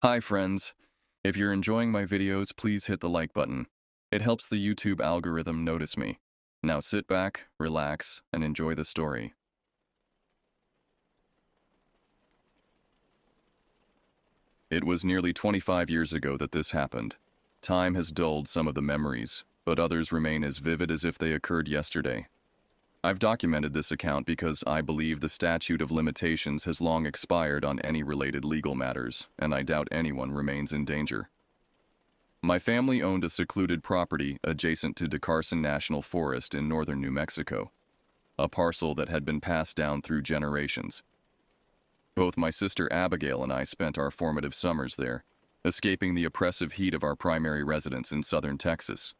Hi friends. If you're enjoying my videos, please hit the like button. It helps the YouTube algorithm notice me. Now sit back, relax, and enjoy the story. It was nearly 25 years ago that this happened. Time has dulled some of the memories, but others remain as vivid as if they occurred yesterday. I've documented this account because I believe the statute of limitations has long expired on any related legal matters, and I doubt anyone remains in danger. My family owned a secluded property adjacent to Carson National Forest in northern New Mexico, a parcel that had been passed down through generations. Both my sister Abigail and I spent our formative summers there, escaping the oppressive heat of our primary residence in southern Texas.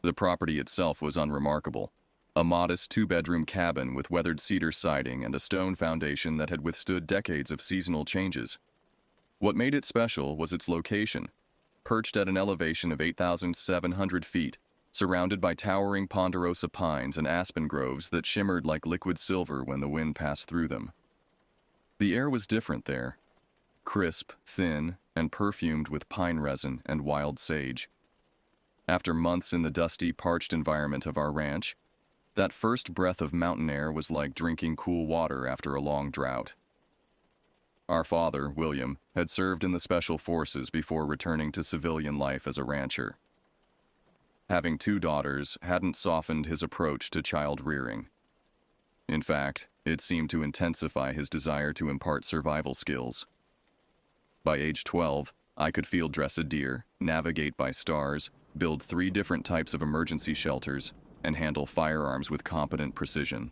The property itself was unremarkable. A modest two-bedroom cabin with weathered cedar siding and a stone foundation that had withstood decades of seasonal changes. What made it special was its location. Perched at an elevation of 8,700 feet, surrounded by towering ponderosa pines and aspen groves that shimmered like liquid silver when the wind passed through them. The air was different there, crisp, thin, and perfumed with pine resin and wild sage. After months in the dusty, parched environment of our ranch, that first breath of mountain air was like drinking cool water after a long drought. Our father, William, had served in the Special Forces before returning to civilian life as a rancher. Having two daughters hadn't softened his approach to child rearing. In fact, it seemed to intensify his desire to impart survival skills. By age 12, I could field dress a deer, navigate by stars, build 3 different types of emergency shelters, and handle firearms with competent precision.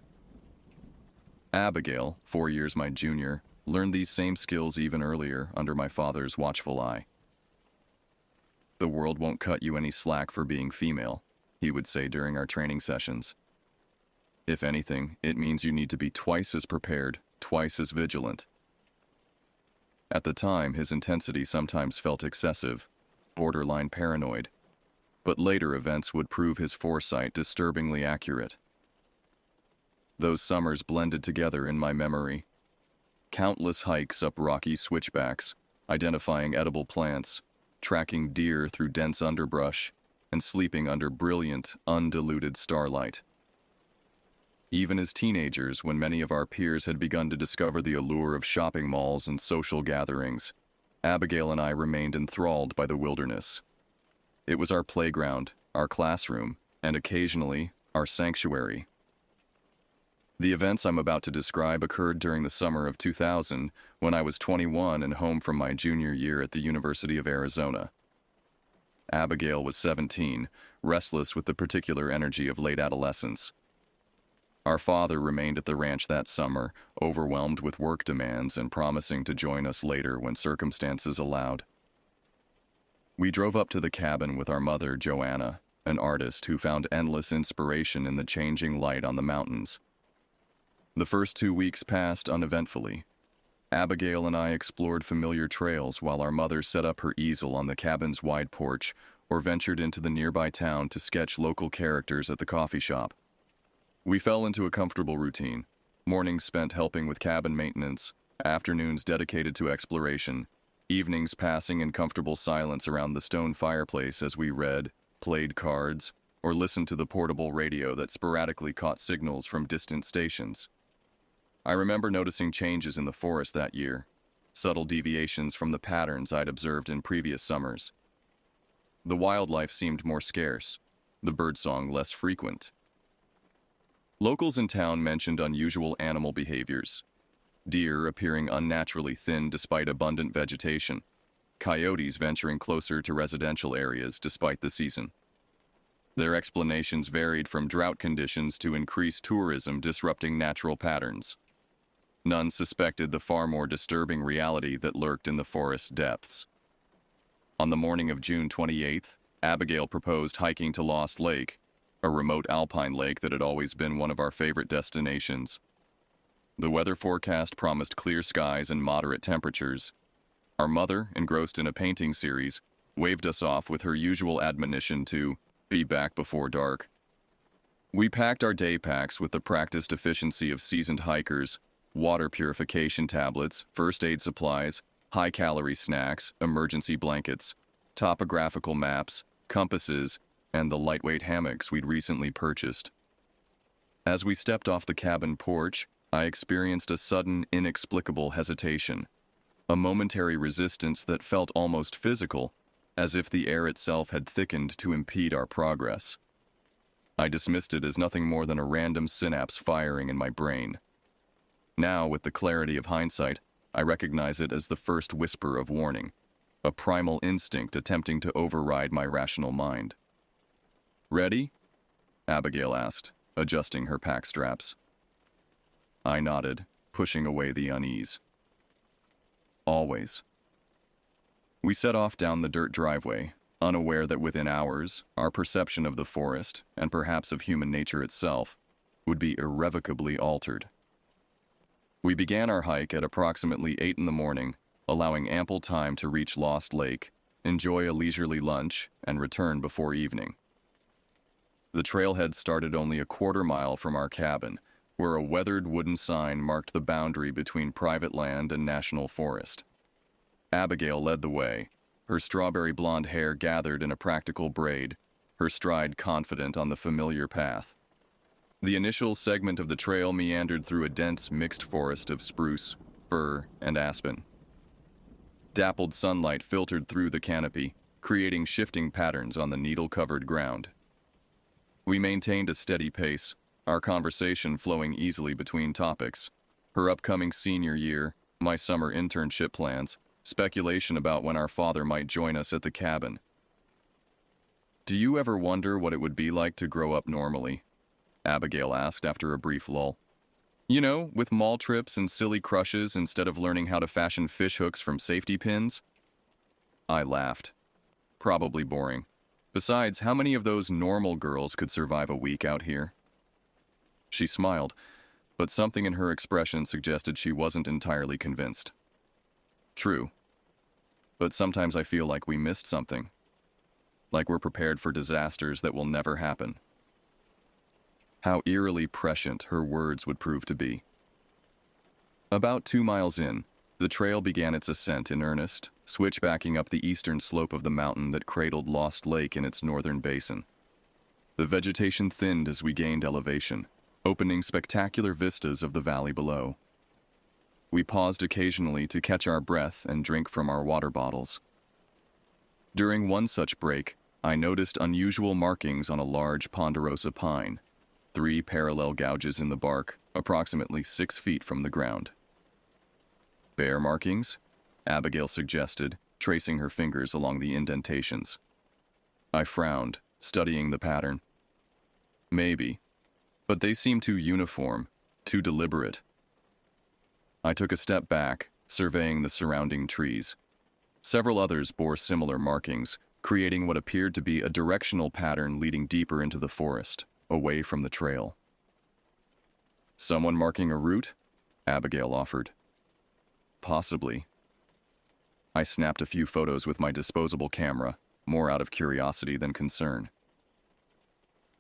Abigail, 4 years my junior, learned these same skills even earlier under my father's watchful eye. "The world won't cut you any slack for being female," he would say during our training sessions. "If anything, it means you need to be twice as prepared, twice as vigilant." At the time, his intensity sometimes felt excessive, borderline paranoid. But later events would prove his foresight disturbingly accurate. Those summers blended together in my memory. Countless hikes up rocky switchbacks, identifying edible plants, tracking deer through dense underbrush, and sleeping under brilliant, undiluted starlight. Even as teenagers, when many of our peers had begun to discover the allure of shopping malls and social gatherings, Abigail and I remained enthralled by the wilderness. It was our playground, our classroom, and occasionally, our sanctuary. The events I'm about to describe occurred during the summer of 2000, when I was 21 and home from my junior year at the University of Arizona. Abigail was 17, restless with the particular energy of late adolescence. Our father remained at the ranch that summer, overwhelmed with work demands and promising to join us later when circumstances allowed. We drove up to the cabin with our mother, Joanna, an artist who found endless inspiration in the changing light on the mountains. The first 2 weeks passed uneventfully. Abigail and I explored familiar trails while our mother set up her easel on the cabin's wide porch or ventured into the nearby town to sketch local characters at the coffee shop. We fell into a comfortable routine, mornings spent helping with cabin maintenance, afternoons dedicated to exploration, evenings passing in comfortable silence around the stone fireplace as we read, played cards, or listened to the portable radio that sporadically caught signals from distant stations. I remember noticing changes in the forest that year, subtle deviations from the patterns I'd observed in previous summers. The wildlife seemed more scarce, the birdsong less frequent. Locals in town mentioned unusual animal behaviors. Deer appearing unnaturally thin despite abundant vegetation, coyotes venturing closer to residential areas despite the season. Their explanations varied from drought conditions to increased tourism disrupting natural patterns. None suspected the far more disturbing reality that lurked in the forest's depths. On the morning of June 28th, Abigail proposed hiking to Lost Lake, a remote alpine lake that had always been one of our favorite destinations. The weather forecast promised clear skies and moderate temperatures. Our mother, engrossed in a painting series, waved us off with her usual admonition to be back before dark. We packed our day packs with the practiced efficiency of seasoned hikers, water purification tablets, first aid supplies, high-calorie snacks, emergency blankets, topographical maps, compasses, and the lightweight hammocks we'd recently purchased. As we stepped off the cabin porch, I experienced a sudden, inexplicable hesitation, a momentary resistance that felt almost physical, as if the air itself had thickened to impede our progress. I dismissed it as nothing more than a random synapse firing in my brain. Now, with the clarity of hindsight, I recognize it as the first whisper of warning, a primal instinct attempting to override my rational mind. "Ready?" Abigail asked, adjusting her pack straps. I nodded, pushing away the unease. Always. We set off down the dirt driveway, unaware that within hours, our perception of the forest, and perhaps of human nature itself, would be irrevocably altered. We began our hike at approximately 8 in the morning, allowing ample time to reach Lost Lake, enjoy a leisurely lunch, and return before evening. The trailhead started only a quarter-mile from our cabin, where a weathered wooden sign marked the boundary between private land and national forest. Abigail led the way, her strawberry blonde hair gathered in a practical braid, her stride confident on the familiar path. The initial segment of the trail meandered through a dense mixed forest of spruce, fir, and aspen. Dappled sunlight filtered through the canopy, creating shifting patterns on the needle-covered ground. We maintained a steady pace, our conversation flowing easily between topics: her upcoming senior year, my summer internship plans, speculation about when our father might join us at the cabin. "Do you ever wonder what it would be like to grow up normally?" Abigail asked after a brief lull. "You know, with mall trips and silly crushes instead of learning how to fashion fishhooks from safety pins?" I laughed. Probably boring. Besides, how many of those normal girls could survive a week out here? She smiled, but something in her expression suggested she wasn't entirely convinced. True. But sometimes I feel like we missed something. Like we're prepared for disasters that will never happen. How eerily prescient her words would prove to be. About 2 miles in, the trail began its ascent in earnest, switchbacking up the eastern slope of the mountain that cradled Lost Lake in its northern basin. The vegetation thinned as we gained elevation, opening spectacular vistas of the valley below. We paused occasionally to catch our breath and drink from our water bottles. During one such break, I noticed unusual markings on a large ponderosa pine, 3 parallel gouges in the bark, approximately 6 feet from the ground. "Bear markings?" Abigail suggested, tracing her fingers along the indentations. I frowned, studying the pattern. Maybe, but they seemed too uniform, too deliberate. I took a step back, surveying the surrounding trees. Several others bore similar markings, creating what appeared to be a directional pattern leading deeper into the forest, away from the trail. "Someone marking a route?" Abigail offered. "Possibly." I snapped a few photos with my disposable camera, more out of curiosity than concern.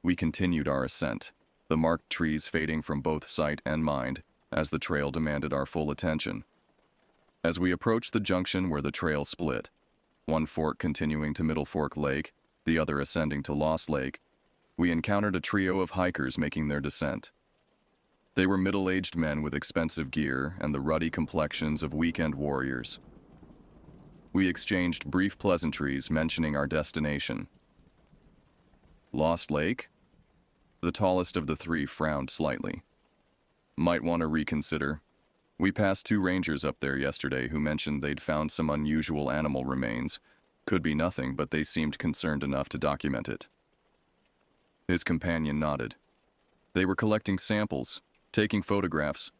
We continued our ascent, the marked trees fading from both sight and mind, as the trail demanded our full attention. As we approached the junction where the trail split, one fork continuing to Middle Fork Lake, the other ascending to Lost Lake, we encountered a trio of hikers making their descent. They were middle-aged men with expensive gear and the ruddy complexions of weekend warriors. We exchanged brief pleasantries mentioning our destination. "Lost Lake?" The tallest of the 3 frowned slightly. "Might want to reconsider. We passed 2 rangers up there yesterday who mentioned they'd found some unusual animal remains. Could be nothing, but they seemed concerned enough to document it." His companion nodded. "They were collecting samples, taking photographs.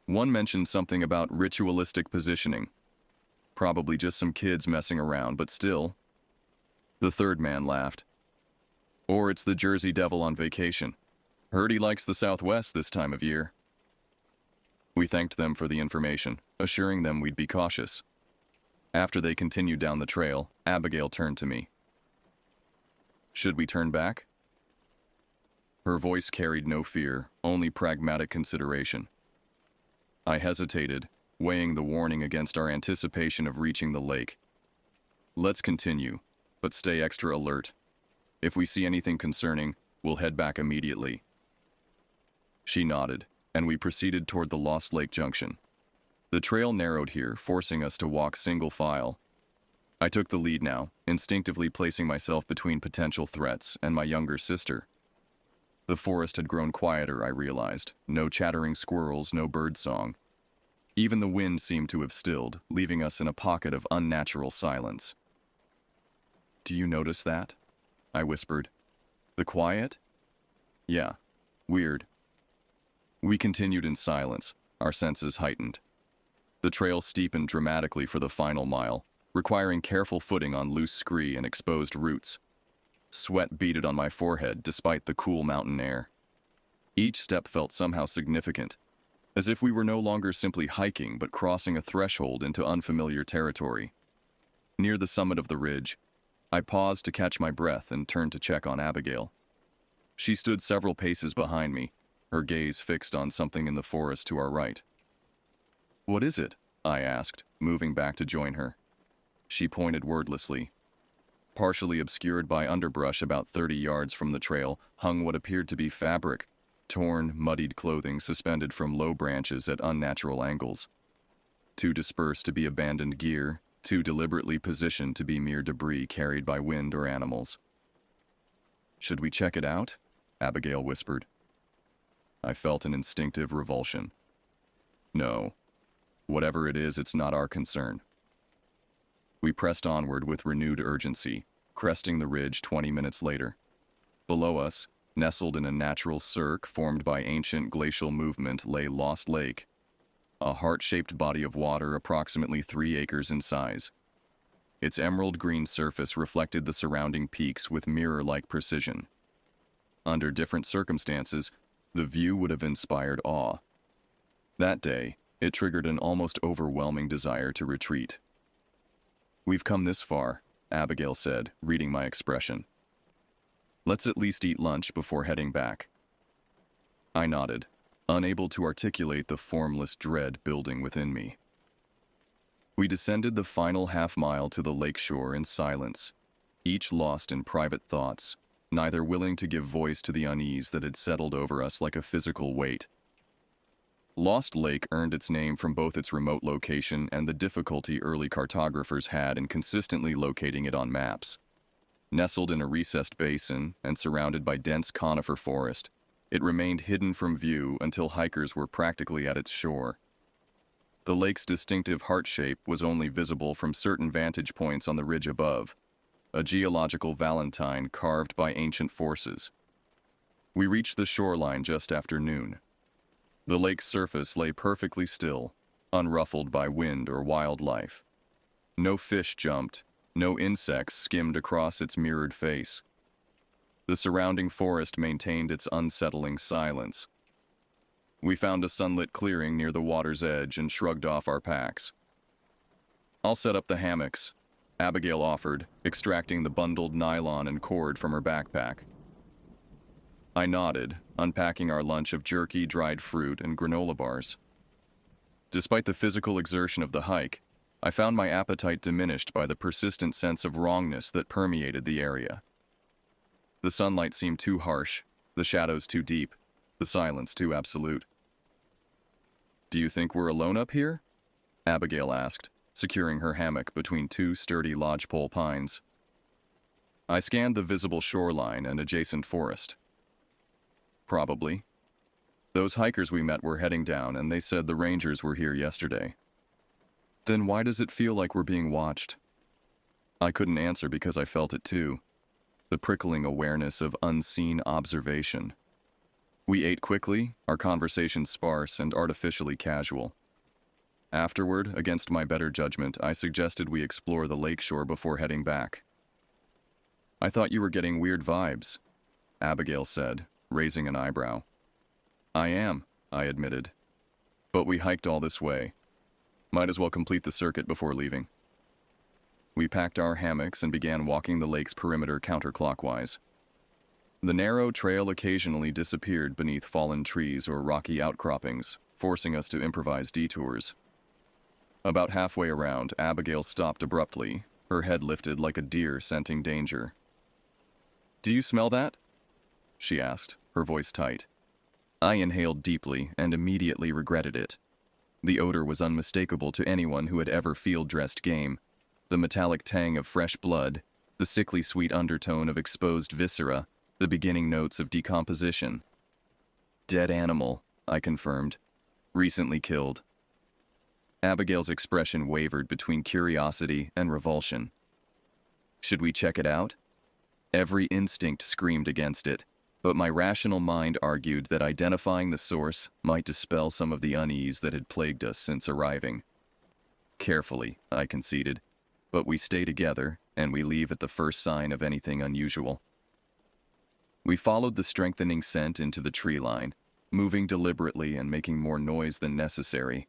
One mentioned something about ritualistic positioning. Probably just some kids messing around, but still." The third man laughed. "Or it's the Jersey Devil on vacation. Heard he likes the Southwest this time of year." We thanked them for the information, assuring them we'd be cautious. After they continued down the trail, Abigail turned to me. "Should we turn back?" Her voice carried no fear, only pragmatic consideration. I hesitated, weighing the warning against our anticipation of reaching the lake. Let's continue, but stay extra alert. If we see anything concerning, we'll head back immediately. She nodded, and we proceeded toward the Lost Lake Junction. The trail narrowed here, forcing us to walk single file. I took the lead now, instinctively placing myself between potential threats and my younger sister. The forest had grown quieter, I realized. No chattering squirrels, no birdsong. Even the wind seemed to have stilled, leaving us in a pocket of unnatural silence. "Do you notice that?" I whispered. "The quiet?" "Yeah. Weird." We continued in silence, our senses heightened. The trail steepened dramatically for the final mile, requiring careful footing on loose scree and exposed roots. Sweat beaded on my forehead despite the cool mountain air. Each step felt somehow significant, as if we were no longer simply hiking but crossing a threshold into unfamiliar territory. Near the summit of the ridge, I paused to catch my breath and turned to check on Abigail. She stood several paces behind me, her gaze fixed on something in the forest to our right. "What is it?" I asked, moving back to join her. She pointed wordlessly. Partially obscured by underbrush about 30 yards from the trail hung what appeared to be fabric, torn, muddied clothing suspended from low branches at unnatural angles. Too dispersed to be abandoned gear, too deliberately positioned to be mere debris carried by wind or animals. "Should we check it out?" Abigail whispered. I felt an instinctive revulsion. "No. Whatever it is, it's not our concern." We pressed onward with renewed urgency, cresting the ridge 20 minutes later. Below us, nestled in a natural cirque formed by ancient glacial movement, lay Lost Lake, a heart-shaped body of water approximately 3 acres in size. Its emerald green surface reflected the surrounding peaks with mirror-like precision. Under different circumstances, the view would have inspired awe. That day, it triggered an almost overwhelming desire to retreat. "We've come this far," Abigail said, reading my expression. "Let's at least eat lunch before heading back." I nodded, unable to articulate the formless dread building within me. We descended the final half-mile to the lakeshore in silence, each lost in private thoughts, neither willing to give voice to the unease that had settled over us like a physical weight. Lost Lake earned its name from both its remote location and the difficulty early cartographers had in consistently locating it on maps. Nestled in a recessed basin and surrounded by dense conifer forest, it remained hidden from view until hikers were practically at its shore. The lake's distinctive heart shape was only visible from certain vantage points on the ridge above, a geological valentine carved by ancient forces. We reached the shoreline just after noon. The lake's surface lay perfectly still, unruffled by wind or wildlife. No fish jumped, no insects skimmed across its mirrored face. The surrounding forest maintained its unsettling silence. We found a sunlit clearing near the water's edge and shrugged off our packs. "I'll set up the hammocks," Abigail offered, extracting the bundled nylon and cord from her backpack. I nodded, unpacking our lunch of jerky, dried fruit, and granola bars. Despite the physical exertion of the hike, I found my appetite diminished by the persistent sense of wrongness that permeated the area. The sunlight seemed too harsh, the shadows too deep, the silence too absolute. "Do you think we're alone up here?" Abigail asked, securing her hammock between 2 sturdy lodgepole pines. I scanned the visible shoreline and adjacent forest. "Probably. Those hikers we met were heading down, and they said the rangers were here yesterday." "Then why does it feel like we're being watched?" I couldn't answer because I felt it too, the prickling awareness of unseen observation. We ate quickly, our conversation sparse and artificially casual. Afterward, against my better judgment, I suggested we explore the lakeshore before heading back. "I thought you were getting weird vibes," Abigail said, raising an eyebrow. "I am," I admitted. "But we hiked all this way. Might as well complete the circuit before leaving." We packed our hammocks and began walking the lake's perimeter counterclockwise. The narrow trail occasionally disappeared beneath fallen trees or rocky outcroppings, forcing us to improvise detours. About halfway around, Abigail stopped abruptly, her head lifted like a deer scenting danger. "Do you smell that?" she asked, her voice tight. I inhaled deeply and immediately regretted it. The odor was unmistakable to anyone who had ever field-dressed game. The metallic tang of fresh blood, the sickly sweet undertone of exposed viscera, the beginning notes of decomposition. "Dead animal," I confirmed. "Recently killed." Abigail's expression wavered between curiosity and revulsion. "Should we check it out?" Every instinct screamed against it, but my rational mind argued that identifying the source might dispel some of the unease that had plagued us since arriving. "Carefully," I conceded, "but we stay together, and we leave at the first sign of anything unusual." We followed the strengthening scent into the tree line, moving deliberately and making more noise than necessary,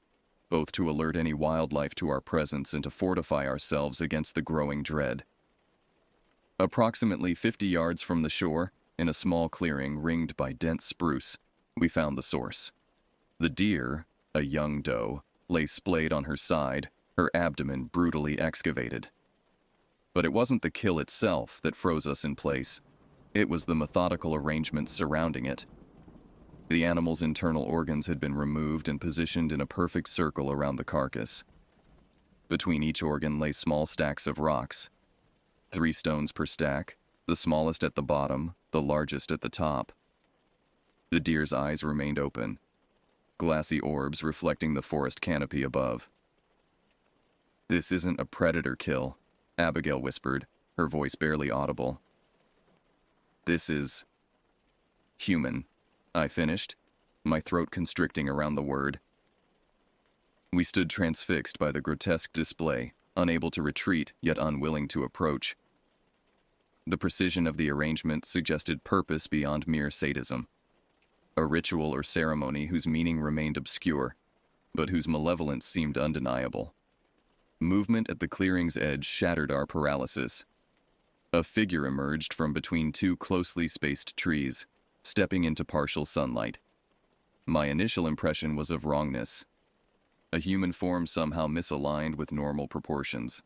both to alert any wildlife to our presence and to fortify ourselves against the growing dread. Approximately 50 yards from the shore, in a small clearing ringed by dense spruce, we found the source. The deer, a young doe, lay splayed on her side, her abdomen brutally excavated. But it wasn't the kill itself that froze us in place. It was the methodical arrangements surrounding it. The animal's internal organs had been removed and positioned in a perfect circle around the carcass. Between each organ lay small stacks of rocks. 3 stones per stack, the smallest at the bottom, the largest at the top. The deer's eyes remained open, glassy orbs reflecting the forest canopy above. "This isn't a predator kill," Abigail whispered, her voice barely audible. "This is human," I finished, my throat constricting around the word. We stood transfixed by the grotesque display, unable to retreat yet unwilling to approach. The precision of the arrangement suggested purpose beyond mere sadism. A ritual or ceremony whose meaning remained obscure, but whose malevolence seemed undeniable. Movement at the clearing's edge shattered our paralysis. A figure emerged from between 2 closely spaced trees, stepping into partial sunlight. My initial impression was of wrongness. A human form somehow misaligned with normal proportions.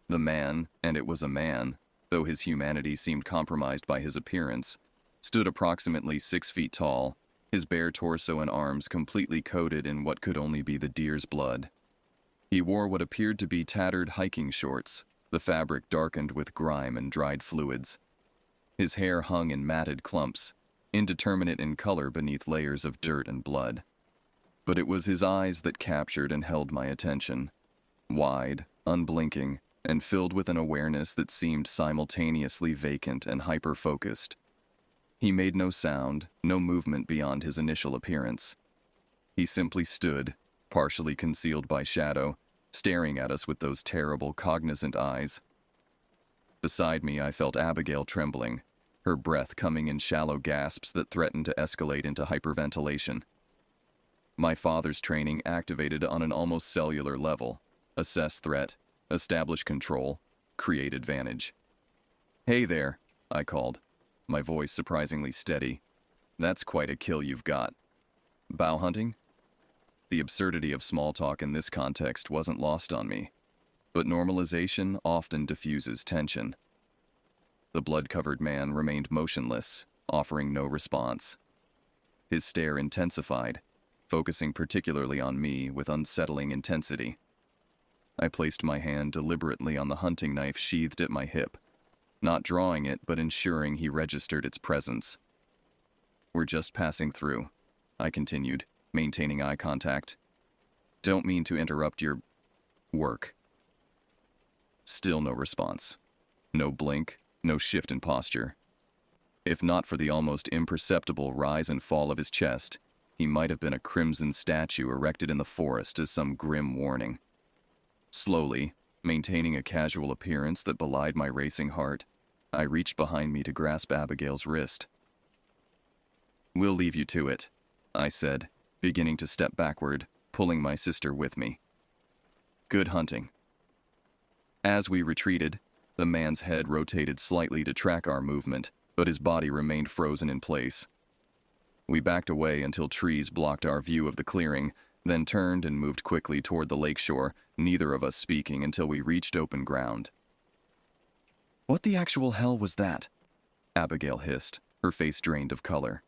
The man, and it was a man, though his humanity seemed compromised by his appearance, stood approximately 6 feet tall, his bare torso and arms completely coated in what could only be the deer's blood. He wore what appeared to be tattered hiking shorts, the fabric darkened with grime and dried fluids. His hair hung in matted clumps, indeterminate in color beneath layers of dirt and blood. But it was his eyes that captured and held my attention. Wide, unblinking, and filled with an awareness that seemed simultaneously vacant and hyper-focused. He made no sound, no movement beyond his initial appearance. He simply stood, partially concealed by shadow, staring at us with those terrible, cognizant eyes. Beside me, I felt Abigail trembling, her breath coming in shallow gasps that threatened to escalate into hyperventilation. My father's training activated on an almost cellular level. Assess threat, establish control, create advantage. "Hey there," I called, my voice surprisingly steady. "That's quite a kill you've got. Bow hunting?" The absurdity of small talk in this context wasn't lost on me, but normalization often diffuses tension. The blood-covered man remained motionless, offering no response. His stare intensified, focusing particularly on me with unsettling intensity. I placed my hand deliberately on the hunting knife sheathed at my hip, not drawing it but ensuring he registered its presence. "We're just passing through," I continued, maintaining eye contact. "Don't mean to interrupt your work." Still no response. No blink, no shift in posture. If not for the almost imperceptible rise and fall of his chest, he might have been a crimson statue erected in the forest as some grim warning. Slowly, maintaining a casual appearance that belied my racing heart, I reached behind me to grasp Abigail's wrist. "We'll leave you to it," I said, beginning to step backward, pulling my sister with me. "Good hunting." As we retreated, the man's head rotated slightly to track our movement, but his body remained frozen in place. We backed away until trees blocked our view of the clearing, then turned and moved quickly toward the lakeshore, neither of us speaking until we reached open ground. "What the actual hell was that?" Abigail hissed, her face drained of color.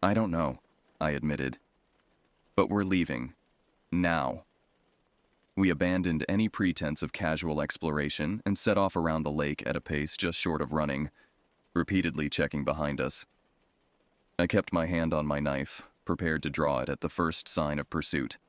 "I don't know," I admitted. "But we're leaving. Now." We abandoned any pretense of casual exploration and set off around the lake at a pace just short of running, repeatedly checking behind us. I kept my hand on my knife, prepared to draw it at the first sign of pursuit.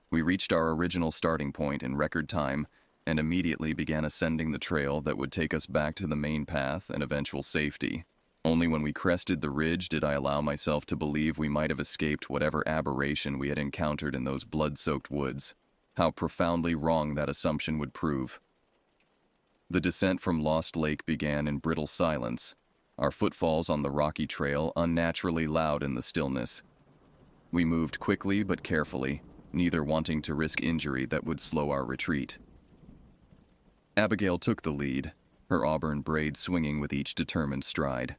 We reached our original starting point in record time and immediately began ascending the trail that would take us back to the main path and eventual safety. Only when we crested the ridge did I allow myself to believe we might have escaped whatever aberration we had encountered in those blood-soaked woods. How profoundly wrong that assumption would prove. The descent from Lost Lake began in brittle silence, our footfalls on the rocky trail unnaturally loud in the stillness. We moved quickly but carefully, neither wanting to risk injury that would slow our retreat. Abigail took the lead, her auburn braid swinging with each determined stride.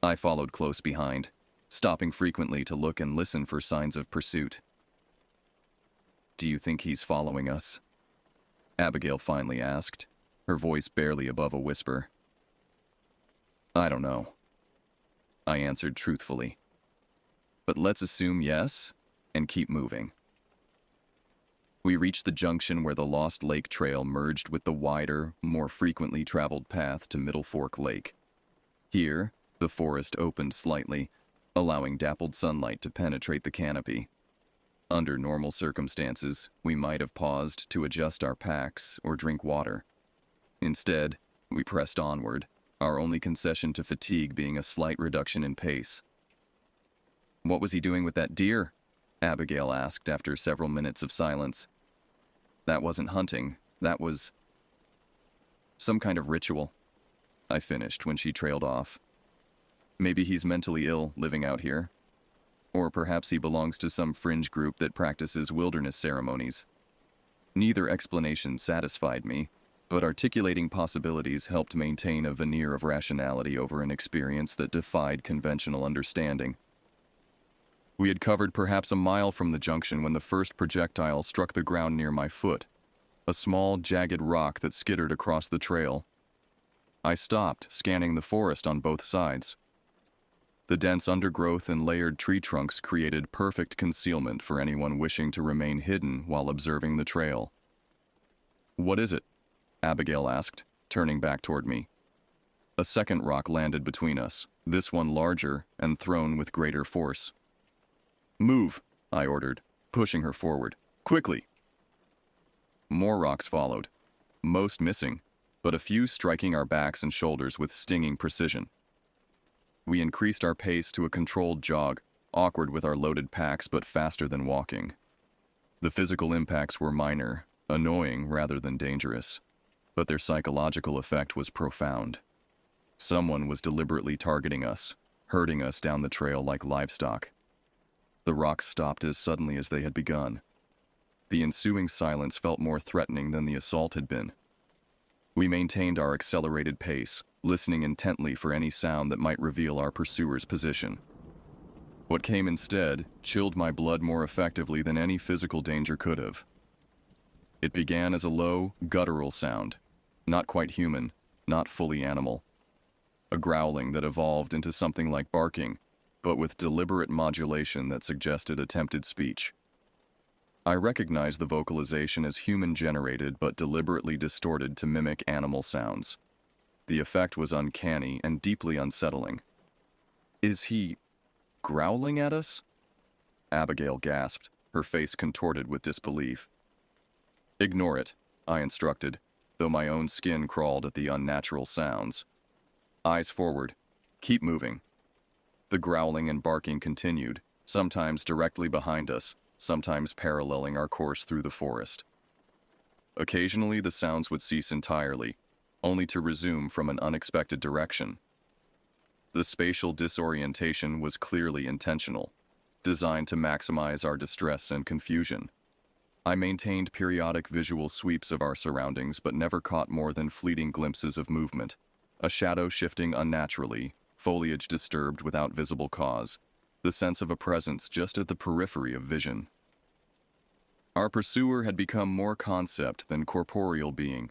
I followed close behind, stopping frequently to look and listen for signs of pursuit. "Do you think he's following us?" Abigail finally asked, her voice barely above a whisper. "I don't know," I answered truthfully. "But let's assume yes, and keep moving." We reached the junction where the Lost Lake Trail merged with the wider, more frequently traveled path to Middle Fork Lake. Here, the forest opened slightly, allowing dappled sunlight to penetrate the canopy. Under normal circumstances, we might have paused to adjust our packs or drink water. Instead, we pressed onward, our only concession to fatigue being a slight reduction in pace. "What was he doing with that deer?" Abigail asked after several minutes of silence. "That wasn't hunting, that was some kind of ritual," I finished when she trailed off. "Maybe he's mentally ill living out here. Or perhaps he belongs to some fringe group that practices wilderness ceremonies." Neither explanation satisfied me, but articulating possibilities helped maintain a veneer of rationality over an experience that defied conventional understanding. We had covered perhaps a mile from the junction when the first projectile struck the ground near my foot, a small, jagged rock that skittered across the trail. I stopped, scanning the forest on both sides. The dense undergrowth and layered tree trunks created perfect concealment for anyone wishing to remain hidden while observing the trail. "What is it?" Abigail asked, turning back toward me. A second rock landed between us, this one larger and thrown with greater force. "Move," I ordered, pushing her forward. "Quickly!" More rocks followed, most missing, but a few striking our backs and shoulders with stinging precision. We increased our pace to a controlled jog, awkward with our loaded packs but faster than walking. The physical impacts were minor, annoying rather than dangerous, but their psychological effect was profound. Someone was deliberately targeting us, herding us down the trail like livestock. The rocks stopped as suddenly as they had begun. The ensuing silence felt more threatening than the assault had been. We maintained our accelerated pace, listening intently for any sound that might reveal our pursuer's position. What came instead chilled my blood more effectively than any physical danger could have. It began as a low, guttural sound, not quite human, not fully animal. A growling that evolved into something like barking, but with deliberate modulation that suggested attempted speech. I recognized the vocalization as human-generated but deliberately distorted to mimic animal sounds. The effect was uncanny and deeply unsettling. "Is he growling at us?" Abigail gasped, her face contorted with disbelief. "Ignore it," I instructed, though my own skin crawled at the unnatural sounds. "Eyes forward. Keep moving." The growling and barking continued, sometimes directly behind us, sometimes paralleling our course through the forest. Occasionally the sounds would cease entirely, only to resume from an unexpected direction. The spatial disorientation was clearly intentional, designed to maximize our distress and confusion. I maintained periodic visual sweeps of our surroundings but never caught more than fleeting glimpses of movement, a shadow shifting unnaturally, foliage disturbed without visible cause, the sense of a presence just at the periphery of vision. Our pursuer had become more concept than corporeal being,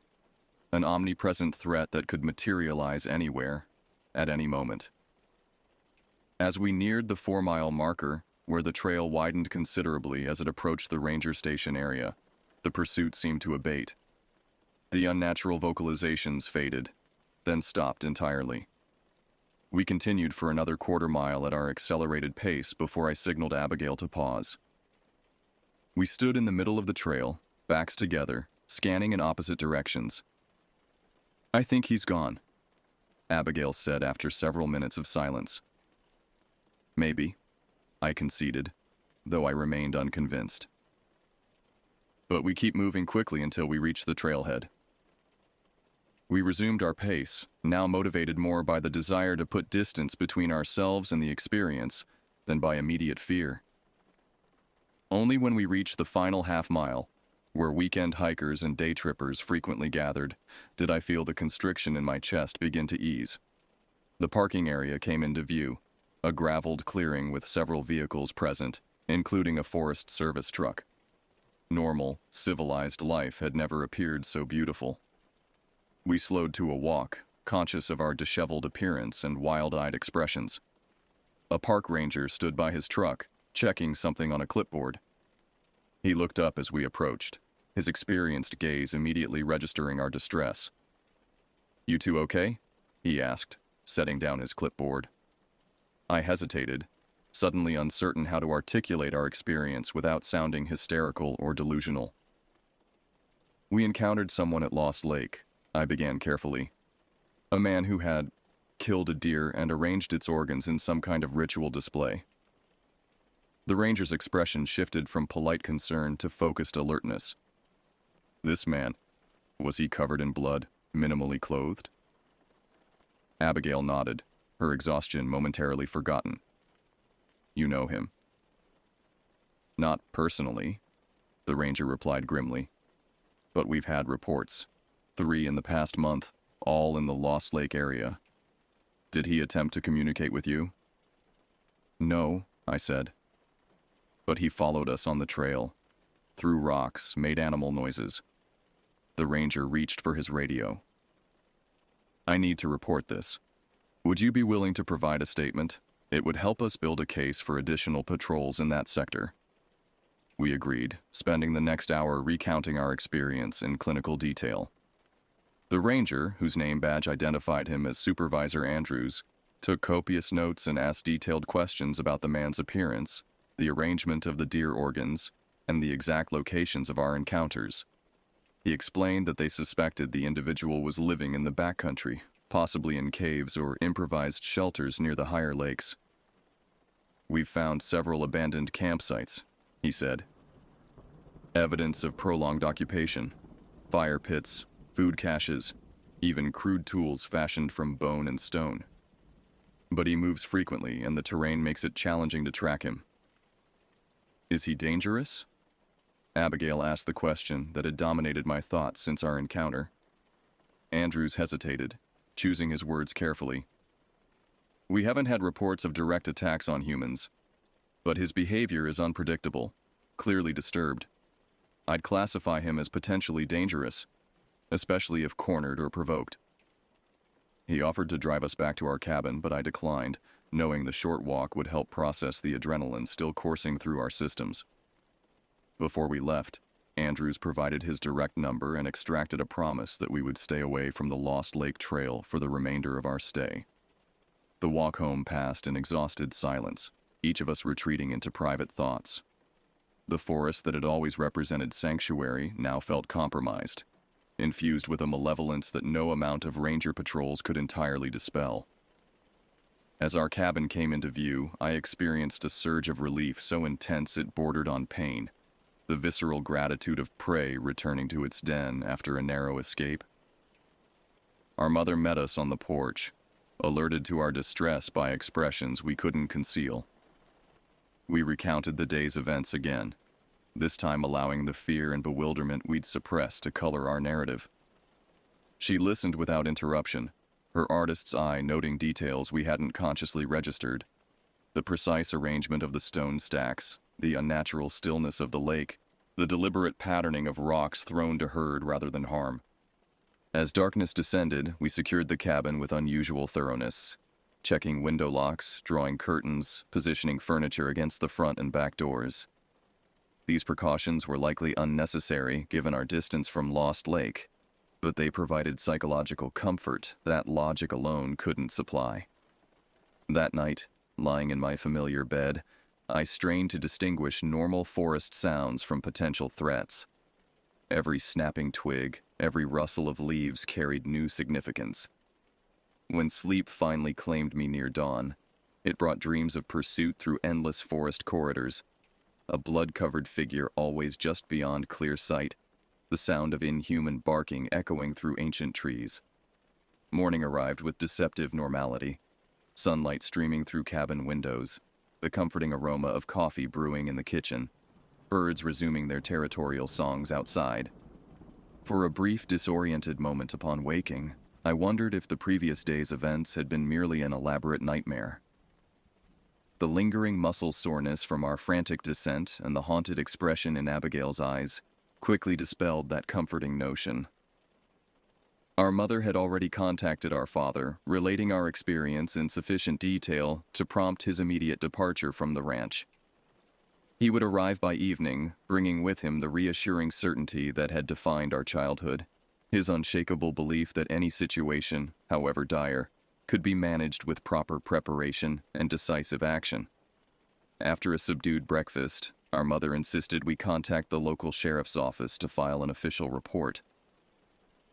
an omnipresent threat that could materialize anywhere, at any moment. As we neared the 4-mile marker, where the trail widened considerably as it approached the ranger station area, the pursuit seemed to abate. The unnatural vocalizations faded, then stopped entirely. We continued for another quarter-mile at our accelerated pace before I signaled Abigail to pause. We stood in the middle of the trail, backs together, scanning in opposite directions. "I think he's gone," Abigail said after several minutes of silence. "Maybe," I conceded, though I remained unconvinced. But we keep moving quickly until we reach the trailhead. We resumed our pace, now motivated more by the desire to put distance between ourselves and the experience than by immediate fear. Only when we reached the final half-mile, where weekend hikers and day trippers frequently gathered, did I feel the constriction in my chest begin to ease. The parking area came into view, a graveled clearing with several vehicles present, including a Forest Service truck. Normal, civilized life had never appeared so beautiful. We slowed to a walk, conscious of our disheveled appearance and wild-eyed expressions. A park ranger stood by his truck, checking something on a clipboard. He looked up as we approached, his experienced gaze immediately registering our distress. "You two okay?" he asked, setting down his clipboard. I hesitated, suddenly uncertain how to articulate our experience without sounding hysterical or delusional. "We encountered someone at Lost Lake," I began carefully. "A man who had killed a deer and arranged its organs in some kind of ritual display." The ranger's expression shifted from polite concern to focused alertness. "This man, was he covered in blood, minimally clothed?" Abigail nodded, her exhaustion momentarily forgotten. "You know him?" "Not personally," the ranger replied grimly. "But we've had reports. 3 in the past month, all in the Lost Lake area. Did he attempt to communicate with you?" "No," I said. "But he followed us on the trail, threw rocks, made animal noises." The ranger reached for his radio. "I need to report this. Would you be willing to provide a statement? It would help us build a case for additional patrols in that sector." We agreed, spending the next hour recounting our experience in clinical detail. The ranger, whose name badge identified him as Supervisor Andrews, took copious notes and asked detailed questions about the man's appearance, the arrangement of the deer organs, and the exact locations of our encounters. He explained that they suspected the individual was living in the backcountry, possibly in caves or improvised shelters near the higher lakes. "We've found several abandoned campsites," he said. "Evidence of prolonged occupation, fire pits, food caches, even crude tools fashioned from bone and stone. But he moves frequently and the terrain makes it challenging to track him." "Is he dangerous?" Abigail asked the question that had dominated my thoughts since our encounter. Andrews hesitated, choosing his words carefully. "We haven't had reports of direct attacks on humans, but his behavior is unpredictable, clearly disturbed. I'd classify him as potentially dangerous, especially if cornered or provoked." He offered to drive us back to our cabin, but I declined, knowing the short walk would help process the adrenaline still coursing through our systems. Before we left, Andrews provided his direct number and extracted a promise that we would stay away from the Lost Lake Trail for the remainder of our stay. The walk home passed in exhausted silence, each of us retreating into private thoughts. The forest that had always represented sanctuary now felt compromised, infused with a malevolence that no amount of ranger patrols could entirely dispel. As our cabin came into view, I experienced a surge of relief so intense it bordered on pain, the visceral gratitude of prey returning to its den after a narrow escape. Our mother met us on the porch, alerted to our distress by expressions we couldn't conceal. We recounted the day's events again, this time allowing the fear and bewilderment we'd suppressed to color our narrative. She listened without interruption, her artist's eye noting details we hadn't consciously registered. The precise arrangement of the stone stacks, the unnatural stillness of the lake, the deliberate patterning of rocks thrown to hurt rather than harm. As darkness descended, we secured the cabin with unusual thoroughness, checking window locks, drawing curtains, positioning furniture against the front and back doors. These precautions were likely unnecessary given our distance from Lost Lake, but they provided psychological comfort that logic alone couldn't supply. That night, lying in my familiar bed, I strained to distinguish normal forest sounds from potential threats. Every snapping twig, every rustle of leaves carried new significance. When sleep finally claimed me near dawn, it brought dreams of pursuit through endless forest corridors, a blood-covered figure always just beyond clear sight, the sound of inhuman barking echoing through ancient trees. Morning arrived with deceptive normality, sunlight streaming through cabin windows, the comforting aroma of coffee brewing in the kitchen, birds resuming their territorial songs outside. For a brief, disoriented moment upon waking, I wondered if the previous day's events had been merely an elaborate nightmare. The lingering muscle soreness from our frantic descent and the haunted expression in Abigail's eyes quickly dispelled that comforting notion. Our mother had already contacted our father, relating our experience in sufficient detail to prompt his immediate departure from the ranch. He would arrive by evening, bringing with him the reassuring certainty that had defined our childhood, his unshakable belief that any situation, however dire, could be managed with proper preparation and decisive action. After a subdued breakfast, our mother insisted we contact the local sheriff's office to file an official report.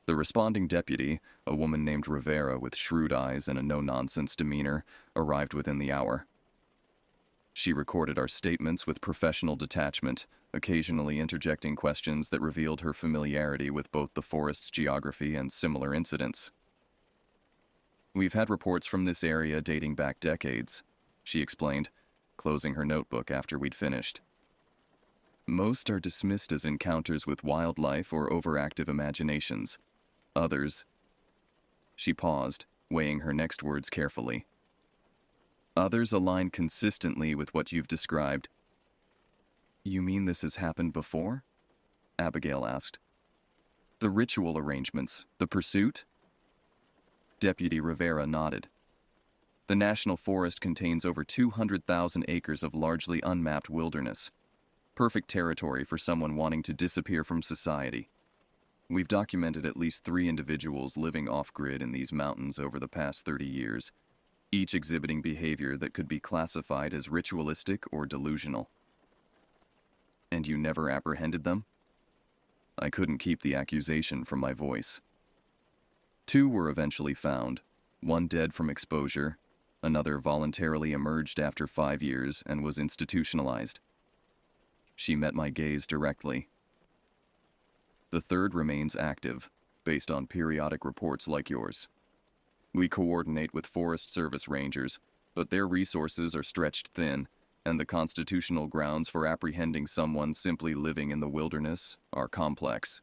The responding deputy, a woman named Rivera with shrewd eyes and a no-nonsense demeanor, arrived within the hour. She recorded our statements with professional detachment, occasionally interjecting questions that revealed her familiarity with both the forest's geography and similar incidents. "We've had reports from this area dating back decades," she explained, closing her notebook after we'd finished. "Most are dismissed as encounters with wildlife or overactive imaginations. Others—" She paused, weighing her next words carefully. "Others align consistently with what you've described." "You mean this has happened before?" Abigail asked. "The ritual arrangements, the pursuit?" Deputy Rivera nodded. "The National Forest contains over 200,000 acres of largely unmapped wilderness. Perfect territory for someone wanting to disappear from society. We've documented at least 3 individuals living off-grid in these mountains over the past 30 years, each exhibiting behavior that could be classified as ritualistic or delusional." "And you never apprehended them?" I couldn't keep the accusation from my voice. 2 were eventually found, one dead from exposure, another voluntarily emerged after 5 years and was institutionalized. She met my gaze directly. "The 3rd remains active, based on periodic reports like yours. We coordinate with Forest Service rangers, but their resources are stretched thin, and the constitutional grounds for apprehending someone simply living in the wilderness are complex."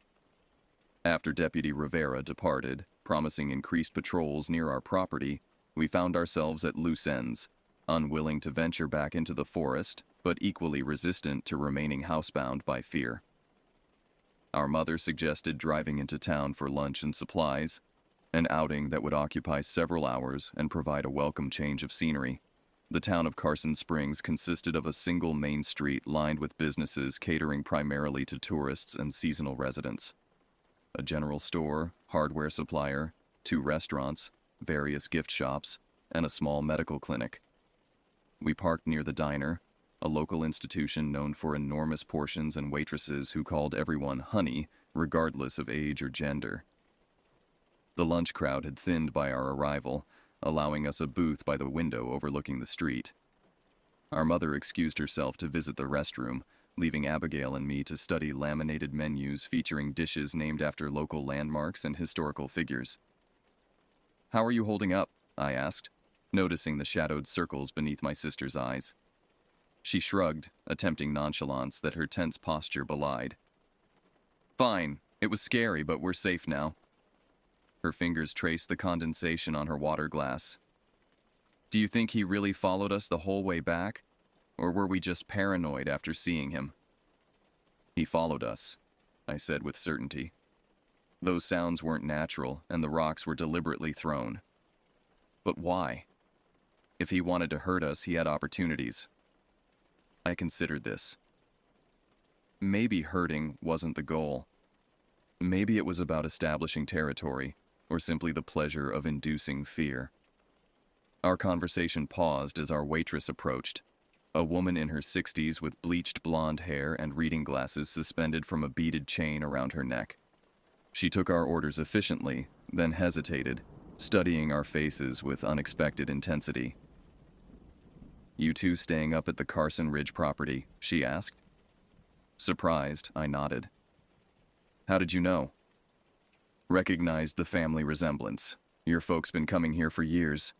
After Deputy Rivera departed, promising increased patrols near our property, we found ourselves at loose ends, unwilling to venture back into the forest, but equally resistant to remaining housebound by fear. Our mother suggested driving into town for lunch and supplies, an outing that would occupy several hours and provide a welcome change of scenery. The town of Carson Springs consisted of a single main street lined with businesses catering primarily to tourists and seasonal residents. A general store, hardware supplier, 2 restaurants, various gift shops, and a small medical clinic. We parked near the diner, a local institution known for enormous portions and waitresses who called everyone honey, regardless of age or gender. The lunch crowd had thinned by our arrival, allowing us a booth by the window overlooking the street. Our mother excused herself to visit the restroom, leaving Abigail and me to study laminated menus featuring dishes named after local landmarks and historical figures. "How are you holding up?" I asked, noticing the shadowed circles beneath my sister's eyes. She shrugged, attempting nonchalance that her tense posture belied. "Fine. It was scary, but we're safe now." Her fingers traced the condensation on her water glass. "Do you think he really followed us the whole way back? Or were we just paranoid after seeing him?" He followed us, I said with certainty. Those sounds weren't natural, and the rocks were deliberately thrown. But why? If he wanted to hurt us, he had opportunities. I considered this. Maybe hurting wasn't the goal. Maybe it was about establishing territory, or simply the pleasure of inducing fear. Our conversation paused as our waitress approached, a woman in her 60s with bleached blonde hair and reading glasses suspended from a beaded chain around her neck. She took our orders efficiently, then hesitated, studying our faces with unexpected intensity. "You two staying up at the Carson Ridge property?" she asked. Surprised, I nodded. "How did you know?" "Recognized the family resemblance. Your folks been coming here for years."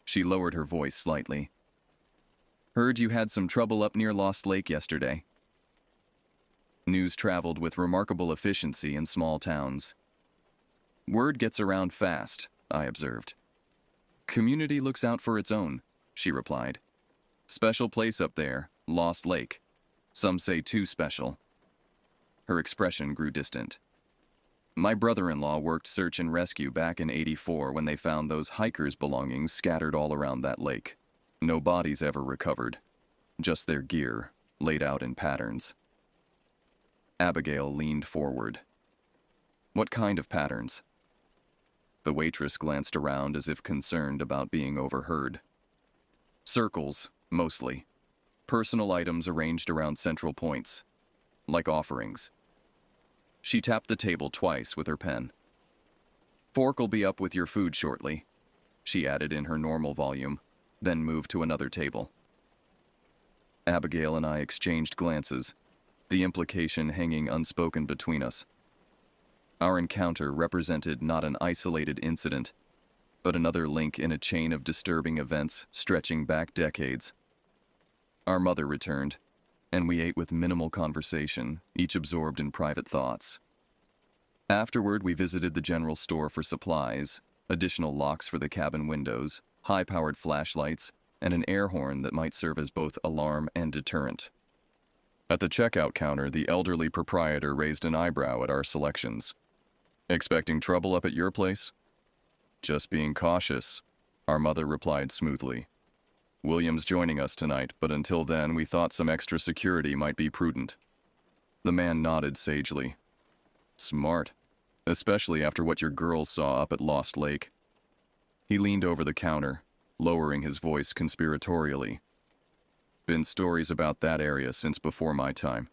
She lowered her voice slightly. "Heard you had some trouble up near Lost Lake yesterday." News traveled with remarkable efficiency in small towns. "Word gets around fast," I observed. "Community looks out for its own," she replied. "Special place up there, Lost Lake. Some say too special." Her expression grew distant. "My brother-in-law worked search and rescue back in '84 when they found those hikers' belongings scattered all around that lake. No bodies ever recovered. Just their gear, laid out in patterns." Abigail leaned forward. "What kind of patterns?" The waitress glanced around as if concerned about being overheard. "Circles, mostly. Personal items arranged around central points, like offerings." She tapped the table twice with her pen. "Fork'll be up with your food shortly," she added in her normal volume, then moved to another table. Abigail and I exchanged glances, the implication hanging unspoken between us. Our encounter represented not an isolated incident, but another link in a chain of disturbing events stretching back decades. Our mother returned, and we ate with minimal conversation, each absorbed in private thoughts. Afterward, we visited the general store for supplies, additional locks for the cabin windows, high-powered flashlights, and an air horn that might serve as both alarm and deterrent. At the checkout counter, the elderly proprietor raised an eyebrow at our selections. "Expecting trouble up at your place?" "Just being cautious," our mother replied smoothly. "William's joining us tonight, but until then we thought some extra security might be prudent." The man nodded sagely. "Smart, especially after what your girls saw up at Lost Lake." He leaned over the counter, lowering his voice conspiratorially. "Been stories about that area since before my time.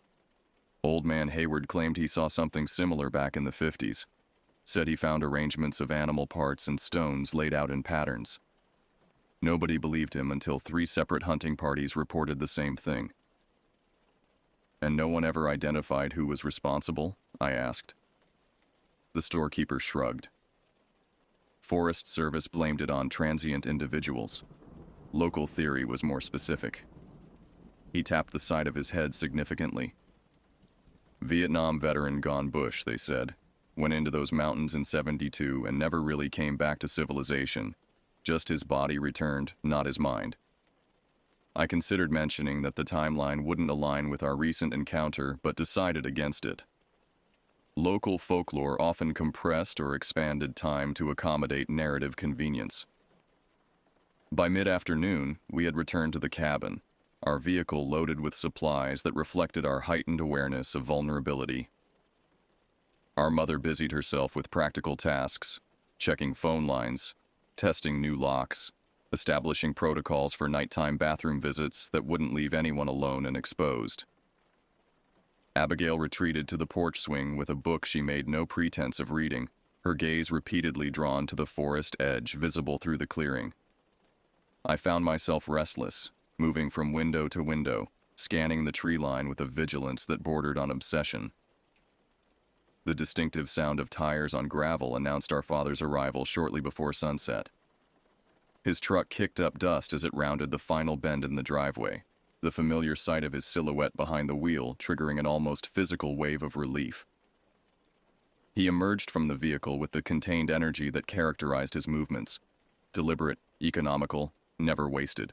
Old man Hayward claimed he saw something similar back in the '50s. Said he found arrangements of animal parts and stones laid out in patterns. Nobody believed him until 3 separate hunting parties reported the same thing." "And no one ever identified who was responsible?" I asked. The storekeeper shrugged. "Forest Service blamed it on transient individuals. Local theory was more specific." He tapped the side of his head significantly. "Vietnam veteran gone bush," they said. "Went into those mountains in '72 and never really came back to civilization. Just his body returned, not his mind." I considered mentioning that the timeline wouldn't align with our recent encounter, but decided against it. Local folklore often compressed or expanded time to accommodate narrative convenience. By mid-afternoon, we had returned to the cabin, our vehicle loaded with supplies that reflected our heightened awareness of vulnerability. Our mother busied herself with practical tasks, checking phone lines, testing new locks, establishing protocols for nighttime bathroom visits that wouldn't leave anyone alone and exposed. Abigail retreated to the porch swing with a book she made no pretense of reading, her gaze repeatedly drawn to the forest edge visible through the clearing. I found myself restless, moving from window to window, scanning the tree line with a vigilance that bordered on obsession. The distinctive sound of tires on gravel announced our father's arrival shortly before sunset. His truck kicked up dust as it rounded the final bend in the driveway, the familiar sight of his silhouette behind the wheel triggering an almost physical wave of relief. He emerged from the vehicle with the contained energy that characterized his movements, deliberate, economical, never wasted.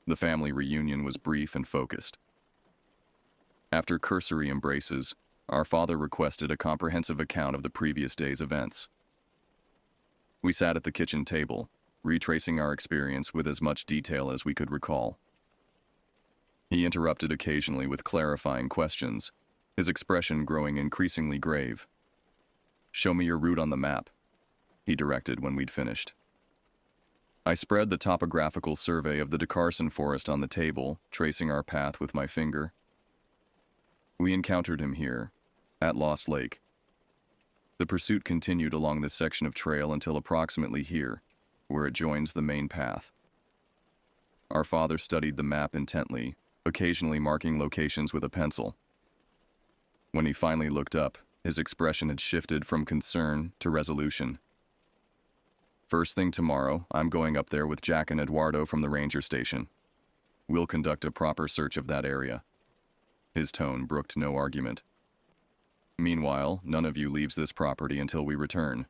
The family reunion was brief and focused. After cursory embraces, our father requested a comprehensive account of the previous day's events. We sat at the kitchen table, retracing our experience with as much detail as we could recall. He interrupted occasionally with clarifying questions, his expression growing increasingly grave. "Show me your route on the map," he directed when we'd finished. I spread the topographical survey of the DeCarson forest on the table, tracing our path with my finger. We encountered him here, at Lost Lake. The pursuit continued along this section of trail until approximately here, where it joins the main path. Our father studied the map intently, occasionally marking locations with a pencil. When he finally looked up, his expression had shifted from concern to resolution. "First thing tomorrow, I'm going up there with Jack and Eduardo from the ranger station. We'll conduct a proper search of that area." His tone brooked no argument. "Meanwhile, none of you leaves this property until we return.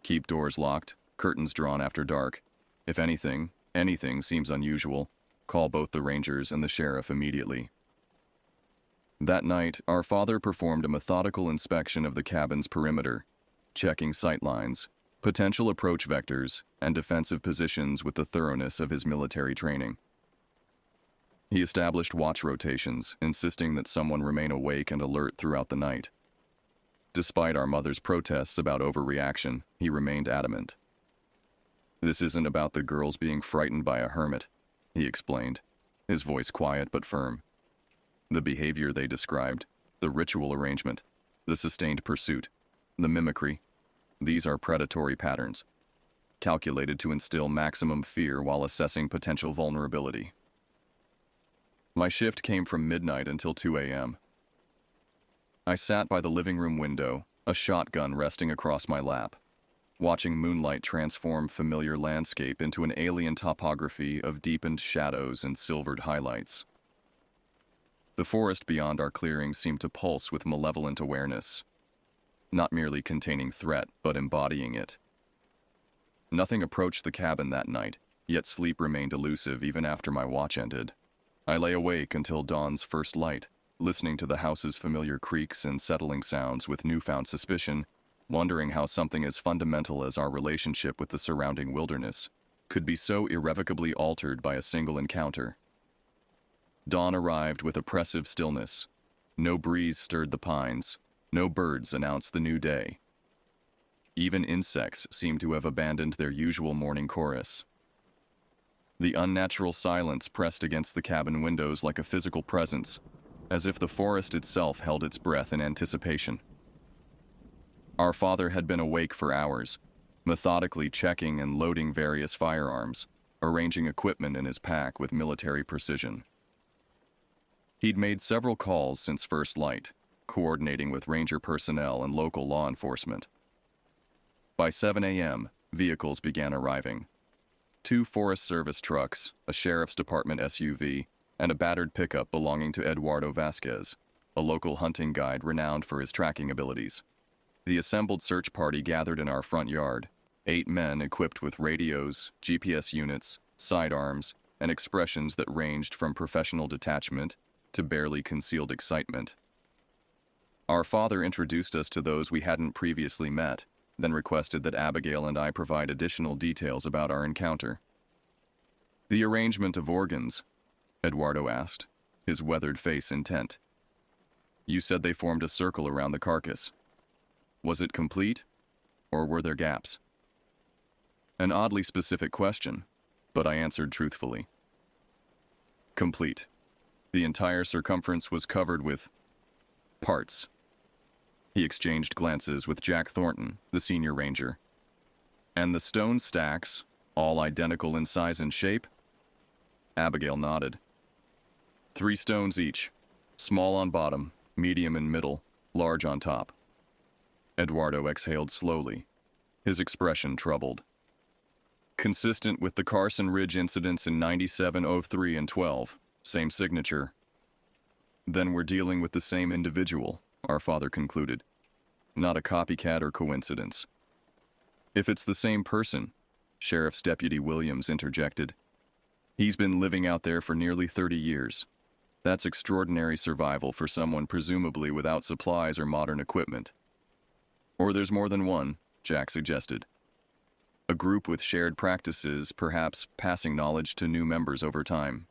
Keep doors locked, curtains drawn after dark. If anything seems unusual, call both the rangers and the sheriff immediately." That night, our father performed a methodical inspection of the cabin's perimeter, checking sight lines, potential approach vectors, and defensive positions with the thoroughness of his military training. He established watch rotations, insisting that someone remain awake and alert throughout the night. Despite our mother's protests about overreaction, he remained adamant. "This isn't about the girls being frightened by a hermit," he explained, his voice quiet but firm. "The behavior they described, the ritual arrangement, the sustained pursuit, the mimicry, these are predatory patterns, calculated to instill maximum fear while assessing potential vulnerability." My shift came from midnight until 2 a.m. I sat by the living room window, a shotgun resting across my lap, watching moonlight transform familiar landscape into an alien topography of deepened shadows and silvered highlights. The forest beyond our clearing seemed to pulse with malevolent awareness, not merely containing threat, but embodying it. Nothing approached the cabin that night, yet sleep remained elusive even after my watch ended. I lay awake until dawn's first light, listening to the house's familiar creaks and settling sounds with newfound suspicion, wondering how something as fundamental as our relationship with the surrounding wilderness could be so irrevocably altered by a single encounter. Dawn arrived with oppressive stillness. No breeze stirred the pines, no birds announced the new day. Even insects seemed to have abandoned their usual morning chorus. The unnatural silence pressed against the cabin windows like a physical presence, as if the forest itself held its breath in anticipation. Our father had been awake for hours, methodically checking and loading various firearms, arranging equipment in his pack with military precision. He'd made several calls since first light, coordinating with ranger personnel and local law enforcement. By 7 a.m., vehicles began arriving. 2 Forest Service trucks, a Sheriff's Department SUV, and a battered pickup belonging to Eduardo Vasquez, a local hunting guide renowned for his tracking abilities. The assembled search party gathered in our front yard, 8 men equipped with radios, GPS units, sidearms, and expressions that ranged from professional detachment to barely concealed excitement. Our father introduced us to those we hadn't previously met, then requested that Abigail and I provide additional details about our encounter. "The arrangement of organs," Eduardo asked, his weathered face intent. "You said they formed a circle around the carcass. Was it complete, or were there gaps?" An oddly specific question, but I answered truthfully. "Complete. The entire circumference was covered with parts." He exchanged glances with Jack Thornton, the senior ranger. "And the stone stacks, all identical in size and shape?" Abigail nodded. 3 stones each, small on bottom, medium in middle, large on top. Eduardo exhaled slowly, his expression troubled. "Consistent with the Carson Ridge incidents in 97, 03, and 12, same signature." "Then we're dealing with the same individual," our father concluded. "Not a copycat or coincidence." "If it's the same person," Sheriff's Deputy Williams interjected, "he's been living out there for nearly 30 years. That's extraordinary survival for someone presumably without supplies or modern equipment. Or there's more than one, Jack suggested. A group with shared practices, perhaps passing knowledge to new members over time.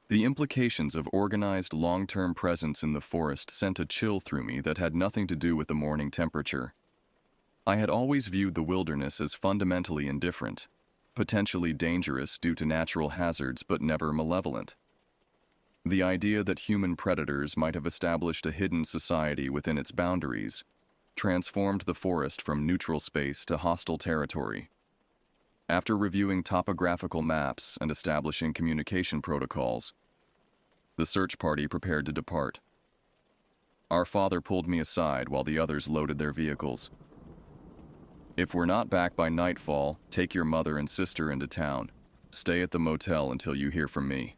The implications of organized long-term presence in the forest sent a chill through me that had nothing to do with the morning temperature. I had always viewed the wilderness as fundamentally indifferent, potentially dangerous due to natural hazards but never malevolent. The idea that human predators might have established a hidden society within its boundaries transformed the forest from neutral space to hostile territory. After reviewing topographical maps and establishing communication protocols, the search party prepared to depart. Our father pulled me aside while the others loaded their vehicles. If we're not back by nightfall, take your mother and sister into town. Stay at the motel until you hear from me.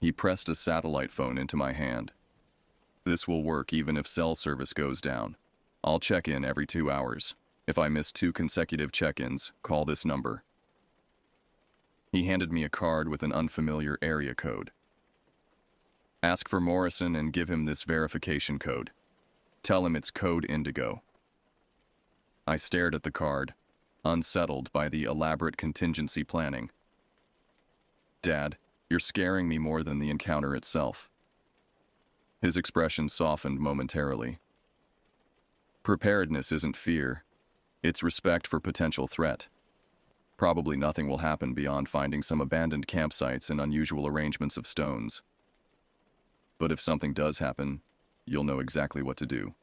He pressed a satellite phone into my hand. This will work even if cell service goes down. I'll check in every 2 hours. If I miss 2 consecutive check-ins, call this number. He handed me a card with an unfamiliar area code. Ask for Morrison and give him this verification code. Tell him it's code Indigo. I stared at the card, unsettled by the elaborate contingency planning. Dad, you're scaring me more than the encounter itself. His expression softened momentarily. Preparedness isn't fear. It's respect for potential threat. Probably nothing will happen beyond finding some abandoned campsites and unusual arrangements of stones. But if something does happen, you'll know exactly what to do.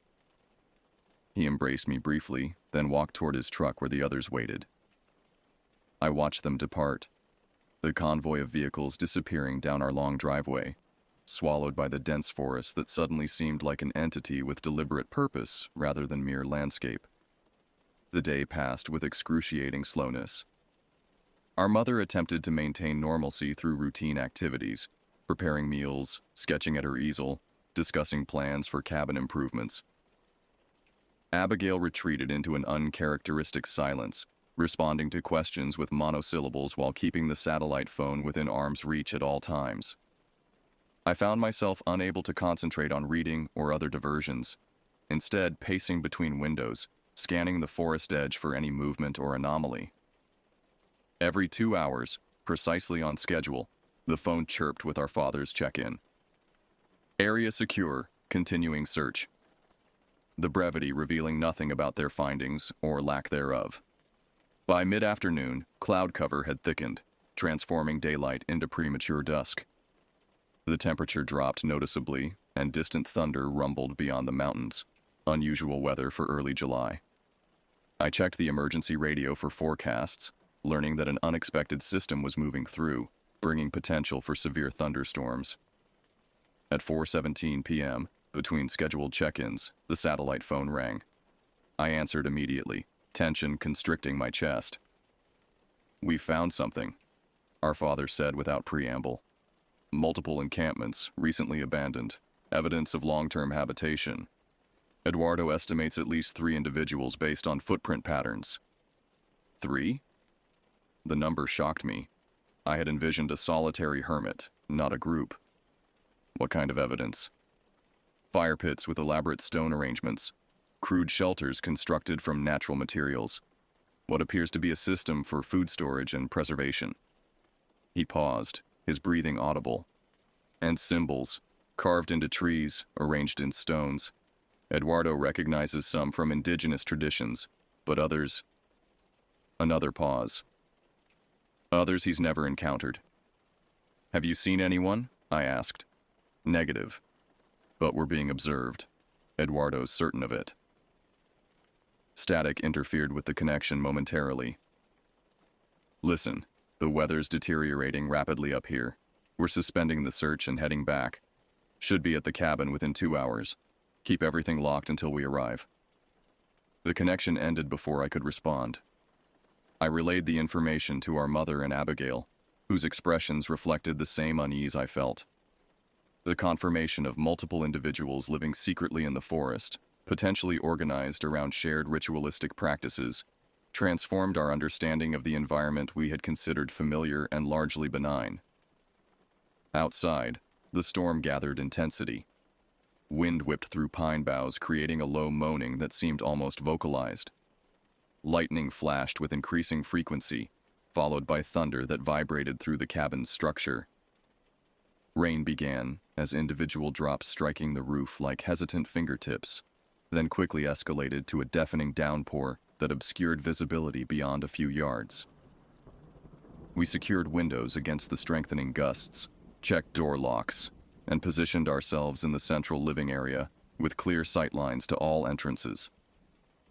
He embraced me briefly, then walked toward his truck where the others waited. I watched them depart, the convoy of vehicles disappearing down our long driveway, swallowed by the dense forest that suddenly seemed like an entity with deliberate purpose rather than mere landscape. The day passed with excruciating slowness. Our mother attempted to maintain normalcy through routine activities, preparing meals, sketching at her easel, discussing plans for cabin improvements. Abigail retreated into an uncharacteristic silence, responding to questions with monosyllables while keeping the satellite phone within arm's reach at all times. I found myself unable to concentrate on reading or other diversions, instead pacing between windows, scanning the forest edge for any movement or anomaly. Every 2 hours, precisely on schedule, the phone chirped with our father's check-in. Area secure, continuing search. The brevity revealing nothing about their findings or lack thereof. By mid-afternoon, cloud cover had thickened, transforming daylight into premature dusk. The temperature dropped noticeably, and distant thunder rumbled beyond the mountains, unusual weather for early July. I checked the emergency radio for forecasts, learning that an unexpected system was moving through, bringing potential for severe thunderstorms. At 4:17 p.m., between scheduled check-ins, the satellite phone rang. I answered immediately, tension constricting my chest. "We found something," our father said without preamble. "Multiple encampments, recently abandoned, evidence of long-term habitation. Eduardo estimates at least 3 individuals based on footprint patterns." 3? The number shocked me. I had envisioned a solitary hermit, not a group. What kind of evidence? Fire pits with elaborate stone arrangements, crude shelters constructed from natural materials, what appears to be a system for food storage and preservation. He paused, his breathing audible. And symbols, carved into trees, arranged in stones. Eduardo recognizes some from indigenous traditions, but others... Another pause. Others he's never encountered. "Have you seen anyone?" I asked. "Negative. But we're being observed. Eduardo's certain of it." Static interfered with the connection momentarily. "Listen, the weather's deteriorating rapidly up here. We're suspending the search and heading back. Should be at the cabin within 2 hours. Keep everything locked until we arrive." The connection ended before I could respond. I relayed the information to our mother and Abigail, whose expressions reflected the same unease I felt. The confirmation of multiple individuals living secretly in the forest, potentially organized around shared ritualistic practices, transformed our understanding of the environment we had considered familiar and largely benign. Outside, The storm gathered intensity. Wind whipped through pine boughs, creating a low moaning that seemed almost vocalized. Lightning flashed with increasing frequency, followed by thunder that vibrated through the cabin's structure. Rain began, as individual drops striking the roof like hesitant fingertips, then quickly escalated to a deafening downpour that obscured visibility beyond a few yards. We secured windows against the strengthening gusts, checked door locks, and positioned ourselves in the central living area with clear sightlines to all entrances.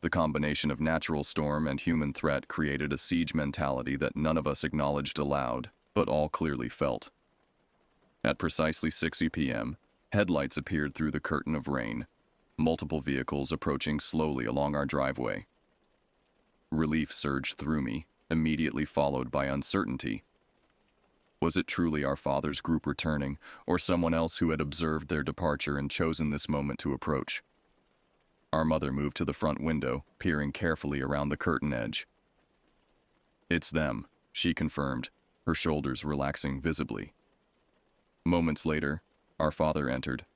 The combination of natural storm and human threat created a siege mentality that none of us acknowledged aloud, but all clearly felt. At precisely 6 p.m., headlights appeared through the curtain of rain, multiple vehicles approaching slowly along our driveway. Relief surged through me, immediately followed by uncertainty. Was it truly our father's group returning, or someone else who had observed their departure and chosen this moment to approach? Our mother moved to the front window, peering carefully around the curtain edge. "It's them," she confirmed, her shoulders relaxing visibly. Moments later, our father entered,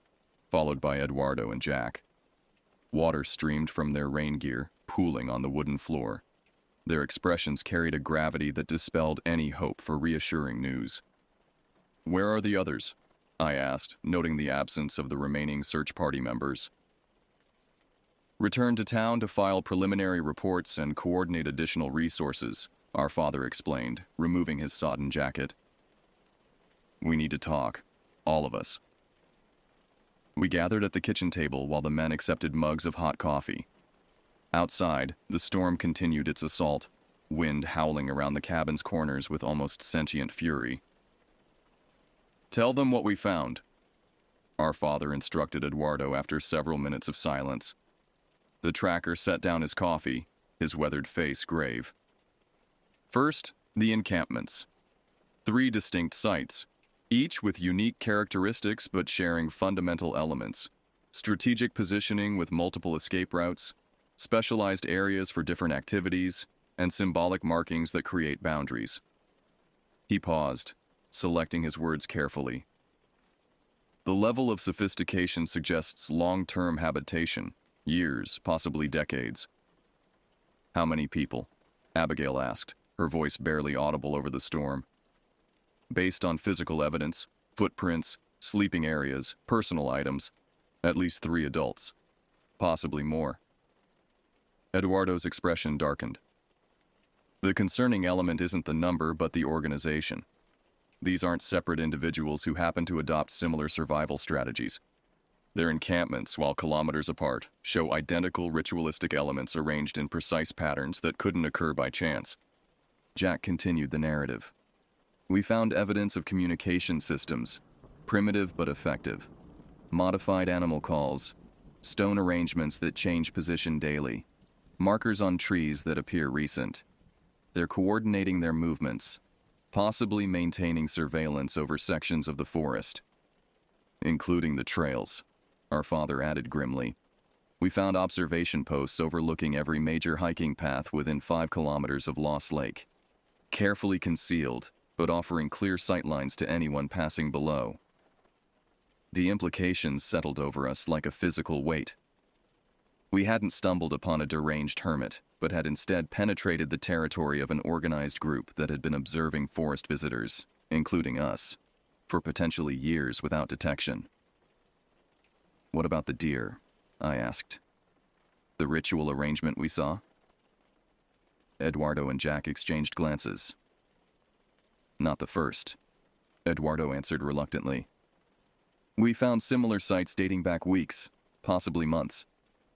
followed by Eduardo and Jack. Water streamed from their rain gear, pooling on the wooden floor. Their expressions carried a gravity that dispelled any hope for reassuring news. "Where are the others?" I asked, noting the absence of the remaining search party members. "Returned to town to file preliminary reports and coordinate additional resources," our father explained, removing his sodden jacket. "We need to talk, all of us." We gathered at the kitchen table while the men accepted mugs of hot coffee. Outside, the storm continued its assault, wind howling around the cabin's corners with almost sentient fury. "Tell them what we found," our father instructed Eduardo after several minutes of silence. The tracker set down his coffee, his weathered face grave. "First, the encampments. 3 distinct sites, each with unique characteristics but sharing fundamental elements: strategic positioning with multiple escape routes, specialized areas for different activities, and symbolic markings that create boundaries." He paused, selecting his words carefully. "The level of sophistication suggests long-term habitation, years, possibly decades." "How many people?" Abigail asked, her voice barely audible over the storm. "Based on physical evidence, footprints, sleeping areas, personal items, at least 3 adults, possibly more." Eduardo's expression darkened. "The concerning element isn't the number, but the organization. These aren't separate individuals who happen to adopt similar survival strategies. Their encampments, while kilometers apart, show identical ritualistic elements arranged in precise patterns that couldn't occur by chance." Jack continued the narrative. "We found evidence of communication systems, primitive but effective, modified animal calls, stone arrangements that change position daily, markers on trees that appear recent. They're coordinating their movements, possibly maintaining surveillance over sections of the forest, including the trails," our father added grimly. "We found observation posts overlooking every major hiking path within 5 kilometers of Lost Lake, carefully concealed, but offering clear sightlines to anyone passing below. The implications settled over us like a physical weight. We hadn't stumbled upon a deranged hermit, but had instead penetrated the territory of an organized group that had been observing forest visitors, including us, for potentially years without detection." "What about the deer?" I asked. "The ritual arrangement we saw?" Eduardo and Jack exchanged glances. "Not the first," Eduardo answered reluctantly. "We found similar sites dating back weeks, possibly months.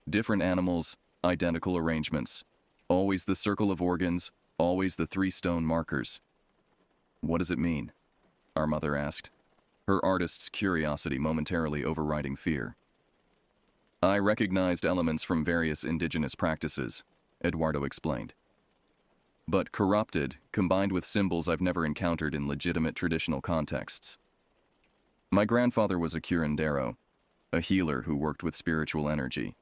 Different animals, identical arrangements. Always the circle of organs, always the 3 stone markers." "What does it mean?" our mother asked, her artist's curiosity momentarily overriding fear. "I recognized elements from various indigenous practices," Eduardo explained. "But corrupted, combined with symbols I've never encountered in legitimate traditional contexts. My grandfather was a curandero, a healer who worked with spiritual energy.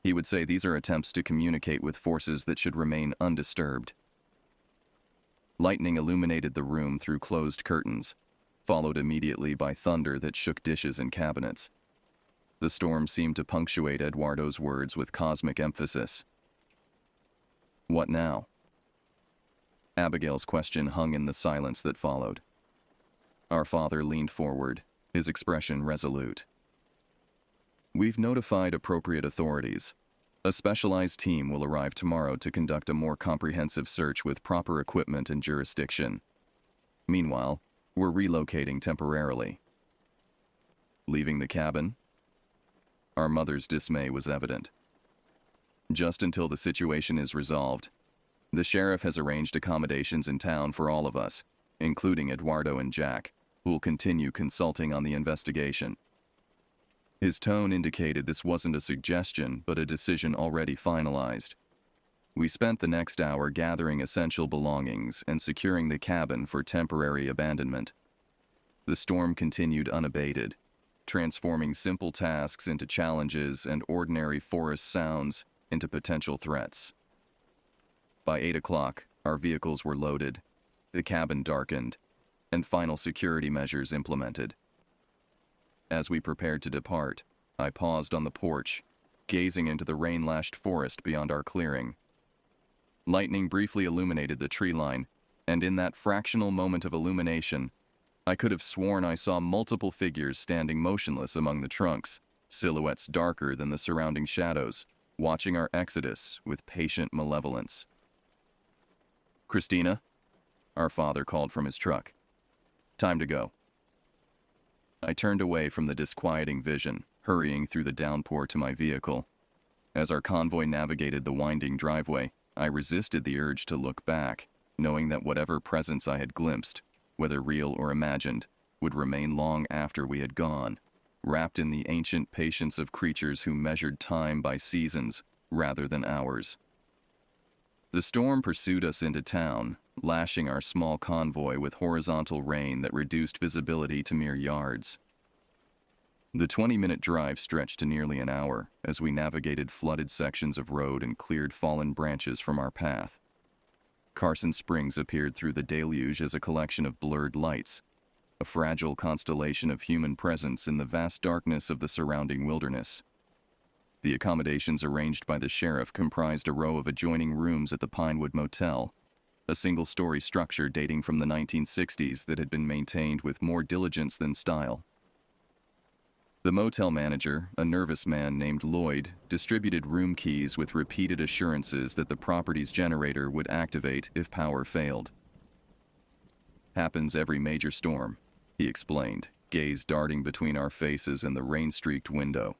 He would say these are attempts to communicate with forces that should remain undisturbed." Lightning illuminated the room through closed curtains, followed immediately by thunder that shook dishes and cabinets. The storm seemed to punctuate Eduardo's words with cosmic emphasis. "What now?" Abigail's question hung in the silence that followed. Our father leaned forward, his expression resolute. "We've notified appropriate authorities. A specialized team will arrive tomorrow to conduct a more comprehensive search with proper equipment and jurisdiction. Meanwhile, we're relocating temporarily." "Leaving the cabin?" Our mother's dismay was evident. "Just until the situation is resolved. The sheriff has arranged accommodations in town for all of us, including Eduardo and Jack, who will continue consulting on the investigation." His tone indicated this wasn't a suggestion, but a decision already finalized. We spent the next hour gathering essential belongings and securing the cabin for temporary abandonment. The storm continued unabated, transforming simple tasks into challenges and ordinary forest sounds into potential threats. By 8 o'clock, our vehicles were loaded, the cabin darkened, and final security measures implemented. As we prepared to depart, I paused on the porch, gazing into the rain-lashed forest beyond our clearing. Lightning briefly illuminated the tree line, and in that fractional moment of illumination, I could have sworn I saw multiple figures standing motionless among the trunks, silhouettes darker than the surrounding shadows, watching our exodus with patient malevolence. "Christina?" Our father called from his truck. "Time to go." I turned away from the disquieting vision, hurrying through the downpour to my vehicle. As our convoy navigated the winding driveway, I resisted the urge to look back, knowing that whatever presence I had glimpsed, whether real or imagined, would remain long after we had gone, wrapped in the ancient patience of creatures who measured time by seasons rather than hours. The storm pursued us into town, lashing our small convoy with horizontal rain that reduced visibility to mere yards. The 20-minute drive stretched to nearly an hour as we navigated flooded sections of road and cleared fallen branches from our path. Carson Springs appeared through the deluge as a collection of blurred lights, a fragile constellation of human presence in the vast darkness of the surrounding wilderness. The accommodations arranged by the sheriff comprised a row of adjoining rooms at the Pinewood Motel, a single-story structure dating from the 1960s that had been maintained with more diligence than style. The motel manager, a nervous man named Lloyd, distributed room keys with repeated assurances that the property's generator would activate if power failed. "Happens every major storm," he explained, gaze darting between our faces and the rain-streaked window.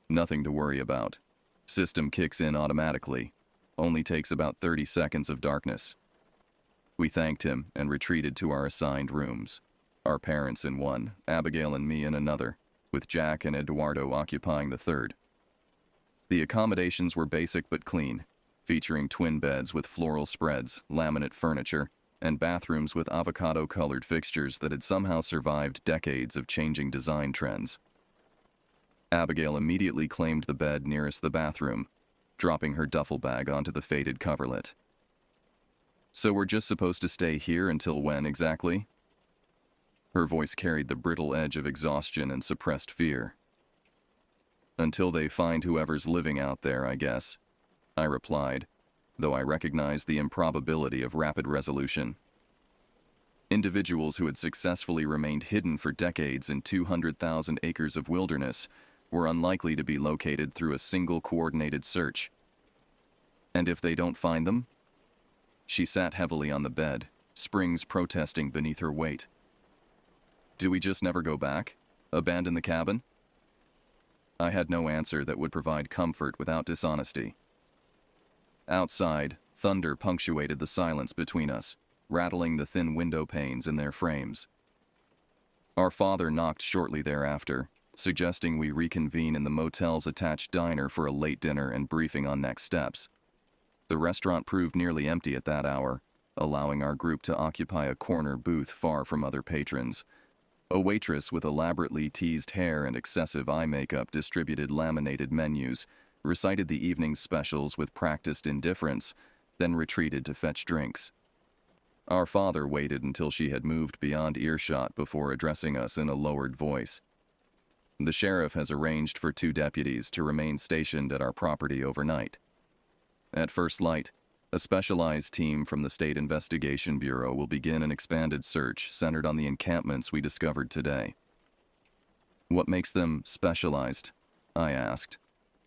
"Nothing to worry about. System kicks in automatically. Only takes about 30 seconds of darkness." We thanked him and retreated to our assigned rooms, our parents in one, Abigail and me in another, with Jack and Eduardo occupying the third. The accommodations were basic but clean, featuring twin beds with floral spreads, laminate furniture, and bathrooms with avocado-colored fixtures that had somehow survived decades of changing design trends. Abigail immediately claimed the bed nearest the bathroom, dropping her duffel bag onto the faded coverlet. "So we're just supposed to stay here until when exactly?" Her voice carried the brittle edge of exhaustion and suppressed fear. "Until they find whoever's living out there, I guess," I replied, though I recognized the improbability of rapid resolution. Individuals who had successfully remained hidden for decades in 200,000 acres of wilderness were unlikely to be located through a single coordinated search. "And if they don't find them?" She sat heavily on the bed, springs protesting beneath her weight. "Do we just never go back? Abandon the cabin?" I had no answer that would provide comfort without dishonesty. Outside, thunder punctuated the silence between us, rattling the thin window panes in their frames. Our father knocked shortly thereafter, suggesting we reconvene in the motel's attached diner for a late dinner and briefing on next steps. The restaurant proved nearly empty at that hour, allowing our group to occupy a corner booth far from other patrons. A waitress with elaborately teased hair and excessive eye makeup distributed laminated menus, recited the evening's specials with practiced indifference, then retreated to fetch drinks. Our father waited until she had moved beyond earshot before addressing us in a lowered voice. The sheriff has arranged for 2 deputies to remain stationed at our property overnight. At first light, a specialized team from the State Investigation Bureau will begin an expanded search centered on the encampments we discovered today. What makes them specialized? I asked,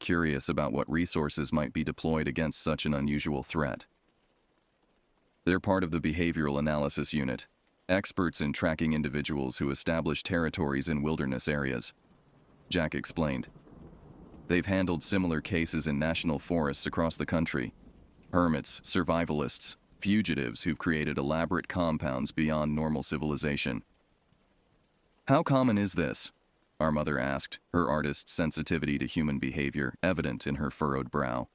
curious about what resources might be deployed against such an unusual threat. They're part of the Behavioral Analysis Unit, experts in tracking individuals who establish territories in wilderness areas. Jack explained. They've handled similar cases in national forests across the country. Hermits, survivalists, fugitives who've created elaborate compounds beyond normal civilization. How common is this? Our mother asked, her artist's sensitivity to human behavior evident in her furrowed brow.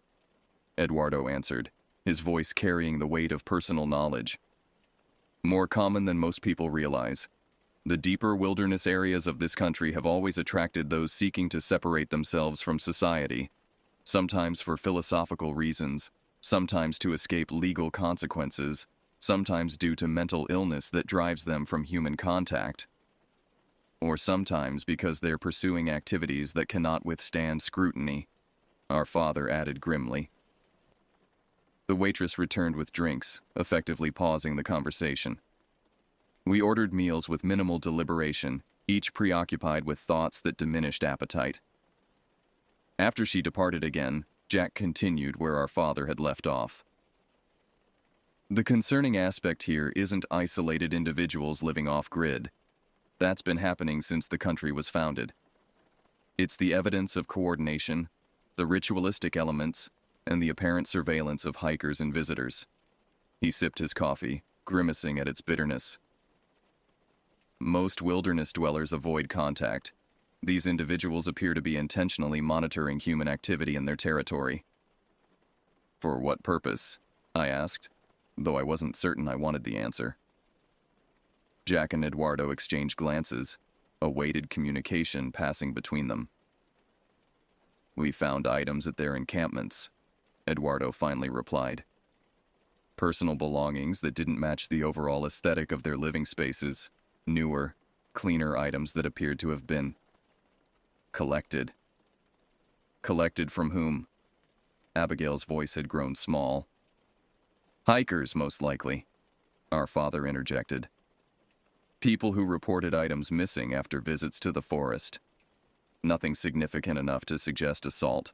Eduardo answered, his voice carrying the weight of personal knowledge. More common than most people realize. The deeper wilderness areas of this country have always attracted those seeking to separate themselves from society, sometimes for philosophical reasons, sometimes to escape legal consequences, sometimes due to mental illness that drives them from human contact, or sometimes because they're pursuing activities that cannot withstand scrutiny, our father added grimly. The waitress returned with drinks, effectively pausing the conversation. We ordered meals with minimal deliberation, each preoccupied with thoughts that diminished appetite. After she departed again, Jack continued where our father had left off. The concerning aspect here isn't isolated individuals living off-grid. That's been happening since the country was founded. It's the evidence of coordination, the ritualistic elements, and the apparent surveillance of hikers and visitors. He sipped his coffee, grimacing at its bitterness. Most wilderness dwellers avoid contact. These individuals appear to be intentionally monitoring human activity in their territory. For what purpose? I asked, though I wasn't certain I wanted the answer. Jack and Eduardo exchanged glances, a weighted communication passing between them. We found items at their encampments, Eduardo finally replied. Personal belongings that didn't match the overall aesthetic of their living spaces, newer, cleaner items that appeared to have been collected. Collected from whom? Abigail's voice had grown small. Hikers, most likely, our father interjected. People who reported items missing after visits to the forest. Nothing significant enough to suggest assault.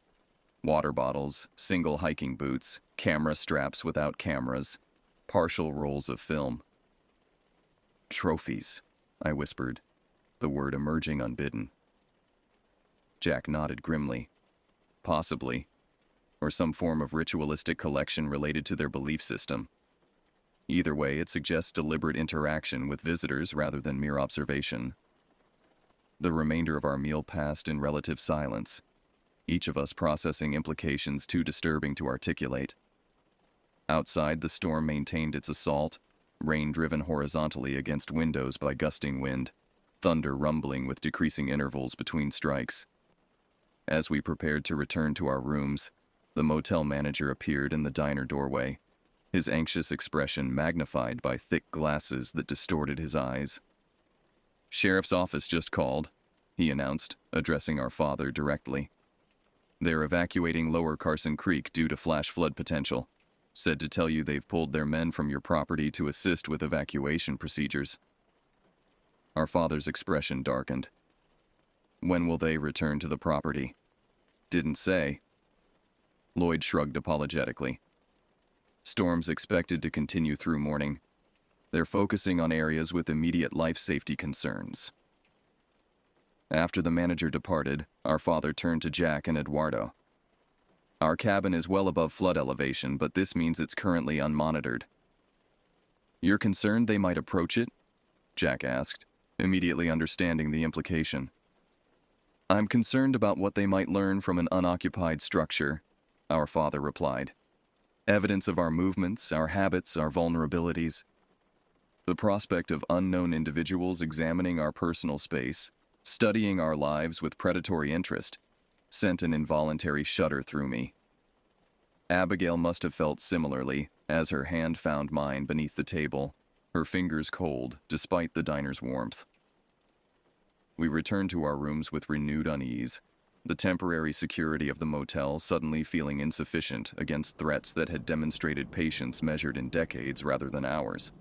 Water bottles, single hiking boots, camera straps without cameras, partial rolls of film. Trophies, I whispered, the word emerging unbidden. Jack nodded grimly. Possibly. Or some form of ritualistic collection related to their belief system. Either way, it suggests deliberate interaction with visitors rather than mere observation. The remainder of our meal passed in relative silence, each of us processing implications too disturbing to articulate. Outside, the storm maintained its assault, rain driven horizontally against windows by gusting wind, thunder rumbling with decreasing intervals between strikes. As we prepared to return to our rooms, the motel manager appeared in the diner doorway, his anxious expression magnified by thick glasses that distorted his eyes. Sheriff's office just called, he announced, addressing our father directly. They're evacuating Lower Carson Creek due to flash flood potential. Said to tell you they've pulled their men from your property to assist with evacuation procedures. Our father's expression darkened. When will they return to the property? Didn't say. Lloyd shrugged apologetically. Storms expected to continue through morning. They're focusing on areas with immediate life safety concerns. After the manager departed, our father turned to Jack and Eduardo. Our cabin is well above flood elevation, but this means it's currently unmonitored. You're concerned they might approach it? Jack asked, immediately understanding the implication. I'm concerned about what they might learn from an unoccupied structure, our father replied. Evidence of our movements, our habits, our vulnerabilities. The prospect of unknown individuals examining our personal space, studying our lives with predatory interest, sent an involuntary shudder through me. Abigail must have felt similarly, as her hand found mine beneath the table, her fingers cold despite the diner's warmth. We returned to our rooms with renewed unease, the temporary security of the motel suddenly feeling insufficient against threats that had demonstrated patience measured in decades rather than hours.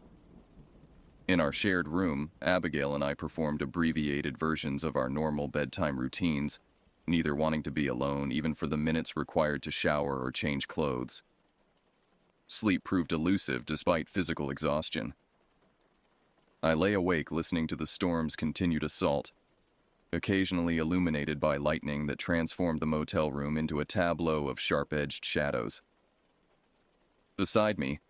In our shared room, Abigail and I performed abbreviated versions of our normal bedtime routines, neither wanting to be alone even for the minutes required to shower or change clothes. Sleep proved elusive despite physical exhaustion. I lay awake listening to the storm's continued assault, occasionally illuminated by lightning that transformed the motel room into a tableau of sharp-edged shadows. Beside me,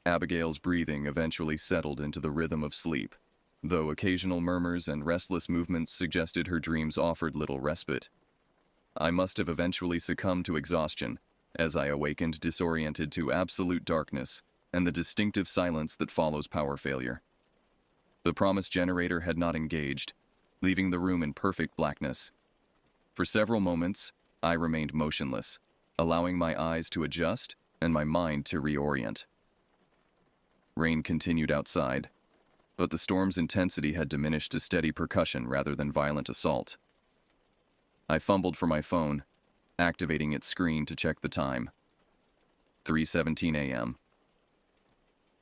Abigail's breathing eventually settled into the rhythm of sleep, though occasional murmurs and restless movements suggested her dreams offered little respite. I must have eventually succumbed to exhaustion, as I awakened disoriented to absolute darkness and the distinctive silence that follows power failure. The promised generator had not engaged, leaving the room in perfect blackness. For several moments, I remained motionless, allowing my eyes to adjust and my mind to reorient. Rain continued outside, but the storm's intensity had diminished to steady percussion rather than violent assault. I fumbled for my phone, activating its screen to check the time. 3:17 a.m.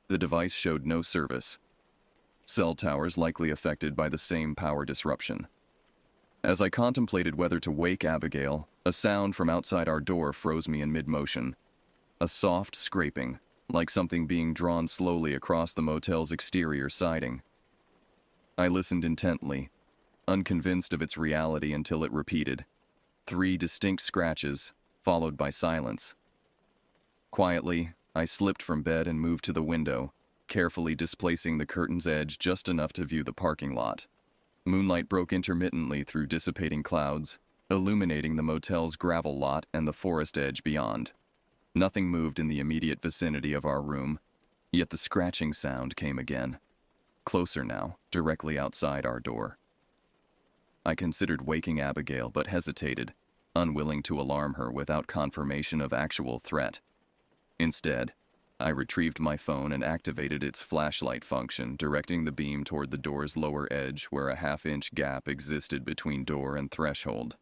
The device showed no service. Cell towers likely affected by the same power disruption. As I contemplated whether to wake Abigail, a sound from outside our door froze me in mid-motion. A soft scraping, like something being drawn slowly across the motel's exterior siding. I listened intently, unconvinced of its reality until it repeated. 3 distinct scratches, followed by silence. Quietly, I slipped from bed and moved to the window, carefully displacing the curtain's edge just enough to view the parking lot. Moonlight broke intermittently through dissipating clouds, illuminating the motel's gravel lot and the forest edge beyond. Nothing moved in the immediate vicinity of our room, yet the scratching sound came again. Closer now, directly outside our door. I considered waking Abigail but hesitated, unwilling to alarm her without confirmation of actual threat. Instead, I retrieved my phone and activated its flashlight function, directing the beam toward the door's lower edge where a half-inch gap existed between door and threshold.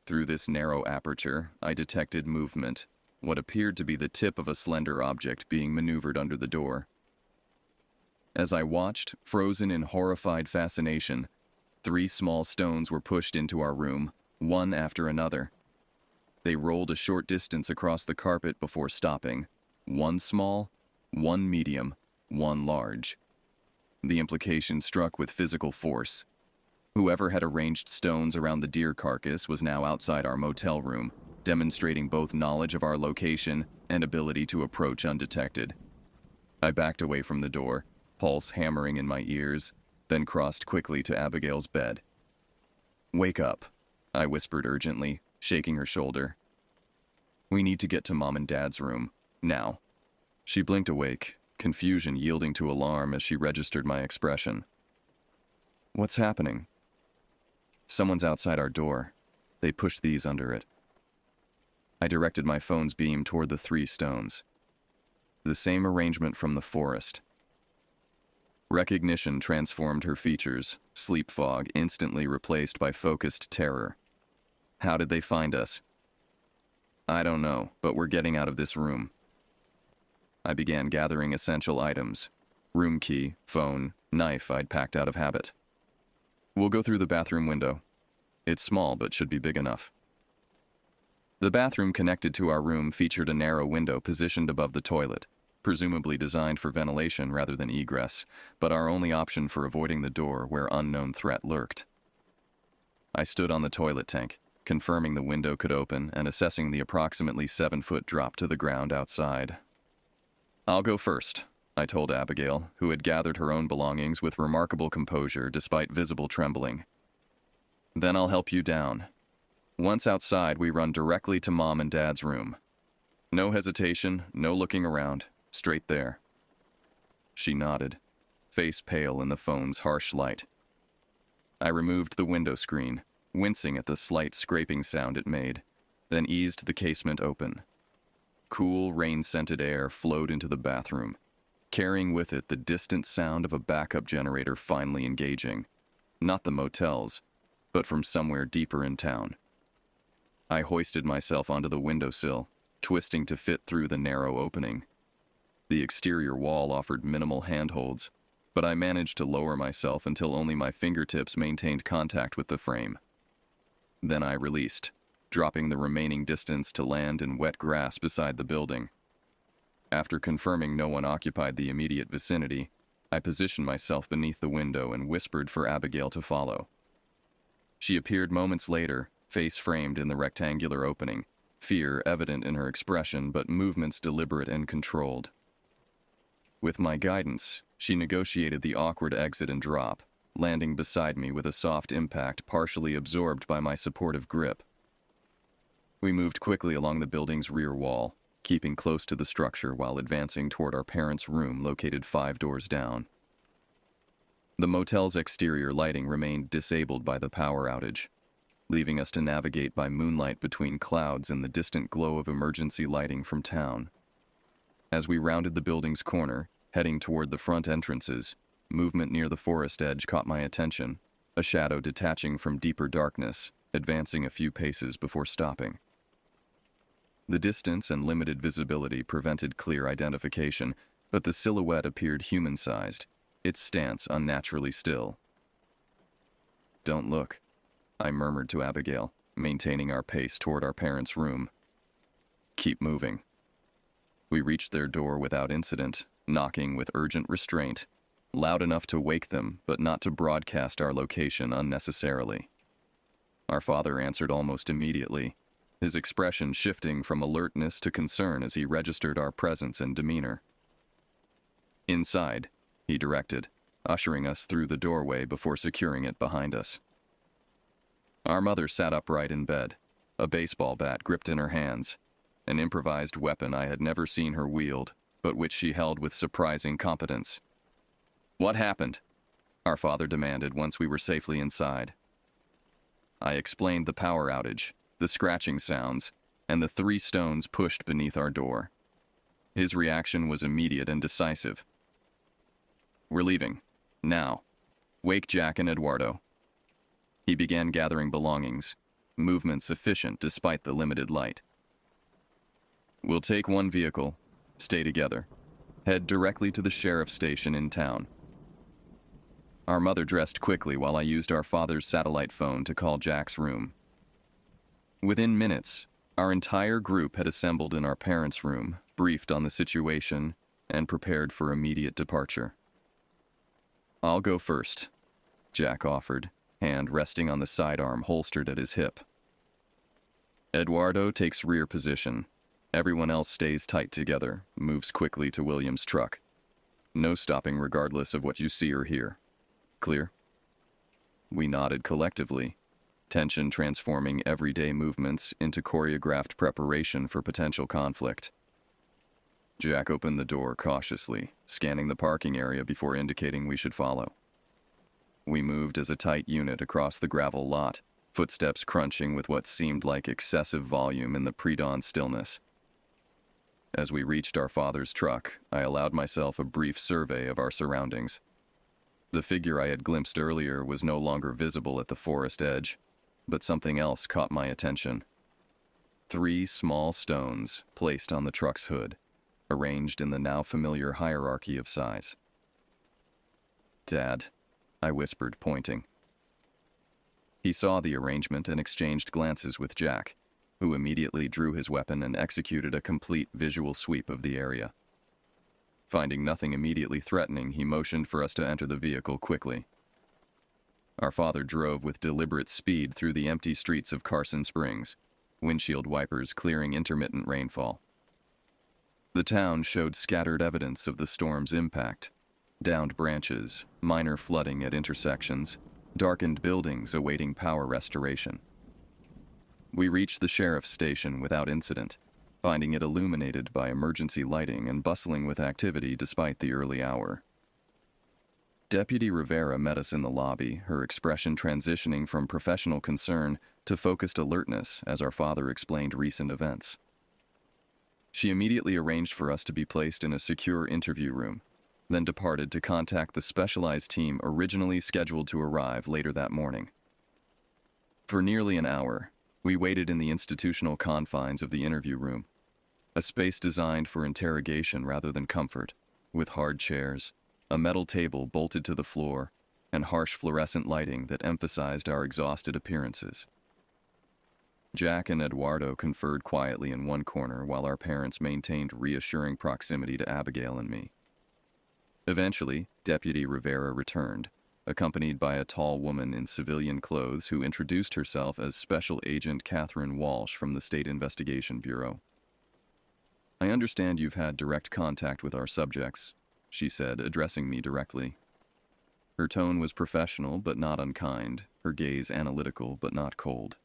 Through this narrow aperture, I detected movement, what appeared to be the tip of a slender object being maneuvered under the door. As I watched, frozen in horrified fascination, 3 small stones were pushed into our room, one after another. They rolled a short distance across the carpet before stopping. 1 small, 1 medium, 1 large. The implication struck with physical force. Whoever had arranged stones around the deer carcass was now outside our motel room, demonstrating both knowledge of our location and ability to approach undetected. I backed away from the door, pulse hammering in my ears, then crossed quickly to Abigail's bed. "Wake up," I whispered urgently, shaking her shoulder. "We need to get to Mom and Dad's room, now." She blinked awake, confusion yielding to alarm as she registered my expression. "What's happening?" "Someone's outside our door. They pushed these under it." I directed my phone's beam toward the 3 stones. The same arrangement from the forest. Recognition transformed her features, sleep fog instantly replaced by focused terror. "How did they find us?" "I don't know, but we're getting out of this room." I began gathering essential items. Room key, phone, knife I'd packed out of habit. "We'll go through the bathroom window. It's small, but should be big enough." The bathroom connected to our room featured a narrow window positioned above the toilet, presumably designed for ventilation rather than egress, but our only option for avoiding the door where unknown threat lurked. I stood on the toilet tank, confirming the window could open and assessing the approximately 7-foot drop to the ground outside. "I'll go first," I told Abigail, who had gathered her own belongings with remarkable composure despite visible trembling. "Then I'll help you down. Once outside, we run directly to Mom and Dad's room. No hesitation, no looking around, straight there." She nodded, face pale in the phone's harsh light. I removed the window screen, wincing at the slight scraping sound it made, then eased the casement open. Cool, rain-scented air flowed into the bathroom, carrying with it the distant sound of a backup generator finally engaging, not the motels, but from somewhere deeper in town. I hoisted myself onto the windowsill, twisting to fit through the narrow opening. The exterior wall offered minimal handholds, but I managed to lower myself until only my fingertips maintained contact with the frame. Then I released, dropping the remaining distance to land in wet grass beside the building. After confirming no one occupied the immediate vicinity, I positioned myself beneath the window and whispered for Abigail to follow. She appeared moments later, face framed in the rectangular opening, fear evident in her expression but movements deliberate and controlled. With my guidance, she negotiated the awkward exit and drop, landing beside me with a soft impact partially absorbed by my supportive grip. We moved quickly along the building's rear wall, keeping close to the structure while advancing toward our parents' room located 5 doors down. The motel's exterior lighting remained disabled by the power outage, leaving us to navigate by moonlight between clouds and the distant glow of emergency lighting from town. As we rounded the building's corner, heading toward the front entrances, movement near the forest edge caught my attention, a shadow detaching from deeper darkness, advancing a few paces before stopping. The distance and limited visibility prevented clear identification, but the silhouette appeared human-sized, its stance unnaturally still. "Don't look," I murmured to Abigail, maintaining our pace toward our parents' room. "Keep moving." We reached their door without incident, knocking with urgent restraint, loud enough to wake them, but not to broadcast our location unnecessarily. Our father answered almost immediately, his expression shifting from alertness to concern as he registered our presence and demeanor. "Inside," he directed, ushering us through the doorway before securing it behind us. Our mother sat upright in bed, a baseball bat gripped in her hands, an improvised weapon I had never seen her wield, but which she held with surprising competence. "What happened?" our father demanded once we were safely inside. I explained the power outage, the scratching sounds, and the 3 stones pushed beneath our door. His reaction was immediate and decisive. "We're leaving. Now. Wake Jack and Eduardo." He began gathering belongings, movements efficient despite the limited light. "We'll take one vehicle, stay together, head directly to the sheriff's station in town." Our mother dressed quickly while I used our father's satellite phone to call Jack's room. Within minutes, our entire group had assembled in our parents' room, briefed on the situation, and prepared for immediate departure. "I'll go first," Jack offered, hand resting on the sidearm holstered at his hip. "Eduardo takes rear position. Everyone else stays tight together, moves quickly to William's truck. No stopping regardless of what you see or hear. Clear?" We nodded collectively, tension transforming everyday movements into choreographed preparation for potential conflict. Jack opened the door cautiously, scanning the parking area before indicating we should follow. We moved as a tight unit across the gravel lot, footsteps crunching with what seemed like excessive volume in the pre-dawn stillness. As we reached our father's truck, I allowed myself a brief survey of our surroundings. The figure I had glimpsed earlier was no longer visible at the forest edge, but something else caught my attention. 3 small stones placed on the truck's hood, arranged in the now familiar hierarchy of size. "Dad," I whispered, pointing. He saw the arrangement and exchanged glances with Jack, who immediately drew his weapon and executed a complete visual sweep of the area. Finding nothing immediately threatening, he motioned for us to enter the vehicle quickly. Our father drove with deliberate speed through the empty streets of Carson Springs, windshield wipers clearing intermittent rainfall. The town showed scattered evidence of the storm's impact: downed branches, minor flooding at intersections, darkened buildings awaiting power restoration. We reached the sheriff's station without incident, finding it illuminated by emergency lighting and bustling with activity despite the early hour. Deputy Rivera met us in the lobby, her expression transitioning from professional concern to focused alertness as our father explained recent events. She immediately arranged for us to be placed in a secure interview room, then departed to contact the specialized team originally scheduled to arrive later that morning. For nearly an hour, we waited in the institutional confines of the interview room, a space designed for interrogation rather than comfort, with hard chairs, a metal table bolted to the floor, and harsh fluorescent lighting that emphasized our exhausted appearances. Jack and Eduardo conferred quietly in one corner while our parents maintained reassuring proximity to Abigail and me. Eventually, Deputy Rivera returned, accompanied by a tall woman in civilian clothes who introduced herself as Special Agent Catherine Walsh from the State Investigation Bureau. "I understand you've had direct contact with our subjects," she said, addressing me directly. Her tone was professional but not unkind, her gaze analytical but not cold.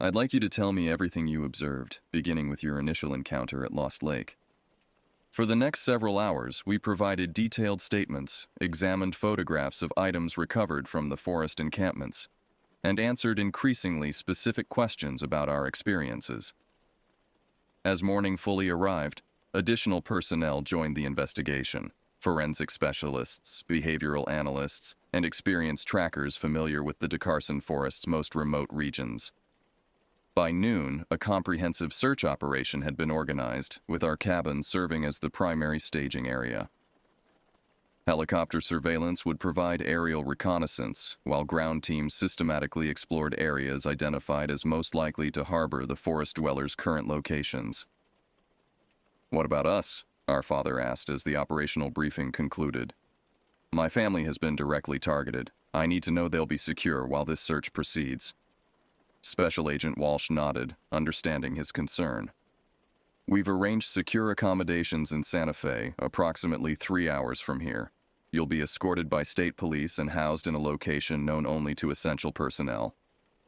"I'd like you to tell me everything you observed, beginning with your initial encounter at Lost Lake." For the next several hours, we provided detailed statements, examined photographs of items recovered from the forest encampments, and answered increasingly specific questions about our experiences. As morning fully arrived, additional personnel joined the investigation: forensic specialists, behavioral analysts, and experienced trackers familiar with the DeCarson Forest's most remote regions. By noon, a comprehensive search operation had been organized, with our cabin serving as the primary staging area. Helicopter surveillance would provide aerial reconnaissance, while ground teams systematically explored areas identified as most likely to harbor the forest dwellers' current locations. "What about us?" our father asked as the operational briefing concluded. "My family has been directly targeted. I need to know they'll be secure while this search proceeds." Special Agent Walsh nodded, understanding his concern. "We've arranged secure accommodations in Santa Fe, approximately 3 hours from here. You'll be escorted by state police and housed in a location known only to essential personnel.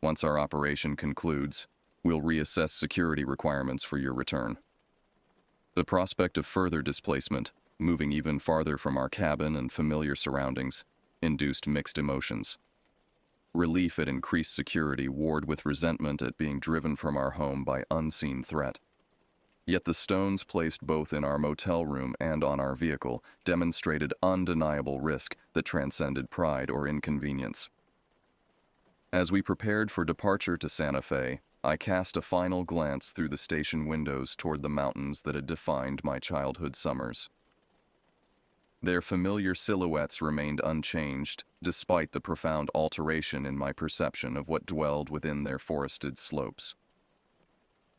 Once our operation concludes, we'll reassess security requirements for your return." The prospect of further displacement, moving even farther from our cabin and familiar surroundings, induced mixed emotions. Relief at increased security warred with resentment at being driven from our home by unseen threat. Yet the stones placed both in our motel room and on our vehicle demonstrated undeniable risk that transcended pride or inconvenience. As we prepared for departure to Santa Fe, I cast a final glance through the station windows toward the mountains that had defined my childhood summers. Their familiar silhouettes remained unchanged, despite the profound alteration in my perception of what dwelled within their forested slopes.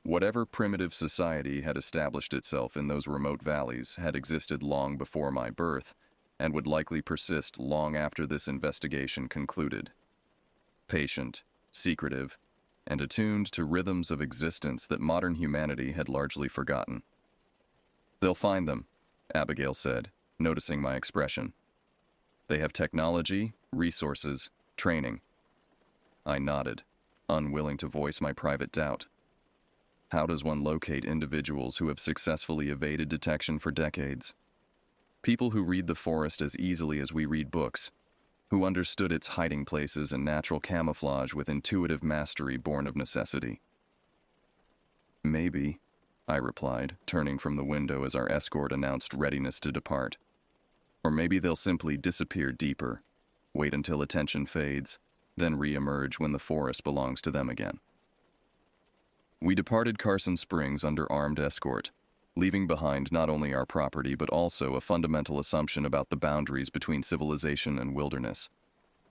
Whatever primitive society had established itself in those remote valleys had existed long before my birth, and would likely persist long after this investigation concluded. Patient, secretive, and attuned to rhythms of existence that modern humanity had largely forgotten. "They'll find them," Abigail said, noticing my expression. "They have technology, resources, training." I nodded, unwilling to voice my private doubt. How does one locate individuals who have successfully evaded detection for decades? People who read the forest as easily as we read books, who understood its hiding places and natural camouflage with intuitive mastery born of necessity. "Maybe," I replied, turning from the window as our escort announced readiness to depart. "Or maybe they'll simply disappear deeper, wait until attention fades, then re-emerge when the forest belongs to them again." We departed Carson Springs under armed escort, leaving behind not only our property but also a fundamental assumption about the boundaries between civilization and wilderness.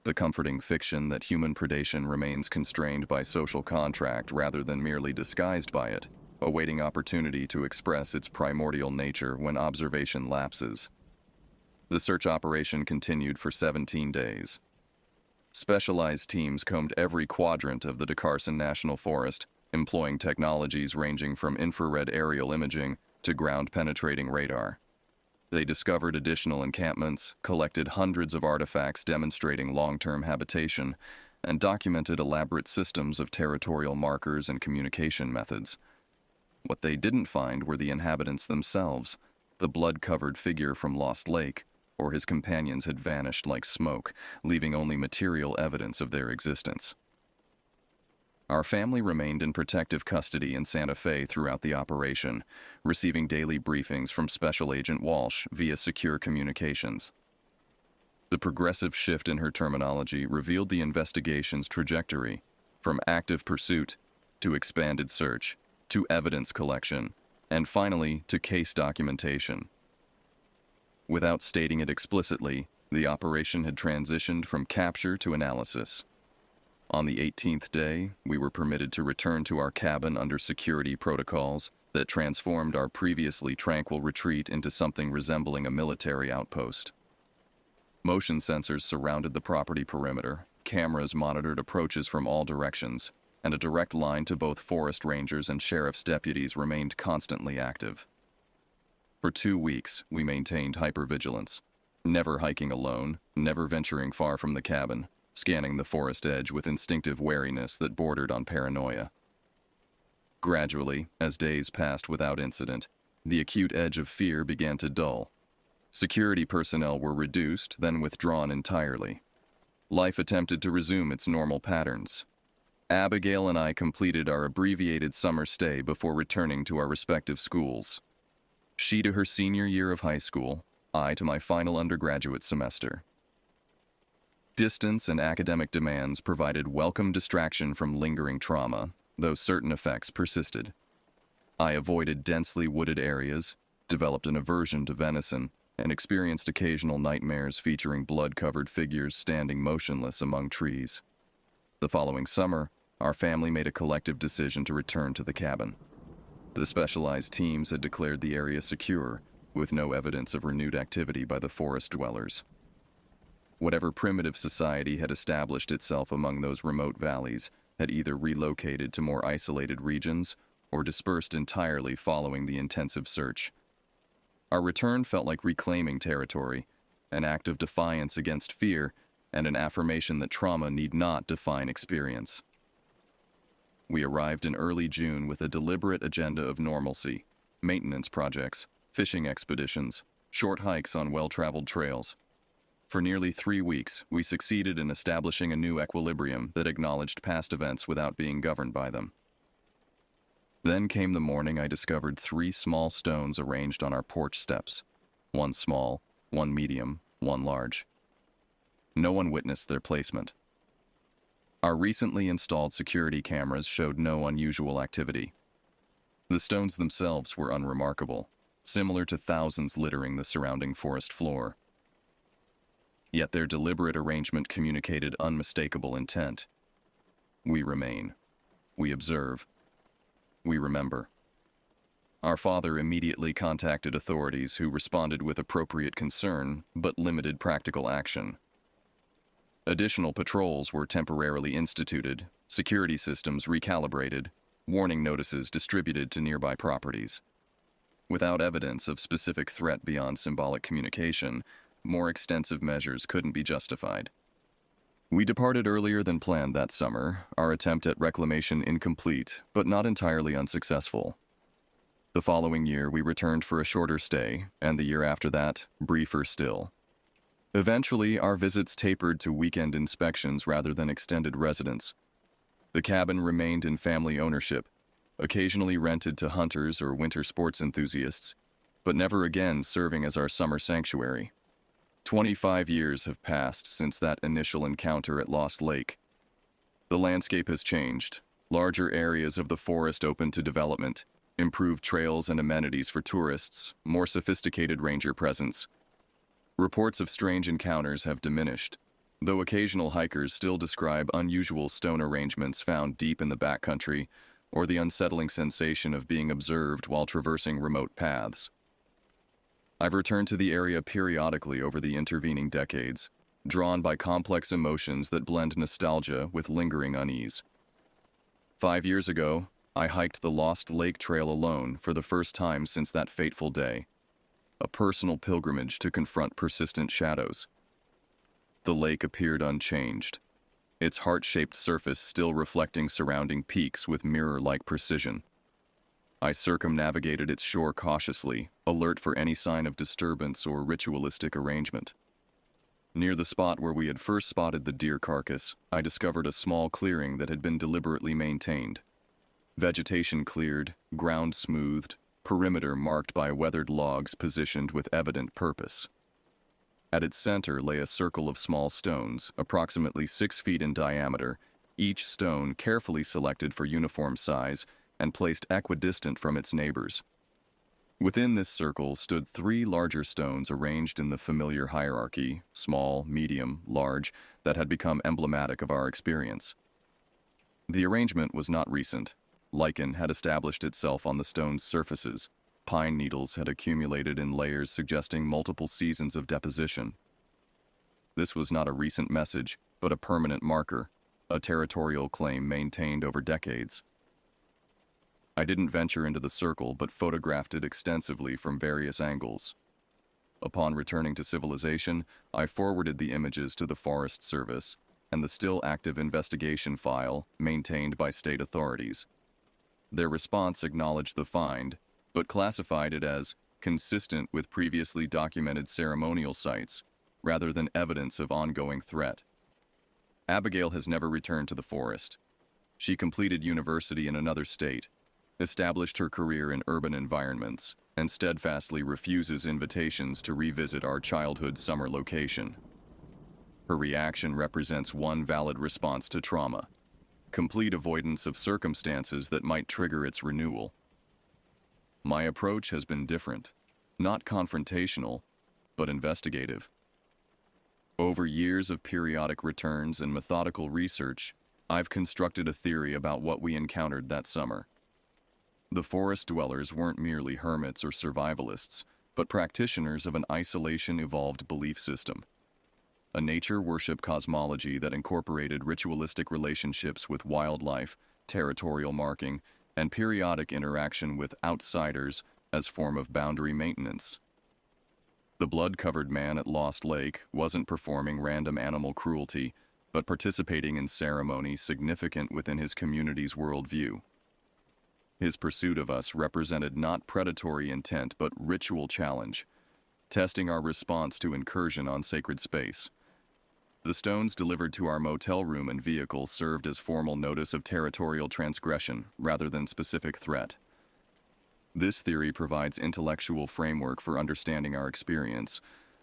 The comforting fiction that human predation remains constrained by social contract rather than merely disguised by it, awaiting opportunity to express its primordial nature when observation lapses. The search operation continued for 17 days. Specialized teams combed every quadrant of the DeCarson National Forest, employing technologies ranging from infrared aerial imaging to ground-penetrating radar. They discovered additional encampments, collected hundreds of artifacts demonstrating long-term habitation, and documented elaborate systems of territorial markers and communication methods. What they didn't find were the inhabitants themselves. The blood-covered figure from Lost Lake, or his companions, had vanished like smoke, leaving only material evidence of their existence. Our family remained in protective custody in Santa Fe throughout the operation, receiving daily briefings from Special Agent Walsh via secure communications. The progressive shift in her terminology revealed the investigation's trajectory, from active pursuit to expanded search to evidence collection, and finally to case documentation. Without stating it explicitly, the operation had transitioned from capture to analysis. On the 18th day, we were permitted to return to our cabin under security protocols that transformed our previously tranquil retreat into something resembling a military outpost. Motion sensors surrounded the property perimeter, cameras monitored approaches from all directions, and a direct line to both forest rangers and sheriff's deputies remained constantly active. For 2 weeks, we maintained hypervigilance, never hiking alone, never venturing far from the cabin, scanning the forest edge with instinctive wariness that bordered on paranoia. Gradually, as days passed without incident, the acute edge of fear began to dull. Security personnel were reduced, then withdrawn entirely. Life attempted to resume its normal patterns. Abigail and I completed our abbreviated summer stay before returning to our respective schools. She to her senior year of high school, I to my final undergraduate semester. Distance and academic demands provided welcome distraction from lingering trauma, though certain effects persisted. I avoided densely wooded areas, developed an aversion to venison, and experienced occasional nightmares featuring blood-covered figures standing motionless among trees. The following summer, our family made a collective decision to return to the cabin. The specialized teams had declared the area secure, with no evidence of renewed activity by the forest dwellers. Whatever primitive society had established itself among those remote valleys had either relocated to more isolated regions or dispersed entirely following the intensive search. Our return felt like reclaiming territory, an act of defiance against fear, and an affirmation that trauma need not define experience. We arrived in early June with a deliberate agenda of normalcy, maintenance projects, fishing expeditions, short hikes on well-traveled trails. For nearly 3 weeks, we succeeded in establishing a new equilibrium that acknowledged past events without being governed by them. Then came the morning I discovered 3 small stones arranged on our porch steps, one small, one medium, one large. No one witnessed their placement. Our recently installed security cameras showed no unusual activity. The stones themselves were unremarkable, similar to thousands littering the surrounding forest floor. Yet their deliberate arrangement communicated unmistakable intent. We remain. We observe. We remember. Our father immediately contacted authorities who responded with appropriate concern but limited practical action. Additional patrols were temporarily instituted, security systems recalibrated, warning notices distributed to nearby properties. Without evidence of specific threat beyond symbolic communication, more extensive measures couldn't be justified. We departed earlier than planned that summer, our attempt at reclamation incomplete, but not entirely unsuccessful. The following year, we returned for a shorter stay, and the year after that, briefer still. Eventually, our visits tapered to weekend inspections rather than extended residence. The cabin remained in family ownership, occasionally rented to hunters or winter sports enthusiasts, but never again serving as our summer sanctuary. 25 years have passed since that initial encounter at Lost Lake. The landscape has changed, larger areas of the forest open to development, improved trails and amenities for tourists, more sophisticated ranger presence. Reports of strange encounters have diminished, though occasional hikers still describe unusual stone arrangements found deep in the backcountry or the unsettling sensation of being observed while traversing remote paths. I've returned to the area periodically over the intervening decades, drawn by complex emotions that blend nostalgia with lingering unease. 5 years ago, I hiked the Lost Lake Trail alone for the first time since that fateful day, a personal pilgrimage to confront persistent shadows. The lake appeared unchanged, its heart-shaped surface still reflecting surrounding peaks with mirror-like precision. I circumnavigated its shore cautiously, alert for any sign of disturbance or ritualistic arrangement. Near the spot where we had first spotted the deer carcass, I discovered a small clearing that had been deliberately maintained. Vegetation cleared, ground smoothed, perimeter marked by weathered logs positioned with evident purpose. At its center lay a circle of small stones, approximately 6 feet in diameter, each stone carefully selected for uniform size and placed equidistant from its neighbors. Within this circle stood 3 larger stones arranged in the familiar hierarchy, small, medium, large, that had become emblematic of our experience. The arrangement was not recent. Lichen had established itself on the stone's surfaces. Pine needles had accumulated in layers suggesting multiple seasons of deposition. This was not a recent message, but a permanent marker, a territorial claim maintained over decades. I didn't venture into the circle, but photographed it extensively from various angles. Upon returning to civilization, I forwarded the images to the Forest Service and the still active investigation file maintained by state authorities. Their response acknowledged the find, but classified it as consistent with previously documented ceremonial sites, rather than evidence of ongoing threat. Abigail has never returned to the forest. She completed university in another state, established her career in urban environments, and steadfastly refuses invitations to revisit our childhood summer location. Her reaction represents one valid response to trauma, complete avoidance of circumstances that might trigger its renewal. My approach has been different, not confrontational, but investigative. Over years of periodic returns and methodical research, I've constructed a theory about what we encountered that summer. The forest dwellers weren't merely hermits or survivalists, but practitioners of an isolation-evolved belief system. A nature worship cosmology that incorporated ritualistic relationships with wildlife, territorial marking, and periodic interaction with outsiders as form of boundary maintenance. The blood-covered man at Lost Lake wasn't performing random animal cruelty, but participating in ceremony significant within his community's worldview. His pursuit of us represented not predatory intent but ritual challenge, testing our response to incursion on sacred space. The stones delivered to our motel room and vehicle served as formal notice of territorial transgression rather than specific threat. This theory provides intellectual framework for understanding our experience,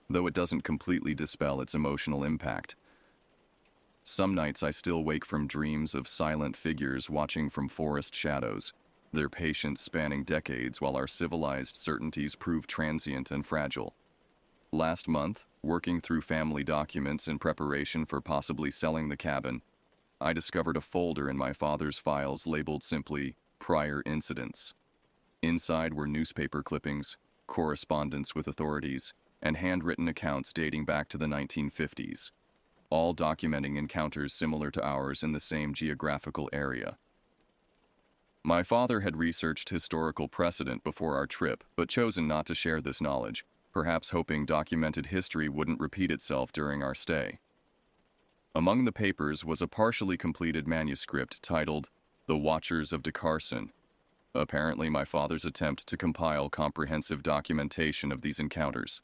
though it doesn't completely dispel its emotional impact. Some nights I still wake from dreams of silent figures watching from forest shadows, their patience spanning decades while our civilized certainties prove transient and fragile. Last month, working through family documents in preparation for possibly selling the cabin, I discovered a folder in my father's files labeled simply "Prior Incidents." Inside were newspaper clippings, correspondence with authorities, and handwritten accounts dating back to the 1950s, all documenting encounters similar to ours in the same geographical area. My father had researched historical precedent before our trip, but chosen not to share this knowledge, perhaps hoping documented history wouldn't repeat itself during our stay. Among the papers was a partially completed manuscript titled "The Watchers of Carson," apparently my father's attempt to compile comprehensive documentation of these encounters.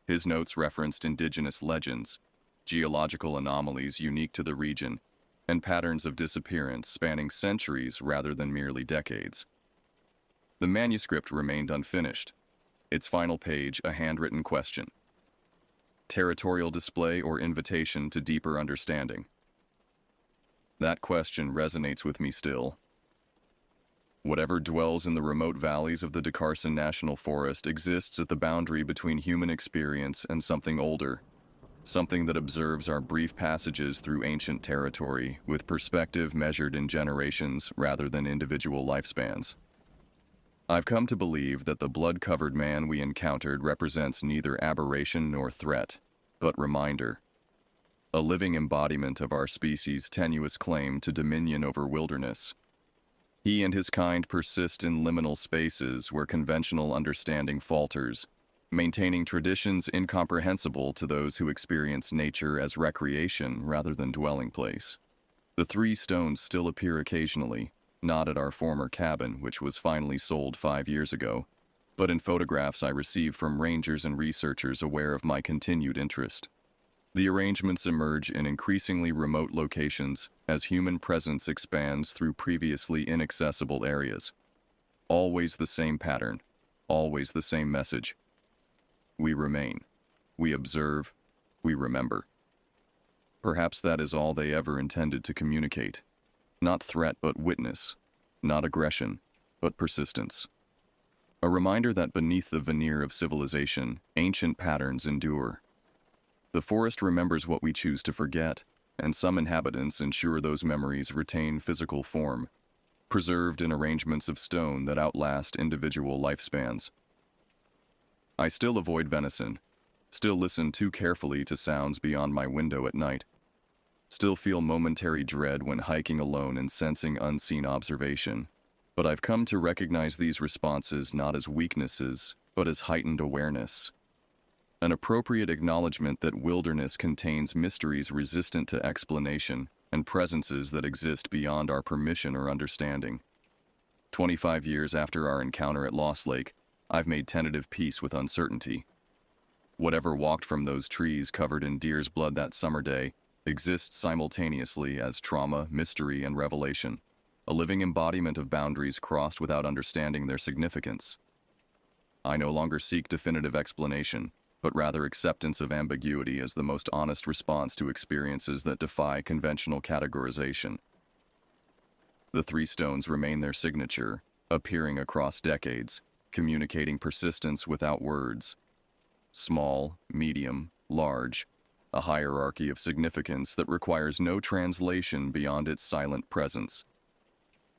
His notes referenced indigenous legends, geological anomalies unique to the region, and patterns of disappearance spanning centuries rather than merely decades. The manuscript remained unfinished, its final page a handwritten question. Territorial display or invitation to deeper understanding? That question resonates with me still. Whatever dwells in the remote valleys of the Carson National Forest exists at the boundary between human experience and something older, something that observes our brief passages through ancient territory with perspective measured in generations rather than individual lifespans. I've come to believe that the blood-covered man we encountered represents neither aberration nor threat, but reminder. A living embodiment of our species' tenuous claim to dominion over wilderness. He and his kind persist in liminal spaces where conventional understanding falters, maintaining traditions incomprehensible to those who experience nature as recreation rather than dwelling place. The 3 stones still appear occasionally, not at our former cabin, which was finally sold 5 years ago, but in photographs I receive from rangers and researchers aware of my continued interest. The arrangements emerge in increasingly remote locations as human presence expands through previously inaccessible areas. Always the same pattern, always the same message. We remain, we observe, we remember. Perhaps that is all they ever intended to communicate. Not threat, but witness. Not aggression, but persistence. A reminder that beneath the veneer of civilization, ancient patterns endure. The forest remembers what we choose to forget, and some inhabitants ensure those memories retain physical form, preserved in arrangements of stone that outlast individual lifespans. I still avoid venison, still listen too carefully to sounds beyond my window at night, still feel momentary dread when hiking alone and sensing unseen observation, but I've come to recognize these responses not as weaknesses, but as heightened awareness. An appropriate acknowledgement that wilderness contains mysteries resistant to explanation and presences that exist beyond our permission or understanding. 25 years after our encounter at Lost Lake, I've made tentative peace with uncertainty. Whatever walked from those trees covered in deer's blood that summer day exists simultaneously as trauma, mystery, and revelation, a living embodiment of boundaries crossed without understanding their significance. I no longer seek definitive explanation, but rather acceptance of ambiguity as the most honest response to experiences that defy conventional categorization. The three stones remain their signature, appearing across decades, communicating persistence without words. Small, medium, large, a hierarchy of significance that requires no translation beyond its silent presence.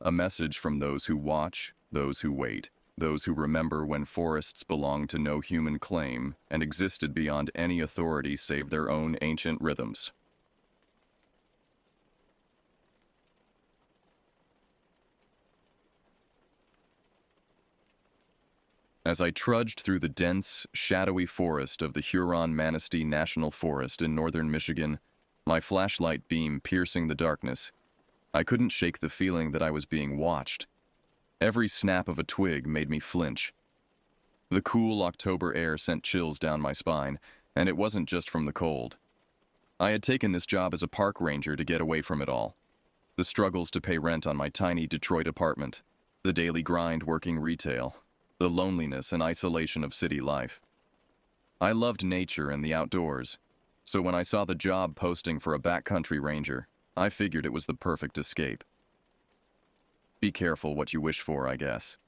A message from those who watch, those who wait, those who remember when forests belonged to no human claim and existed beyond any authority save their own ancient rhythms. As I trudged through the dense, shadowy forest of the Huron-Manistee National Forest in northern Michigan, my flashlight beam piercing the darkness, I couldn't shake the feeling that I was being watched. Every snap of a twig made me flinch. The cool October air sent chills down my spine, and it wasn't just from the cold. I had taken this job as a park ranger to get away from it all. The struggles to pay rent on my tiny Detroit apartment, the daily grind working retail, the loneliness and isolation of city life. I loved nature and the outdoors, so when I saw the job posting for a backcountry ranger, I figured it was the perfect escape. Be careful what you wish for, I guess.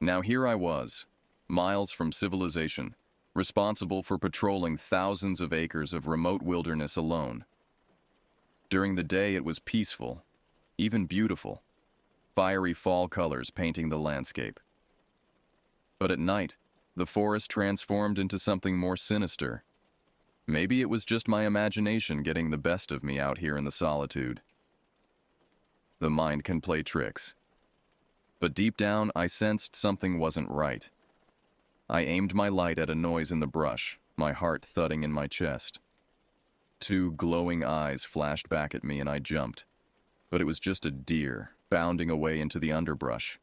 Now here I was, miles from civilization, responsible for patrolling thousands of acres of remote wilderness alone. During the day it was peaceful, even beautiful, fiery fall colors painting the landscape. But at night, the forest transformed into something more sinister. Maybe it was just my imagination getting the best of me out here in the solitude. The mind can play tricks. But deep down, I sensed something wasn't right. I aimed my light at a noise in the brush, my heart thudding in my chest. Two glowing eyes flashed back at me and I jumped. But it was just a deer, bounding away into the underbrush.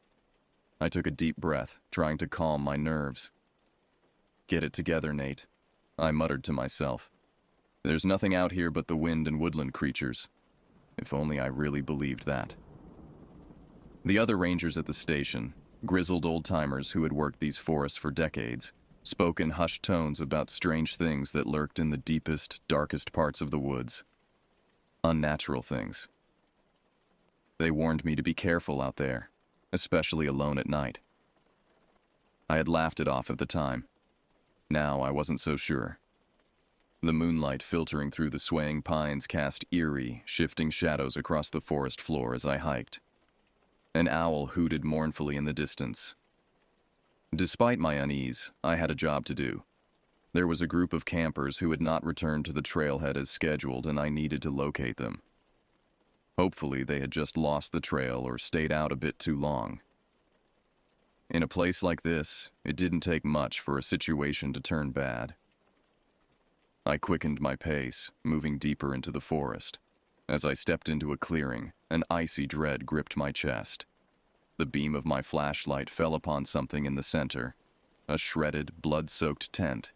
I took a deep breath, trying to calm my nerves. "Get it together, Nate," I muttered to myself. "There's nothing out here but the wind and woodland creatures. If only I really believed that." The other rangers at the station, grizzled old-timers who had worked these forests for decades, spoke in hushed tones about strange things that lurked in the deepest, darkest parts of the woods. Unnatural things. They warned me to be careful out there, especially alone at night. I had laughed it off at the time. Now I wasn't so sure. The moonlight filtering through the swaying pines cast eerie, shifting shadows across the forest floor as I hiked. An owl hooted mournfully in the distance. Despite my unease, I had a job to do. There was a group of campers who had not returned to the trailhead as scheduled, and I needed to locate them. Hopefully, they had just lost the trail or stayed out a bit too long. In a place like this, it didn't take much for a situation to turn bad. I quickened my pace, moving deeper into the forest. As I stepped into a clearing, an icy dread gripped my chest. The beam of my flashlight fell upon something in the center, a shredded, blood-soaked tent.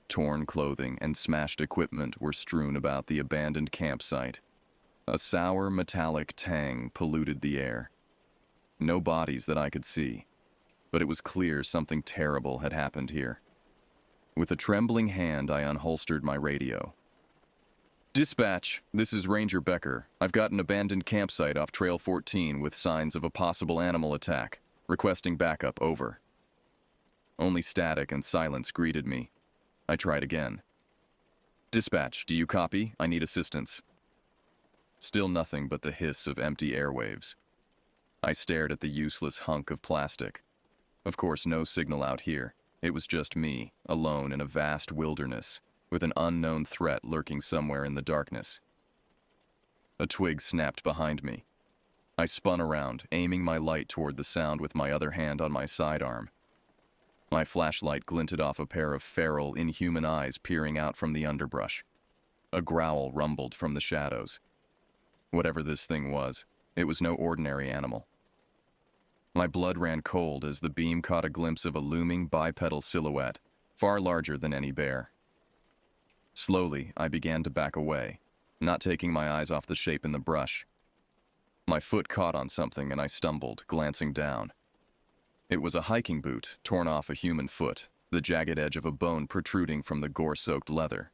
torn clothing, and smashed equipment were strewn about the abandoned campsite. A sour, metallic tang polluted the air. No bodies that I could see, but it was clear something terrible had happened here. With a trembling hand, I unholstered my radio. "Dispatch, this is Ranger Becker. I've got an abandoned campsite off Trail 14 with signs of a possible animal attack. Requesting backup, over." Only static and silence greeted me. I tried again. "Dispatch, do you copy? I need assistance." Still nothing but the hiss of empty airwaves. I stared at the useless hunk of plastic. Of course, no signal out here. It was just me, alone in a vast wilderness, with an unknown threat lurking somewhere in the darkness. A twig snapped behind me. I spun around, aiming my light toward the sound with my other hand on my sidearm. My flashlight glinted off a pair of feral, inhuman eyes peering out from the underbrush. A growl rumbled from the shadows. Whatever this thing was, it was no ordinary animal. My blood ran cold as the beam caught a glimpse of a looming bipedal silhouette, far larger than any bear. Slowly, I began to back away, not taking my eyes off the shape in the brush. My foot caught on something and I stumbled, glancing down. It was a hiking boot, torn off a human foot, the jagged edge of a bone protruding from the gore-soaked leather.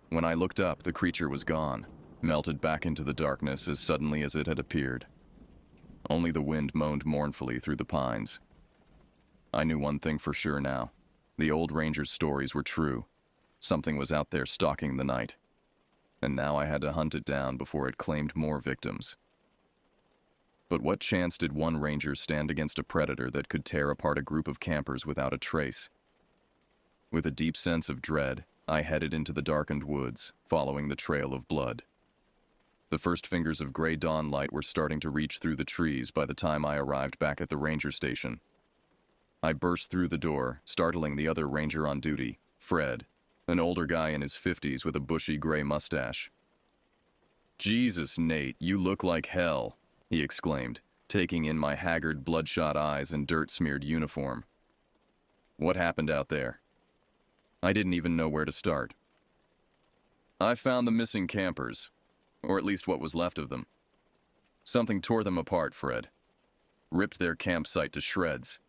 When I looked up, the creature was gone, melted back into the darkness as suddenly as it had appeared. Only the wind moaned mournfully through the pines. I knew one thing for sure now. The old ranger's stories were true. Something was out there stalking the night. And now I had to hunt it down before it claimed more victims. But what chance did one ranger stand against a predator that could tear apart a group of campers without a trace? With a deep sense of dread, I headed into the darkened woods, following the trail of blood. The first fingers of gray dawn light were starting to reach through the trees by the time I arrived back at the ranger station. I burst through the door, startling the other ranger on duty, Fred, an older guy in his 50s with a bushy gray mustache. "Jesus, Nate, you look like hell," he exclaimed, taking in my haggard, bloodshot eyes and dirt-smeared uniform. "What happened out there?" I didn't even know where to start. "I found the missing campers. Or at least what was left of them. Something tore them apart, Fred. Ripped their campsite to shreds.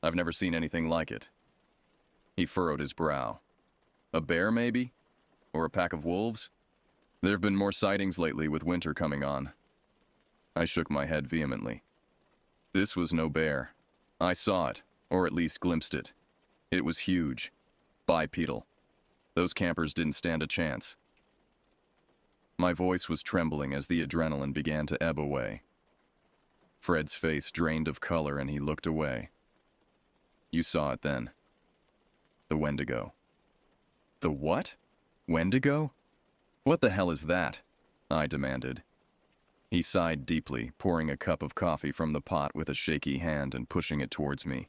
I've never seen anything like it." He furrowed his brow. "A bear, maybe? Or a pack of wolves? There have been more sightings lately with winter coming on." I shook my head vehemently. "This was no bear. I saw it, or at least glimpsed it. It was huge. Bipedal. Those campers didn't stand a chance." My voice was trembling as the adrenaline began to ebb away. Fred's face drained of color and he looked away. "You saw it then." "The Wendigo." "The what? Wendigo? What the hell is that?" I demanded. He sighed deeply, pouring a cup of coffee from the pot with a shaky hand and pushing it towards me.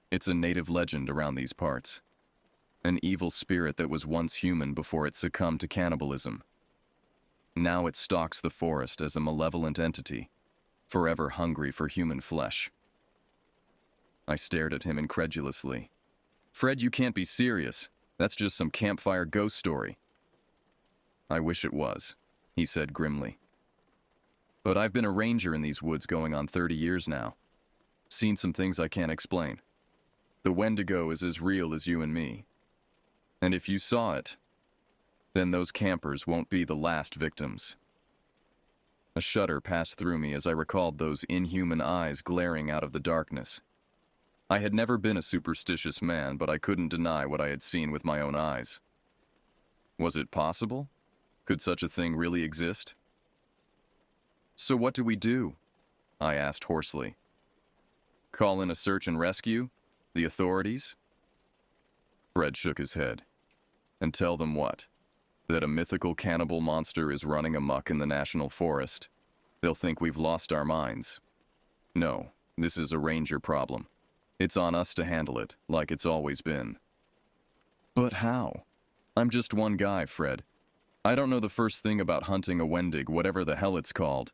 "It's a native legend around these parts. An evil spirit that was once human before it succumbed to cannibalism. Now it stalks the forest as a malevolent entity, forever hungry for human flesh." I stared at him incredulously. "Fred, you can't be serious. That's just some campfire ghost story." "I wish it was," he said grimly. "But I've been a ranger in these woods going on 30 years now. Seen some things I can't explain. The Wendigo is as real as you and me. And if you saw it, then those campers won't be the last victims." A shudder passed through me as I recalled those inhuman eyes glaring out of the darkness. I had never been a superstitious man, but I couldn't deny what I had seen with my own eyes. Was it possible? Could such a thing really exist? "So what do we do?" I asked hoarsely. "Call in a search and rescue? The authorities?" Fred shook his head. "And tell them what? That a mythical cannibal monster is running amok in the national forest? They'll think we've lost our minds. No, this is a ranger problem. It's on us to handle it, like it's always been." "But how? I'm just one guy, Fred. I don't know the first thing about hunting a Wendig, whatever the hell it's called."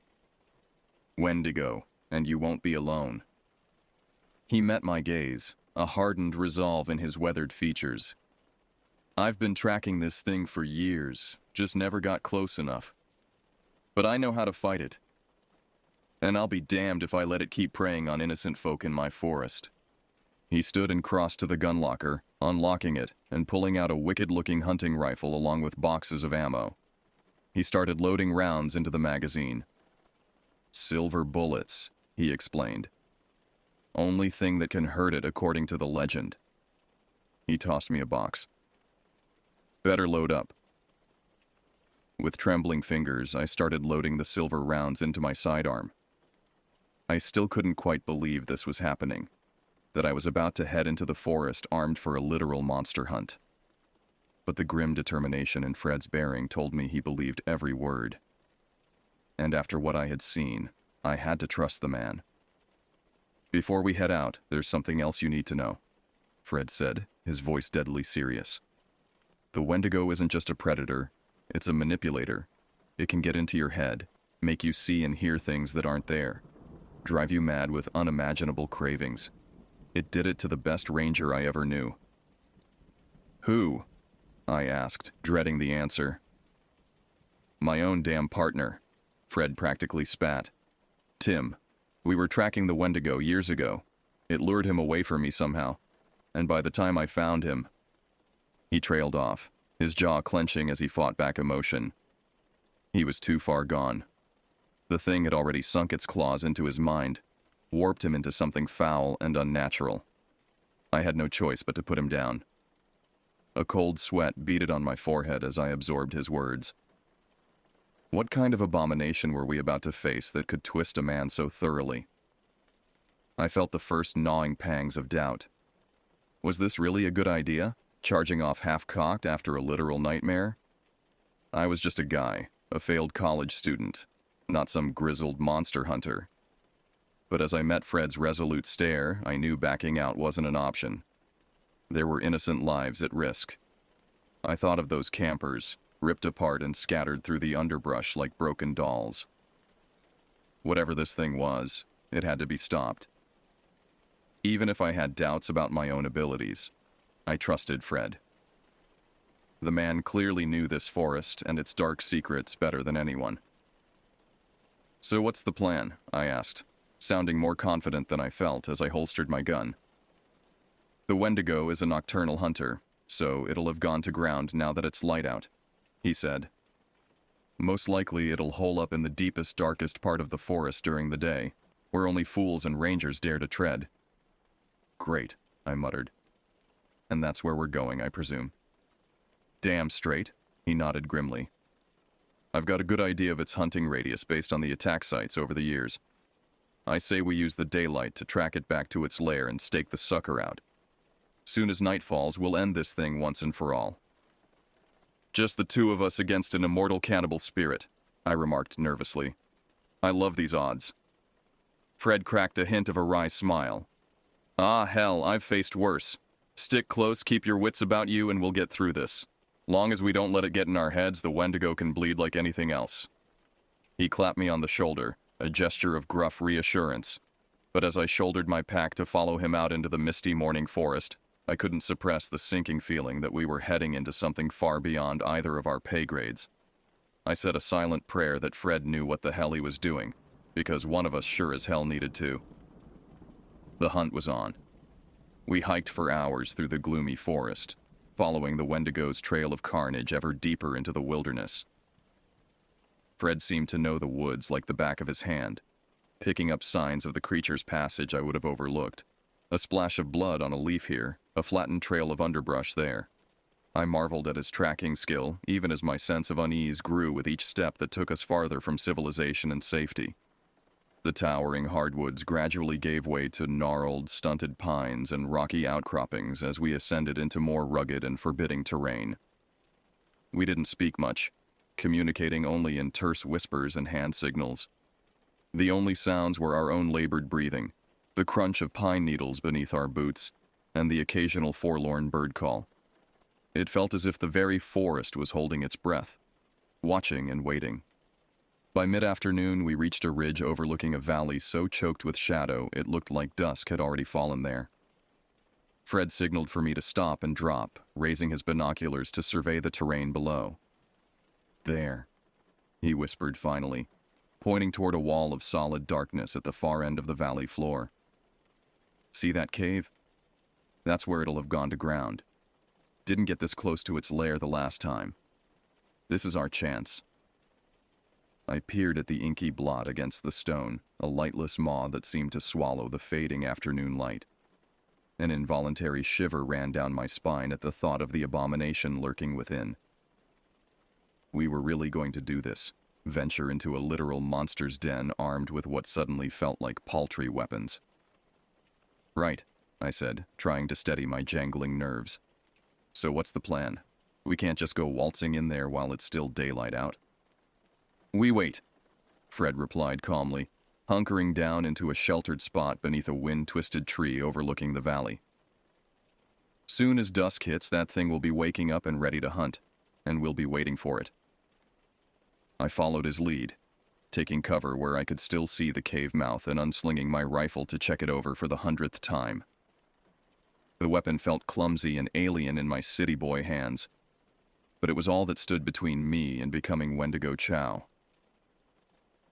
"Wendigo, and you won't be alone." He met my gaze, a hardened resolve in his weathered features. I've been tracking this thing for years, just never got close enough. But I know how to fight it. And I'll be damned if I let it keep preying on innocent folk in my forest. He stood and crossed to the gun locker, unlocking it and pulling out a wicked-looking hunting rifle along with boxes of ammo. He started loading rounds into the magazine. Silver bullets, he explained. Only thing that can hurt it according to the legend. He tossed me a box. Better load up. With trembling fingers, I started loading the silver rounds into my sidearm. I still couldn't quite believe this was happening, that I was about to head into the forest armed for a literal monster hunt. But the grim determination in Fred's bearing told me he believed every word. And after what I had seen, I had to trust the man. Before we head out, there's something else you need to know, Fred said, his voice deadly serious. The Wendigo isn't just a predator, it's a manipulator. It can get into your head, make you see and hear things that aren't there, drive you mad with unimaginable cravings. It did it to the best ranger I ever knew. Who? I asked, dreading the answer. My own damn partner, Fred practically spat. Tim. We were tracking the Wendigo years ago. It lured him away from me somehow, and by the time I found him... He trailed off, his jaw clenching as he fought back emotion. He was too far gone. The thing had already sunk its claws into his mind, warped him into something foul and unnatural. I had no choice but to put him down. A cold sweat beaded on my forehead as I absorbed his words. What kind of abomination were we about to face that could twist a man so thoroughly? I felt the first gnawing pangs of doubt. Was this really a good idea, charging off half-cocked after a literal nightmare? I was just a guy, a failed college student, not some grizzled monster hunter. But as I met Fred's resolute stare, I knew backing out wasn't an option. There were innocent lives at risk. I thought of those campers, ripped apart and scattered through the underbrush like broken dolls. Whatever this thing was, it had to be stopped. Even if I had doubts about my own abilities, I trusted Fred. The man clearly knew this forest and its dark secrets better than anyone. So what's the plan? I asked, sounding more confident than I felt as I holstered my gun. The Wendigo is a nocturnal hunter, so it'll have gone to ground now that it's light out, he said. Most likely it'll hole up in the deepest, darkest part of the forest during the day, where only fools and rangers dare to tread. Great, I muttered. And that's where we're going, I presume. Damn straight, he nodded grimly. I've got a good idea of its hunting radius based on the attack sites over the years. I say we use the daylight to track it back to its lair and stake the sucker out. Soon as night falls, we'll end this thing once and for all. Just the two of us against an immortal cannibal spirit, I remarked nervously. I love these odds. Fred cracked a hint of a wry smile. Ah, hell, I've faced worse. Stick close, keep your wits about you, and we'll get through this. Long as we don't let it get in our heads, the Wendigo can bleed like anything else. He clapped me on the shoulder, a gesture of gruff reassurance. But as I shouldered my pack to follow him out into the misty morning forest, I couldn't suppress the sinking feeling that we were heading into something far beyond either of our pay grades. I said a silent prayer that Fred knew what the hell he was doing, because one of us sure as hell needed to. The hunt was on. We hiked for hours through the gloomy forest, following the Wendigo's trail of carnage ever deeper into the wilderness. Fred seemed to know the woods like the back of his hand, picking up signs of the creature's passage I would have overlooked. A splash of blood on a leaf here, a flattened trail of underbrush there. I marveled at his tracking skill, even as my sense of unease grew with each step that took us farther from civilization and safety. The towering hardwoods gradually gave way to gnarled, stunted pines and rocky outcroppings as we ascended into more rugged and forbidding terrain. We didn't speak much, communicating only in terse whispers and hand signals. The only sounds were our own labored breathing, the crunch of pine needles beneath our boots, and the occasional forlorn bird call. It felt as if the very forest was holding its breath, watching and waiting. By mid-afternoon, we reached a ridge overlooking a valley so choked with shadow it looked like dusk had already fallen there. Fred signaled for me to stop and drop, raising his binoculars to survey the terrain below. "There," he whispered finally, pointing toward a wall of solid darkness at the far end of the valley floor. "See that cave? That's where it'll have gone to ground. Didn't get this close to its lair the last time. This is our chance." I peered at the inky blot against the stone, a lightless maw that seemed to swallow the fading afternoon light. An involuntary shiver ran down my spine at the thought of the abomination lurking within. We were really going to do this, venture into a literal monster's den armed with what suddenly felt like paltry weapons. "Right," I said, trying to steady my jangling nerves. "So what's the plan? We can't just go waltzing in there while it's still daylight out." "We wait," Fred replied calmly, hunkering down into a sheltered spot beneath a wind-twisted tree overlooking the valley. "Soon as dusk hits, that thing will be waking up and ready to hunt, and we'll be waiting for it." I followed his lead, taking cover where I could still see the cave mouth and unslinging my rifle to check it over for the 100th time. The weapon felt clumsy and alien in my city boy hands, but it was all that stood between me and becoming Wendigo Chow.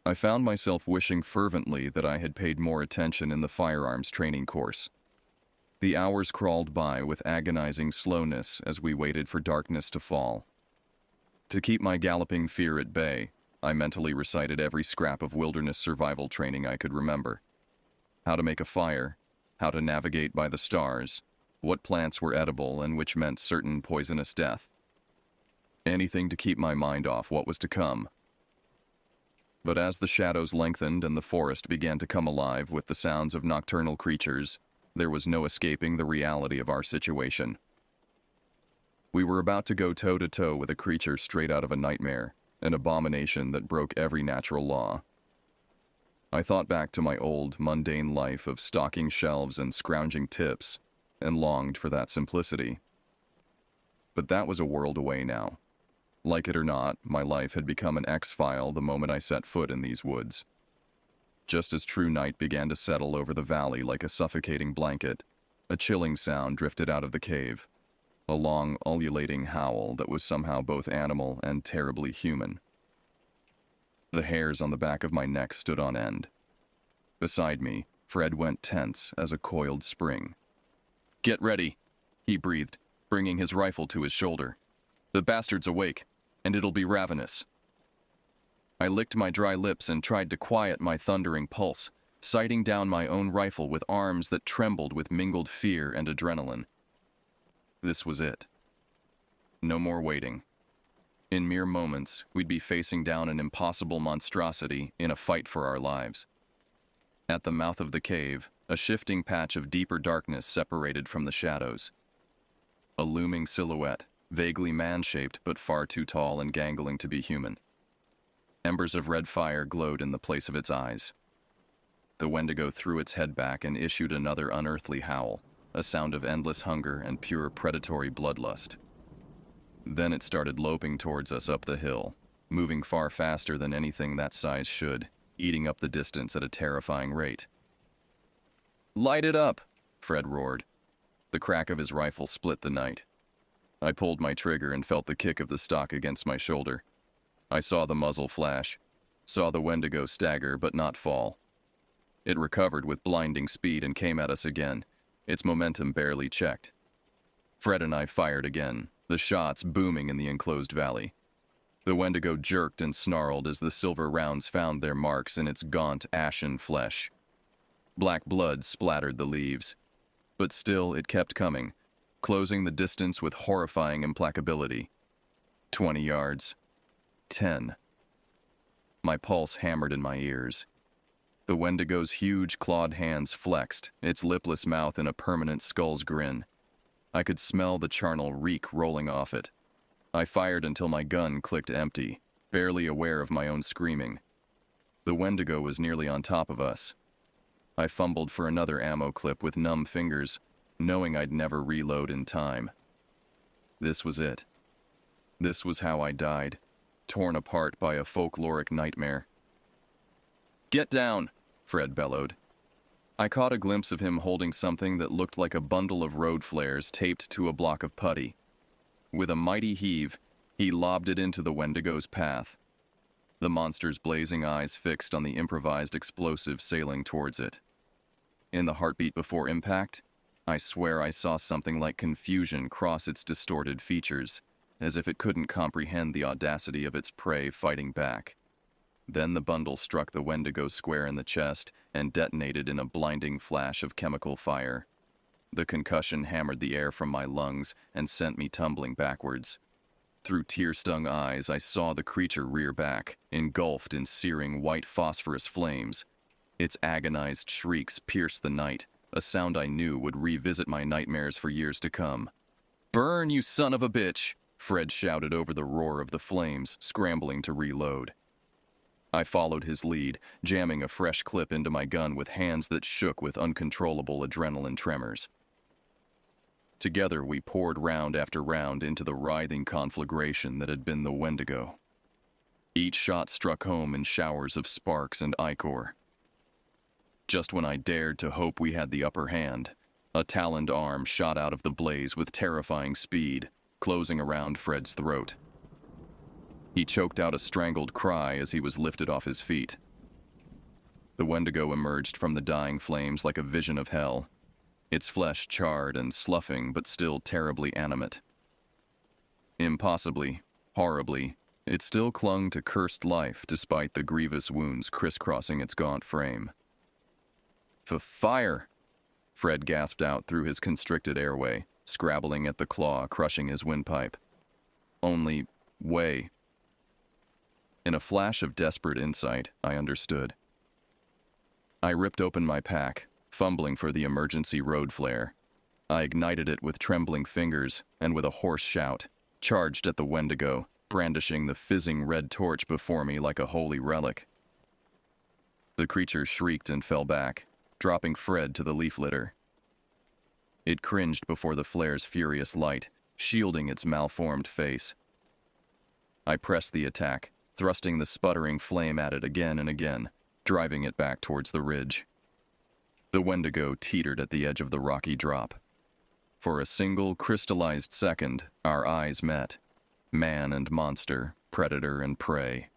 I found myself wishing fervently that I had paid more attention in the firearms training course. The hours crawled by with agonizing slowness as we waited for darkness to fall. To keep my galloping fear at bay, I mentally recited every scrap of wilderness survival training I could remember. How to make a fire, how to navigate by the stars, what plants were edible and which meant certain poisonous death. Anything to keep my mind off what was to come. But as the shadows lengthened and the forest began to come alive with the sounds of nocturnal creatures, there was no escaping the reality of our situation. We were about to go toe-to-toe with a creature straight out of a nightmare, an abomination that broke every natural law. I thought back to my old, mundane life of stocking shelves and scrounging tips, and longed for that simplicity. But that was a world away now. Like it or not, my life had become an X-file the moment I set foot in these woods. Just as true night began to settle over the valley like a suffocating blanket, a chilling sound drifted out of the cave, a long, ululating howl that was somehow both animal and terribly human. The hairs on the back of my neck stood on end. Beside me, Fred went tense as a coiled spring. "Get ready," he breathed, bringing his rifle to his shoulder. "The bastard's awake, and it'll be ravenous." I licked my dry lips and tried to quiet my thundering pulse, sighting down my own rifle with arms that trembled with mingled fear and adrenaline. This was it. No more waiting. In mere moments, we'd be facing down an impossible monstrosity in a fight for our lives. At the mouth of the cave, a shifting patch of deeper darkness separated from the shadows. A looming silhouette, vaguely man-shaped but far too tall and gangling to be human. Embers of red fire glowed in the place of its eyes. The Wendigo threw its head back and issued another unearthly howl, a sound of endless hunger and pure predatory bloodlust. Then it started loping towards us up the hill, moving far faster than anything that size should, eating up the distance at a terrifying rate. "Light it up!" Fred roared. The crack of his rifle split the night. I pulled my trigger and felt the kick of the stock against my shoulder. I saw the muzzle flash, saw the Wendigo stagger but not fall. It recovered with blinding speed and came at us again, its momentum barely checked. Fred and I fired again, the shots booming in the enclosed valley. The Wendigo jerked and snarled as the silver rounds found their marks in its gaunt, ashen flesh. Black blood splattered the leaves. But still it kept coming, closing the distance with horrifying implacability. 20 yards. 10. My pulse hammered in my ears. The Wendigo's huge clawed hands flexed, its lipless mouth in a permanent skull's grin. I could smell the charnel reek rolling off it. I fired until my gun clicked empty, barely aware of my own screaming. The Wendigo was nearly on top of us. I fumbled for another ammo clip with numb fingers, knowing I'd never reload in time. This was it. This was how I died, torn apart by a folkloric nightmare. "Get down!" Fred bellowed. I caught a glimpse of him holding something that looked like a bundle of road flares taped to a block of putty. With a mighty heave, he lobbed it into the Wendigo's path, the monster's blazing eyes fixed on the improvised explosive sailing towards it. In the heartbeat before impact, I swear I saw something like confusion cross its distorted features, as if it couldn't comprehend the audacity of its prey fighting back. Then the bundle struck the Wendigo square in the chest and detonated in a blinding flash of chemical fire. The concussion hammered the air from my lungs and sent me tumbling backwards. Through tear-stung eyes, I saw the creature rear back, engulfed in searing white phosphorus flames. Its agonized shrieks pierced the night, a sound I knew would revisit my nightmares for years to come. "Burn, you son of a bitch!" Fred shouted over the roar of the flames, scrambling to reload. I followed his lead, jamming a fresh clip into my gun with hands that shook with uncontrollable adrenaline tremors. Together we poured round after round into the writhing conflagration that had been the Wendigo. Each shot struck home in showers of sparks and ichor. Just when I dared to hope we had the upper hand, a taloned arm shot out of the blaze with terrifying speed, closing around Fred's throat. He choked out a strangled cry as he was lifted off his feet. The Wendigo emerged from the dying flames like a vision of hell, its flesh charred and sloughing but still terribly animate. Impossibly, horribly, it still clung to cursed life despite the grievous wounds crisscrossing its gaunt frame. Fire! Fred gasped out through his constricted airway, scrabbling at the claw crushing his windpipe. Only way. In a flash of desperate insight, I understood. I ripped open my pack, fumbling for the emergency road flare. I ignited it with trembling fingers and with a hoarse shout, charged at the Wendigo, brandishing the fizzing red torch before me like a holy relic. The creature shrieked and fell back, dropping Fred to the leaf litter. It cringed before the flare's furious light, shielding its malformed face. I pressed the attack, thrusting the sputtering flame at it again and again, driving it back towards the ridge. The Wendigo teetered at the edge of the rocky drop. For a single crystallized second, our eyes met, man and monster, predator and prey.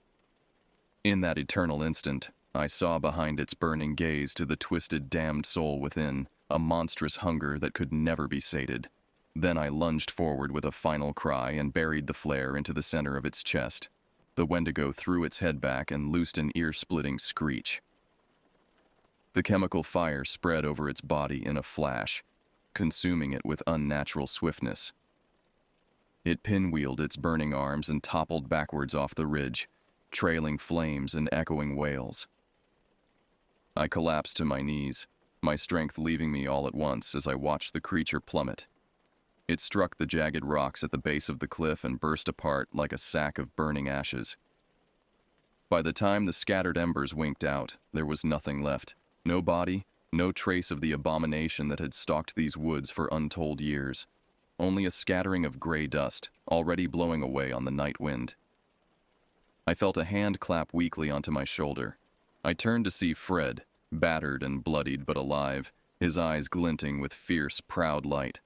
In that eternal instant, I saw behind its burning gaze to the twisted, damned soul within, a monstrous hunger that could never be sated. Then I lunged forward with a final cry and buried the flare into the center of its chest. The Wendigo threw its head back and loosed an ear-splitting screech. The chemical fire spread over its body in a flash, consuming it with unnatural swiftness. It pinwheeled its burning arms and toppled backwards off the ridge, trailing flames and echoing wails. I collapsed to my knees, my strength leaving me all at once as I watched the creature plummet. It struck the jagged rocks at the base of the cliff and burst apart like a sack of burning ashes. By the time the scattered embers winked out, there was nothing left. No body, no trace of the abomination that had stalked these woods for untold years. Only a scattering of gray dust, already blowing away on the night wind. I felt a hand clap weakly onto my shoulder. I turned to see Fred, battered and bloodied but alive, his eyes glinting with fierce, proud light.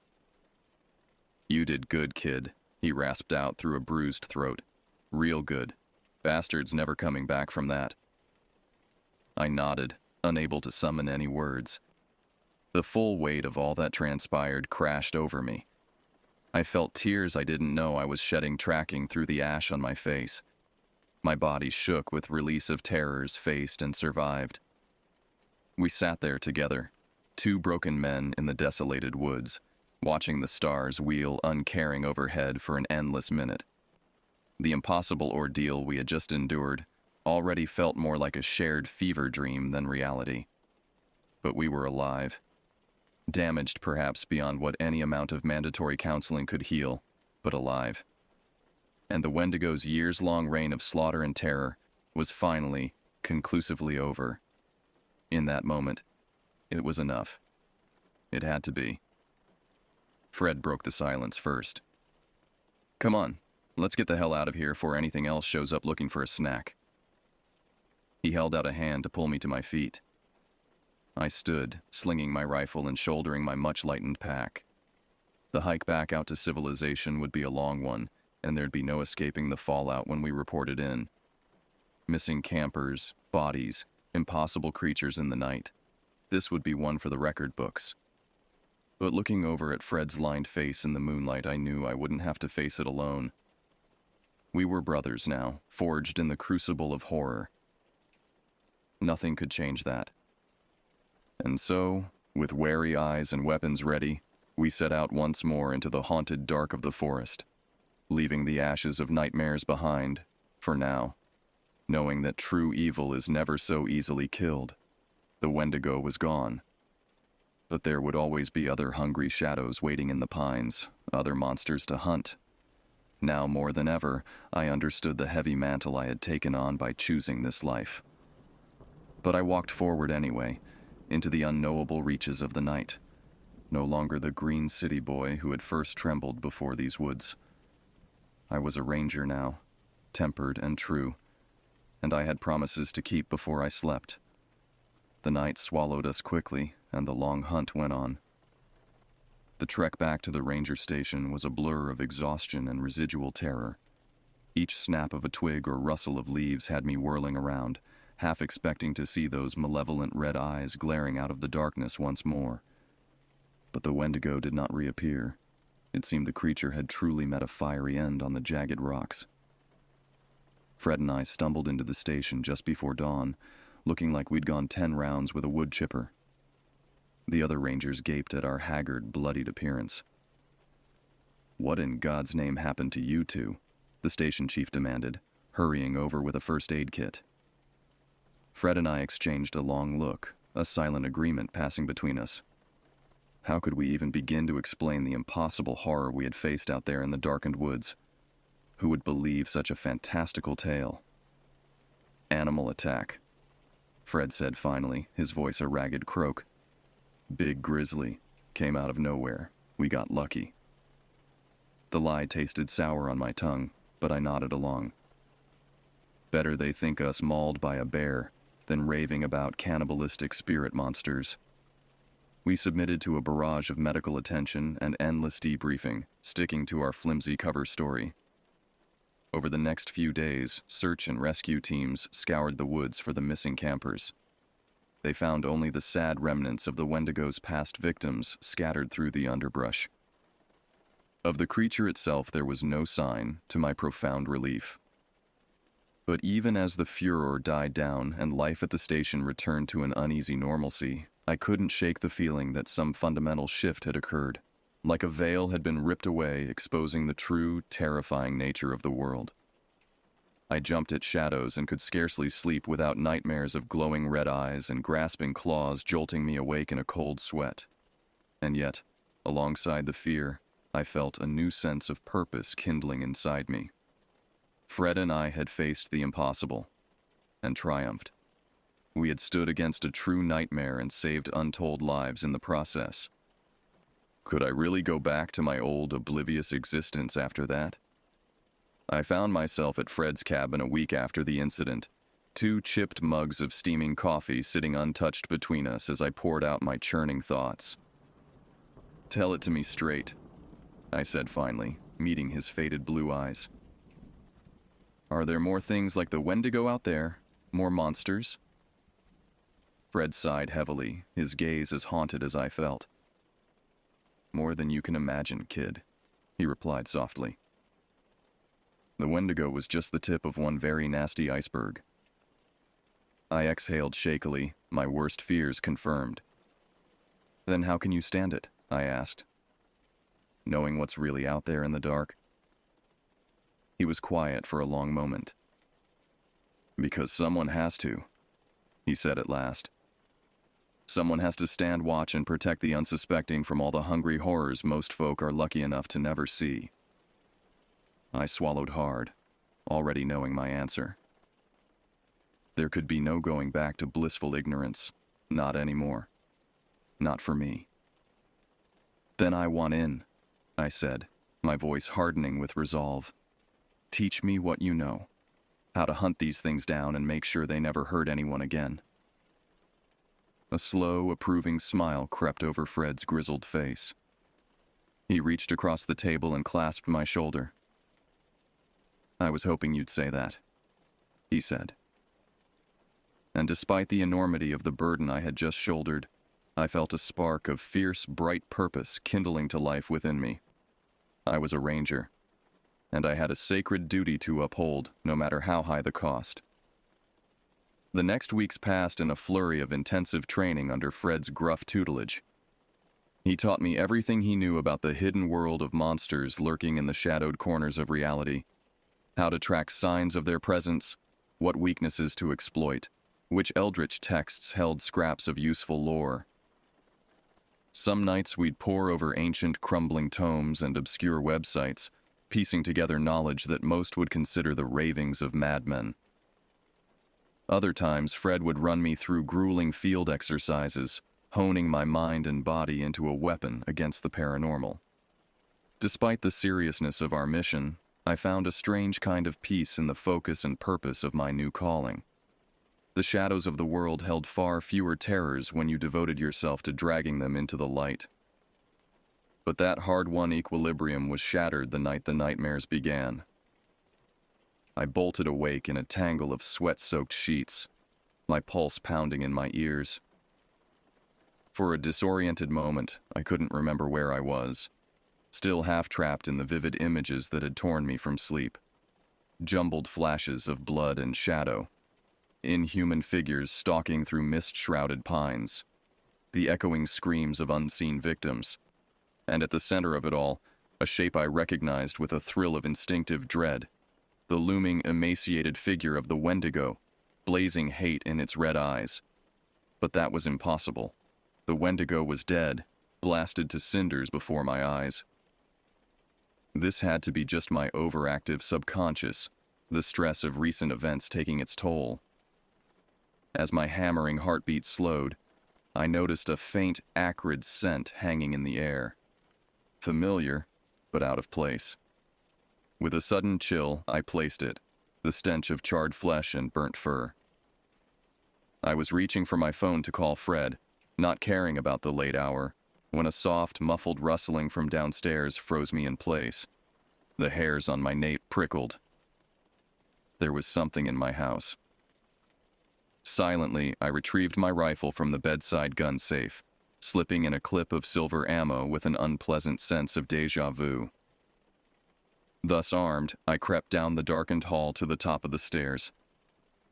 "You did good, kid," he rasped out through a bruised throat. "Real good. Bastards never coming back from that." I nodded, unable to summon any words. The full weight of all that transpired crashed over me. I felt tears I didn't know I was shedding tracking through the ash on my face. My body shook with release of terrors faced and survived. We sat there together, two broken men in the desolated woods, watching the stars wheel uncaring overhead for an endless minute. The impossible ordeal we had just endured already felt more like a shared fever dream than reality. But we were alive. Damaged perhaps beyond what any amount of mandatory counseling could heal, but alive. And the Wendigo's years-long reign of slaughter and terror was finally, conclusively over. In that moment, it was enough. It had to be. Fred broke the silence first. "Come on, let's get the hell out of here before anything else shows up looking for a snack." He held out a hand to pull me to my feet. I stood, slinging my rifle and shouldering my much-lightened pack. The hike back out to civilization would be a long one, and there'd be no escaping the fallout when we reported in. Missing campers, bodies, impossible creatures in the night. This would be one for the record books. But looking over at Fred's lined face in the moonlight, I knew I wouldn't have to face it alone. We were brothers now, forged in the crucible of horror. Nothing could change that. And so, with wary eyes and weapons ready, we set out once more into the haunted dark of the forest, leaving the ashes of nightmares behind, for now, knowing that true evil is never so easily killed. The Wendigo was gone. But there would always be other hungry shadows waiting in the pines, other monsters to hunt. Now more than ever, I understood the heavy mantle I had taken on by choosing this life. But I walked forward anyway, into the unknowable reaches of the night, no longer the green city boy who had first trembled before these woods. I was a ranger now, tempered and true, and I had promises to keep before I slept. The night swallowed us quickly, and the long hunt went on. The trek back to the ranger station was a blur of exhaustion and residual terror. Each snap of a twig or rustle of leaves had me whirling around, half expecting to see those malevolent red eyes glaring out of the darkness once more. But the Wendigo did not reappear. It seemed the creature had truly met a fiery end on the jagged rocks. Fred and I stumbled into the station just before dawn, looking like we'd gone 10 rounds with a wood chipper. The other rangers gaped at our haggard, bloodied appearance. "What in God's name happened to you two?" the station chief demanded, hurrying over with a first aid kit. Fred and I exchanged a long look, a silent agreement passing between us. How could we even begin to explain the impossible horror we had faced out there in the darkened woods? Who would believe such a fantastical tale? "Animal attack," Fred said finally, his voice a ragged croak. "Big grizzly. Came out of nowhere. We got lucky." The lie tasted sour on my tongue, but I nodded along. Better they think us mauled by a bear than raving about cannibalistic spirit monsters. We submitted to a barrage of medical attention and endless debriefing, sticking to our flimsy cover story. Over the next few days, search and rescue teams scoured the woods for the missing campers. They found only the sad remnants of the Wendigo's past victims scattered through the underbrush. Of the creature itself there was no sign, to my profound relief. But even as the furor died down and life at the station returned to an uneasy normalcy, I couldn't shake the feeling that some fundamental shift had occurred, like a veil had been ripped away, exposing the true, terrifying nature of the world. I jumped at shadows and could scarcely sleep without nightmares of glowing red eyes and grasping claws jolting me awake in a cold sweat. And yet, alongside the fear, I felt a new sense of purpose kindling inside me. Fred and I had faced the impossible, and triumphed. We had stood against a true nightmare and saved untold lives in the process. Could I really go back to my old, oblivious existence after that? I found myself at Fred's cabin a week after the incident, 2 chipped mugs of steaming coffee sitting untouched between us as I poured out my churning thoughts. "Tell it to me straight," I said finally, meeting his faded blue eyes. "Are there more things like the Wendigo out there? More monsters?" Fred sighed heavily, his gaze as haunted as I felt. "More than you can imagine, kid," he replied softly. "The Wendigo was just the tip of one very nasty iceberg." I exhaled shakily, my worst fears confirmed. "Then how can you stand it?" I asked. "Knowing what's really out there in the dark?" He was quiet for a long moment. "Because someone has to," he said at last. "Someone has to stand watch and protect the unsuspecting from all the hungry horrors most folk are lucky enough to never see." I swallowed hard, already knowing my answer. There could be no going back to blissful ignorance, not anymore. Not for me. "Then I want in," I said, my voice hardening with resolve. "Teach me what you know, how to hunt these things down and make sure they never hurt anyone again." A slow, approving smile crept over Fred's grizzled face. He reached across the table and clasped my shoulder. "I was hoping you'd say that," he said. And despite the enormity of the burden I had just shouldered, I felt a spark of fierce, bright purpose kindling to life within me. I was a ranger, and I had a sacred duty to uphold, no matter how high the cost. The next weeks passed in a flurry of intensive training under Fred's gruff tutelage. He taught me everything he knew about the hidden world of monsters lurking in the shadowed corners of reality, how to track signs of their presence, what weaknesses to exploit, which eldritch texts held scraps of useful lore. Some nights we'd pore over ancient, crumbling tomes and obscure websites, piecing together knowledge that most would consider the ravings of madmen. Other times, Fred would run me through grueling field exercises, honing my mind and body into a weapon against the paranormal. Despite the seriousness of our mission, I found a strange kind of peace in the focus and purpose of my new calling. The shadows of the world held far fewer terrors when you devoted yourself to dragging them into the light. But that hard-won equilibrium was shattered the night the nightmares began. I bolted awake in a tangle of sweat-soaked sheets, my pulse pounding in my ears. For a disoriented moment, I couldn't remember where I was, still half-trapped in the vivid images that had torn me from sleep. Jumbled flashes of blood and shadow, inhuman figures stalking through mist-shrouded pines, the echoing screams of unseen victims, and at the center of it all, a shape I recognized with a thrill of instinctive dread, the looming, emaciated figure of the Wendigo, blazing hate in its red eyes. But that was impossible. The Wendigo was dead, blasted to cinders before my eyes. This had to be just my overactive subconscious, the stress of recent events taking its toll. As my hammering heartbeat slowed, I noticed a faint, acrid scent hanging in the air. Familiar, but out of place. With a sudden chill, I placed it, the stench of charred flesh and burnt fur. I was reaching for my phone to call Fred, not caring about the late hour, when a soft, muffled rustling from downstairs froze me in place. The hairs on my nape prickled. There was something in my house. Silently, I retrieved my rifle from the bedside gun safe, slipping in a clip of silver ammo with an unpleasant sense of déjà vu. Thus armed, I crept down the darkened hall to the top of the stairs.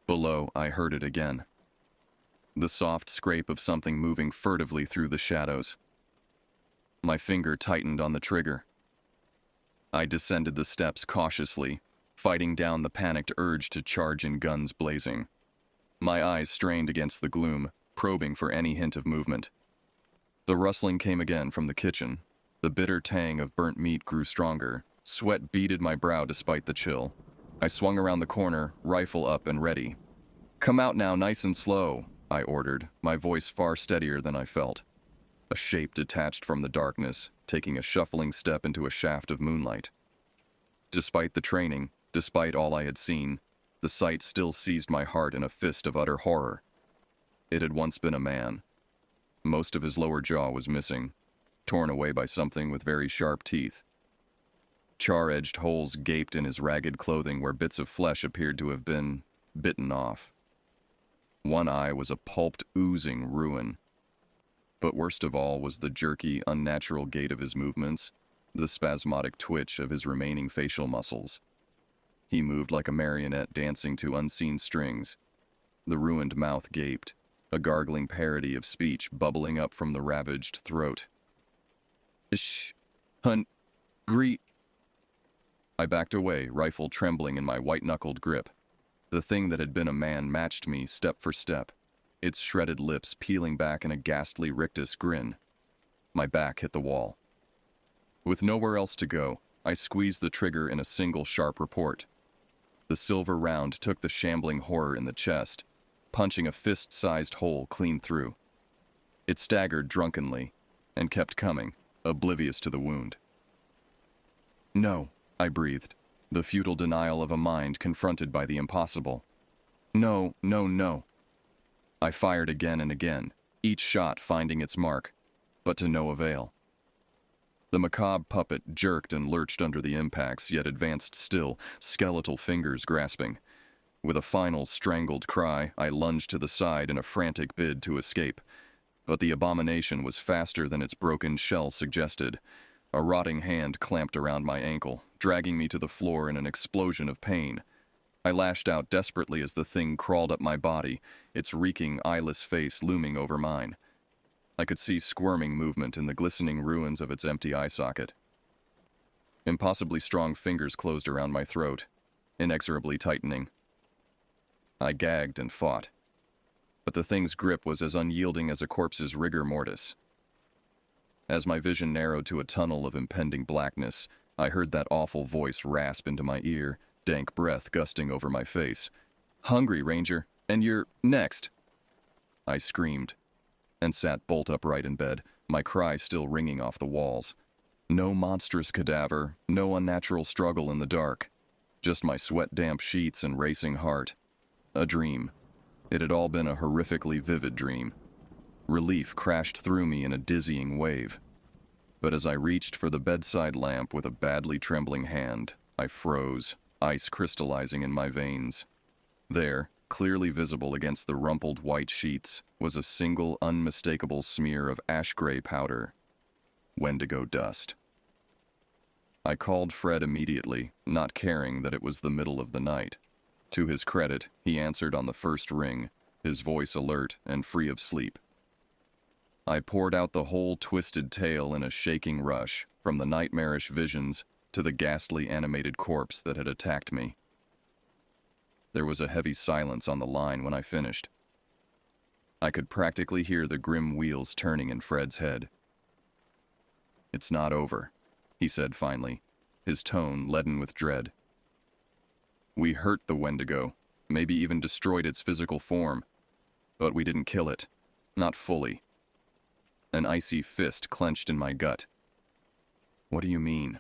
Below, I heard it again. The soft scrape of something moving furtively through the shadows. My finger tightened on the trigger. I descended the steps cautiously, fighting down the panicked urge to charge in guns blazing. My eyes strained against the gloom, probing for any hint of movement. The rustling came again from the kitchen. The bitter tang of burnt meat grew stronger. Sweat beaded my brow despite the chill. I swung around the corner, rifle up and ready. "Come out now, nice and slow," I ordered, my voice far steadier than I felt. A shape detached from the darkness, taking a shuffling step into a shaft of moonlight. Despite the training, despite all I had seen, the sight still seized my heart in a fist of utter horror. It had once been a man. Most of his lower jaw was missing, torn away by something with very sharp teeth. Char-edged holes gaped in his ragged clothing where bits of flesh appeared to have been bitten off. One eye was a pulped, oozing ruin. But worst of all was the jerky, unnatural gait of his movements, the spasmodic twitch of his remaining facial muscles. He moved like a marionette dancing to unseen strings. The ruined mouth gaped, a gargling parody of speech bubbling up from the ravaged throat. "Ish, hunt, greet." I backed away, rifle trembling in my white-knuckled grip. The thing that had been a man matched me step for step, its shredded lips peeling back in a ghastly rictus grin. My back hit the wall. With nowhere else to go, I squeezed the trigger in a single sharp report. The silver round took the shambling horror in the chest, punching a fist-sized hole clean through. It staggered drunkenly, and kept coming, oblivious to the wound. "No," I breathed, the futile denial of a mind confronted by the impossible. "No, no, no." I fired again and again, each shot finding its mark, but to no avail. The macabre puppet jerked and lurched under the impacts, yet advanced still, skeletal fingers grasping. With a final strangled cry, I lunged to the side in a frantic bid to escape. But the abomination was faster than its broken shell suggested. A rotting hand clamped around my ankle, dragging me to the floor in an explosion of pain. I lashed out desperately as the thing crawled up my body, its reeking, eyeless face looming over mine. I could see squirming movement in the glistening ruins of its empty eye socket. Impossibly strong fingers closed around my throat, inexorably tightening. I gagged and fought, but the thing's grip was as unyielding as a corpse's rigor mortis. As my vision narrowed to a tunnel of impending blackness, I heard that awful voice rasp into my ear, dank breath gusting over my face. "Hungry, Ranger, and you're next!" I screamed, and sat bolt upright in bed, my cry still ringing off the walls. No monstrous cadaver, no unnatural struggle in the dark. Just my sweat-damp sheets and racing heart. A dream. It had all been a horrifically vivid dream. Relief crashed through me in a dizzying wave. But as I reached for the bedside lamp with a badly trembling hand, I froze, ice crystallizing in my veins. There, clearly visible against the rumpled white sheets, was a single unmistakable smear of ash-gray powder. Wendigo dust. I called Fred immediately, not caring that it was the middle of the night. To his credit, he answered on the first ring, his voice alert and free of sleep. I poured out the whole twisted tale in a shaking rush, from the nightmarish visions to the ghastly animated corpse that had attacked me. There was a heavy silence on the line when I finished. I could practically hear the grim wheels turning in Fred's head. "It's not over," he said finally, his tone leaden with dread. "We hurt the Wendigo, maybe even destroyed its physical form, but we didn't kill it. Not fully." An icy fist clenched in my gut. "What do you mean?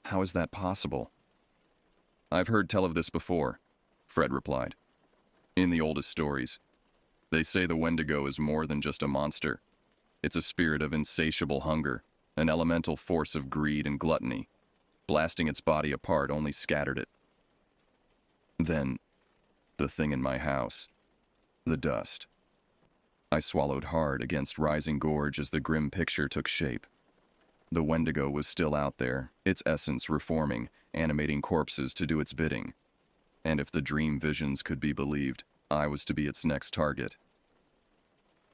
How is that possible?" "I've heard tell of this before," Fred replied. "In the oldest stories. They say the Wendigo is more than just a monster. It's a spirit of insatiable hunger, an elemental force of greed and gluttony. Blasting its body apart only scattered it. Then, the thing in my house. The dust." I swallowed hard against rising gorge as the grim picture took shape. The Wendigo was still out there, its essence reforming, animating corpses to do its bidding. And if the dream visions could be believed, I was to be its next target.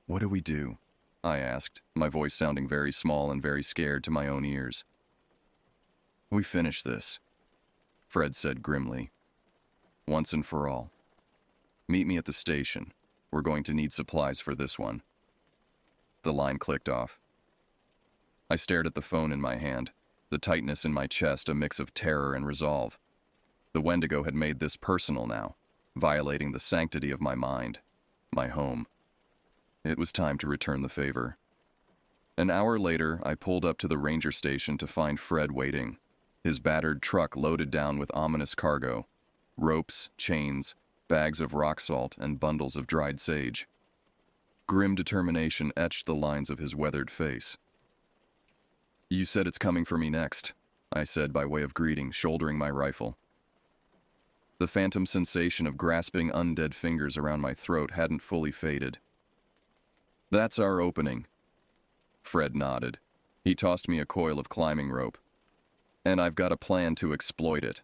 "What do we do?" I asked, my voice sounding very small and very scared to my own ears. "We finish this," Fred said grimly. "Once and for all. Meet me at the station. We're going to need supplies for this one." The line clicked off. I stared at the phone in my hand, the tightness in my chest a mix of terror and resolve. The Wendigo had made this personal now, violating the sanctity of my mind, my home. It was time to return the favor. An hour later, I pulled up to the ranger station to find Fred waiting, his battered truck loaded down with ominous cargo: ropes, chains, bags of rock salt, and bundles of dried sage. Grim determination etched the lines of his weathered face. "You said it's coming for me next," I said by way of greeting, shouldering my rifle. The phantom sensation of grasping undead fingers around my throat hadn't fully faded. "That's our opening." Fred nodded. He tossed me a coil of climbing rope. "And I've got a plan to exploit it."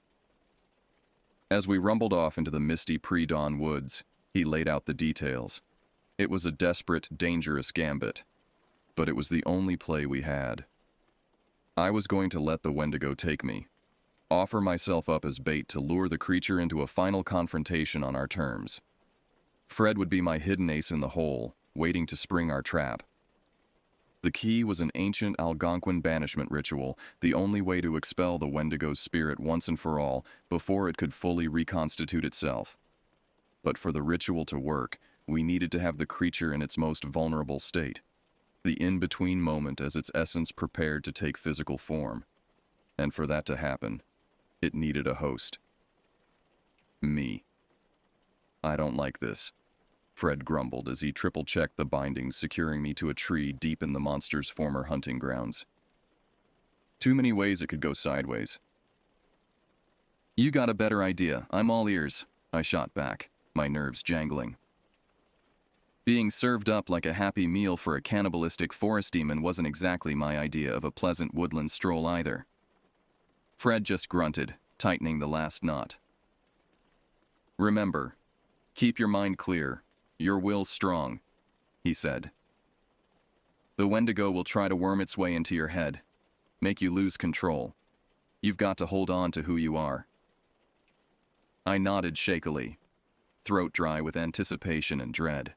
As we rumbled off into the misty pre-dawn woods, he laid out the details. It was a desperate, dangerous gambit, but it was the only play we had. I was going to let the Wendigo take me, offer myself up as bait to lure the creature into a final confrontation on our terms. Fred would be my hidden ace in the hole, waiting to spring our trap. The key was an ancient Algonquin banishment ritual, the only way to expel the Wendigo's spirit once and for all before it could fully reconstitute itself. But for the ritual to work, we needed to have the creature in its most vulnerable state, the in-between moment as its essence prepared to take physical form. And for that to happen, it needed a host. Me. "I don't like this," Fred grumbled as he triple-checked the bindings, securing me to a tree deep in the monster's former hunting grounds. Too many ways it could go sideways. You got a better idea. I'm all ears, I shot back, my nerves jangling. Being served up like a happy meal for a cannibalistic forest demon wasn't exactly my idea of a pleasant woodland stroll either. Fred just grunted, tightening the last knot. Remember, keep your mind clear, your will strong, he said. The Wendigo will try to worm its way into your head, make you lose control. You've got to hold on to who you are. I nodded shakily, throat dry with anticipation and dread.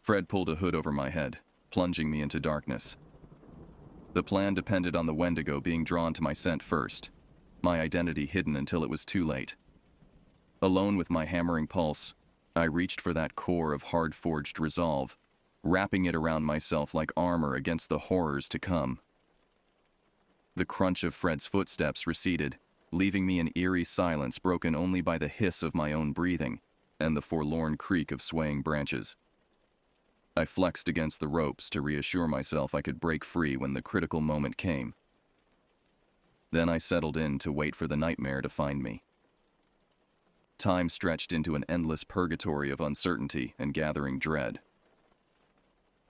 Fred pulled a hood over my head, plunging me into darkness. The plan depended on the Wendigo being drawn to my scent first, my identity hidden until it was too late. Alone with my hammering pulse, I reached for that core of hard-forged resolve, wrapping it around myself like armor against the horrors to come. The crunch of Fred's footsteps receded, leaving me in eerie silence broken only by the hiss of my own breathing and the forlorn creak of swaying branches. I flexed against the ropes to reassure myself I could break free when the critical moment came. Then I settled in to wait for the nightmare to find me. Time stretched into an endless purgatory of uncertainty and gathering dread.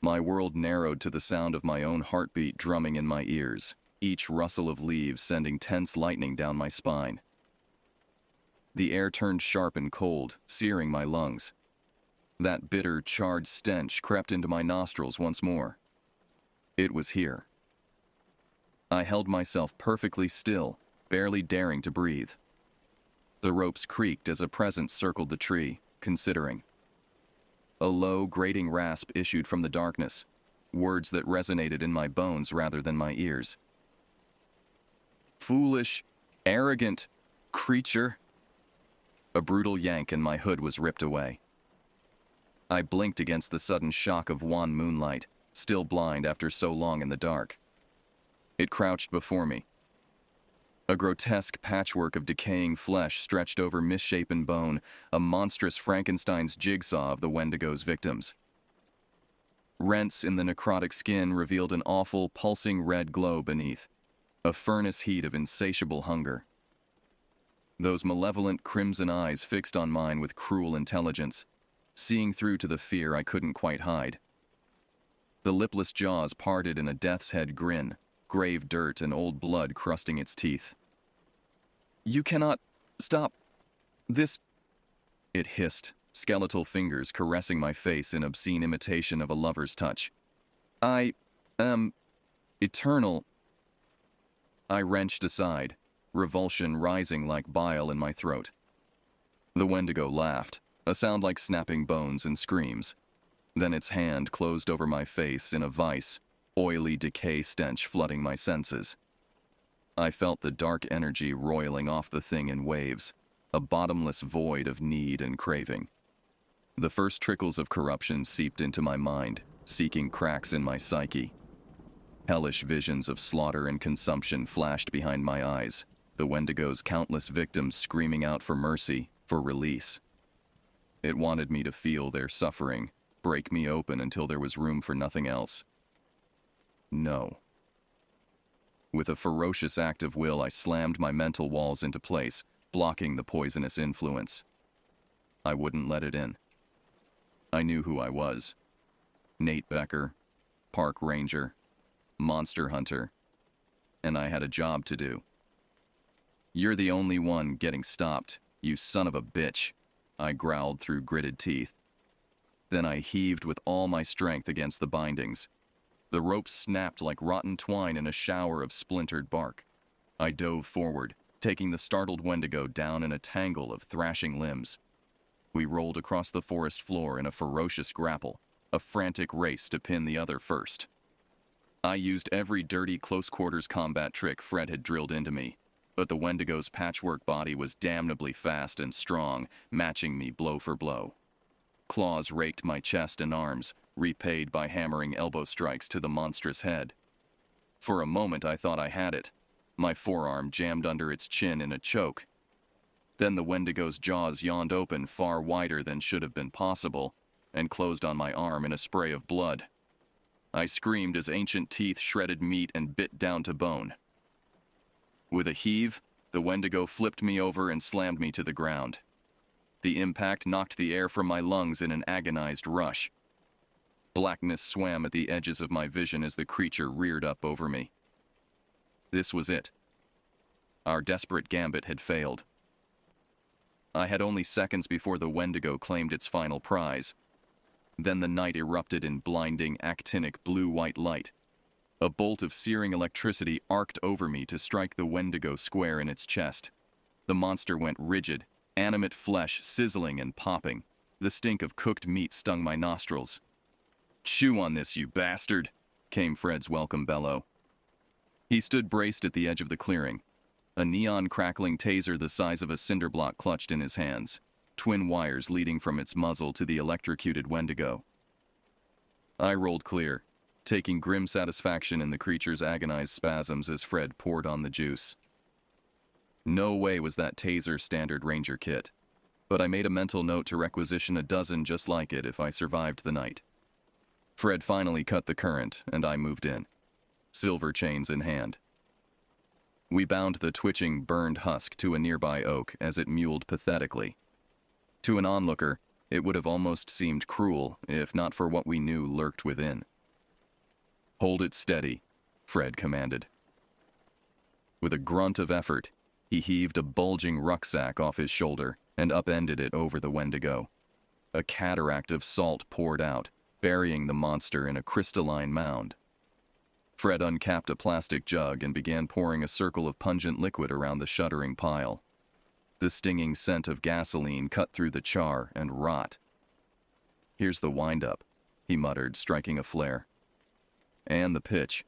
My world narrowed to the sound of my own heartbeat drumming in my ears, each rustle of leaves sending tense lightning down my spine. The air turned sharp and cold, searing my lungs. That bitter, charred stench crept into my nostrils once more. It was here. I held myself perfectly still, barely daring to breathe. The ropes creaked as a presence circled the tree, considering. A low, grating rasp issued from the darkness, words that resonated in my bones rather than my ears. Foolish, arrogant creature. A brutal yank and my hood was ripped away. I blinked against the sudden shock of wan moonlight, still blind after so long in the dark. It crouched before me. A grotesque patchwork of decaying flesh stretched over misshapen bone, a monstrous Frankenstein's jigsaw of the Wendigo's victims. Rents in the necrotic skin revealed an awful, pulsing red glow beneath, a furnace heat of insatiable hunger. Those malevolent crimson eyes fixed on mine with cruel intelligence, seeing through to the fear I couldn't quite hide. The lipless jaws parted in a death's head grin, grave dirt and old blood crusting its teeth. You cannot stop this, it hissed, skeletal fingers caressing my face in obscene imitation of a lover's touch. I am eternal. I wrenched aside, revulsion rising like bile in my throat. The Wendigo laughed, a sound like snapping bones and screams. Then its hand closed over my face in a vice, oily decay stench flooding my senses. I felt the dark energy roiling off the thing in waves, a bottomless void of need and craving. The first trickles of corruption seeped into my mind, seeking cracks in my psyche. Hellish visions of slaughter and consumption flashed behind my eyes, the Wendigo's countless victims screaming out for mercy, for release. It wanted me to feel their suffering, break me open until there was room for nothing else. No. With a ferocious act of will, I slammed my mental walls into place, blocking the poisonous influence. I wouldn't let it in. I knew who I was. Nate Becker, park ranger, monster hunter, and I had a job to do. You're the only one getting stopped, you son of a bitch, I growled through gritted teeth. Then I heaved with all my strength against the bindings. The ropes snapped like rotten twine in a shower of splintered bark. I dove forward, taking the startled Wendigo down in a tangle of thrashing limbs. We rolled across the forest floor in a ferocious grapple, a frantic race to pin the other first. I used every dirty close-quarters combat trick Fred had drilled into me, but the Wendigo's patchwork body was damnably fast and strong, matching me blow for blow. Claws raked my chest and arms, repaid by hammering elbow strikes to the monstrous head. For a moment I thought I had it, my forearm jammed under its chin in a choke. Then the Wendigo's jaws yawned open far wider than should have been possible, and closed on my arm in a spray of blood. I screamed as ancient teeth shredded meat and bit down to bone. With a heave, the Wendigo flipped me over and slammed me to the ground. The impact knocked the air from my lungs in an agonized rush. Blackness swam at the edges of my vision as the creature reared up over me. This was it. Our desperate gambit had failed. I had only seconds before the Wendigo claimed its final prize. Then the night erupted in blinding, actinic blue-white light. A bolt of searing electricity arced over me to strike the Wendigo square in its chest. The monster went rigid, animate flesh sizzling and popping. The stink of cooked meat stung my nostrils. "Chew on this, you bastard," came Fred's welcome bellow. He stood braced at the edge of the clearing, a neon crackling taser the size of a cinder block clutched in his hands, twin wires leading from its muzzle to the electrocuted Wendigo. I rolled clear, taking grim satisfaction in the creature's agonized spasms as Fred poured on the juice. No way was that taser standard Ranger kit, but I made a mental note to requisition a dozen just like it if I survived the night. Fred finally cut the current, and I moved in, silver chains in hand. We bound the twitching, burned husk to a nearby oak as it mewled pathetically. To an onlooker, it would have almost seemed cruel, if not for what we knew lurked within. "Hold it steady," Fred commanded. With a grunt of effort, he heaved a bulging rucksack off his shoulder and upended it over the Wendigo. A cataract of salt poured out, burying the monster in a crystalline mound. Fred uncapped a plastic jug and began pouring a circle of pungent liquid around the shuddering pile. The stinging scent of gasoline cut through the char and rot. "Here's the wind-up," he muttered, striking a flare. "And the pitch."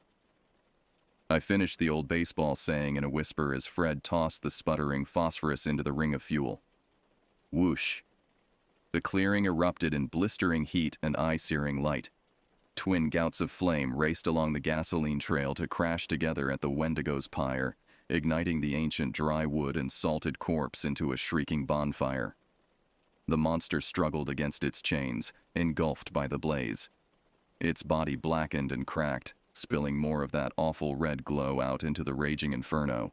I finished the old baseball saying in a whisper as Fred tossed the sputtering phosphorus into the ring of fuel. Whoosh. The clearing erupted in blistering heat and eye-searing light. Twin gouts of flame raced along the gasoline trail to crash together at the Wendigo's pyre, igniting the ancient dry wood and salted corpse into a shrieking bonfire. The monster struggled against its chains, engulfed by the blaze. Its body blackened and cracked, spilling more of that awful red glow out into the raging inferno.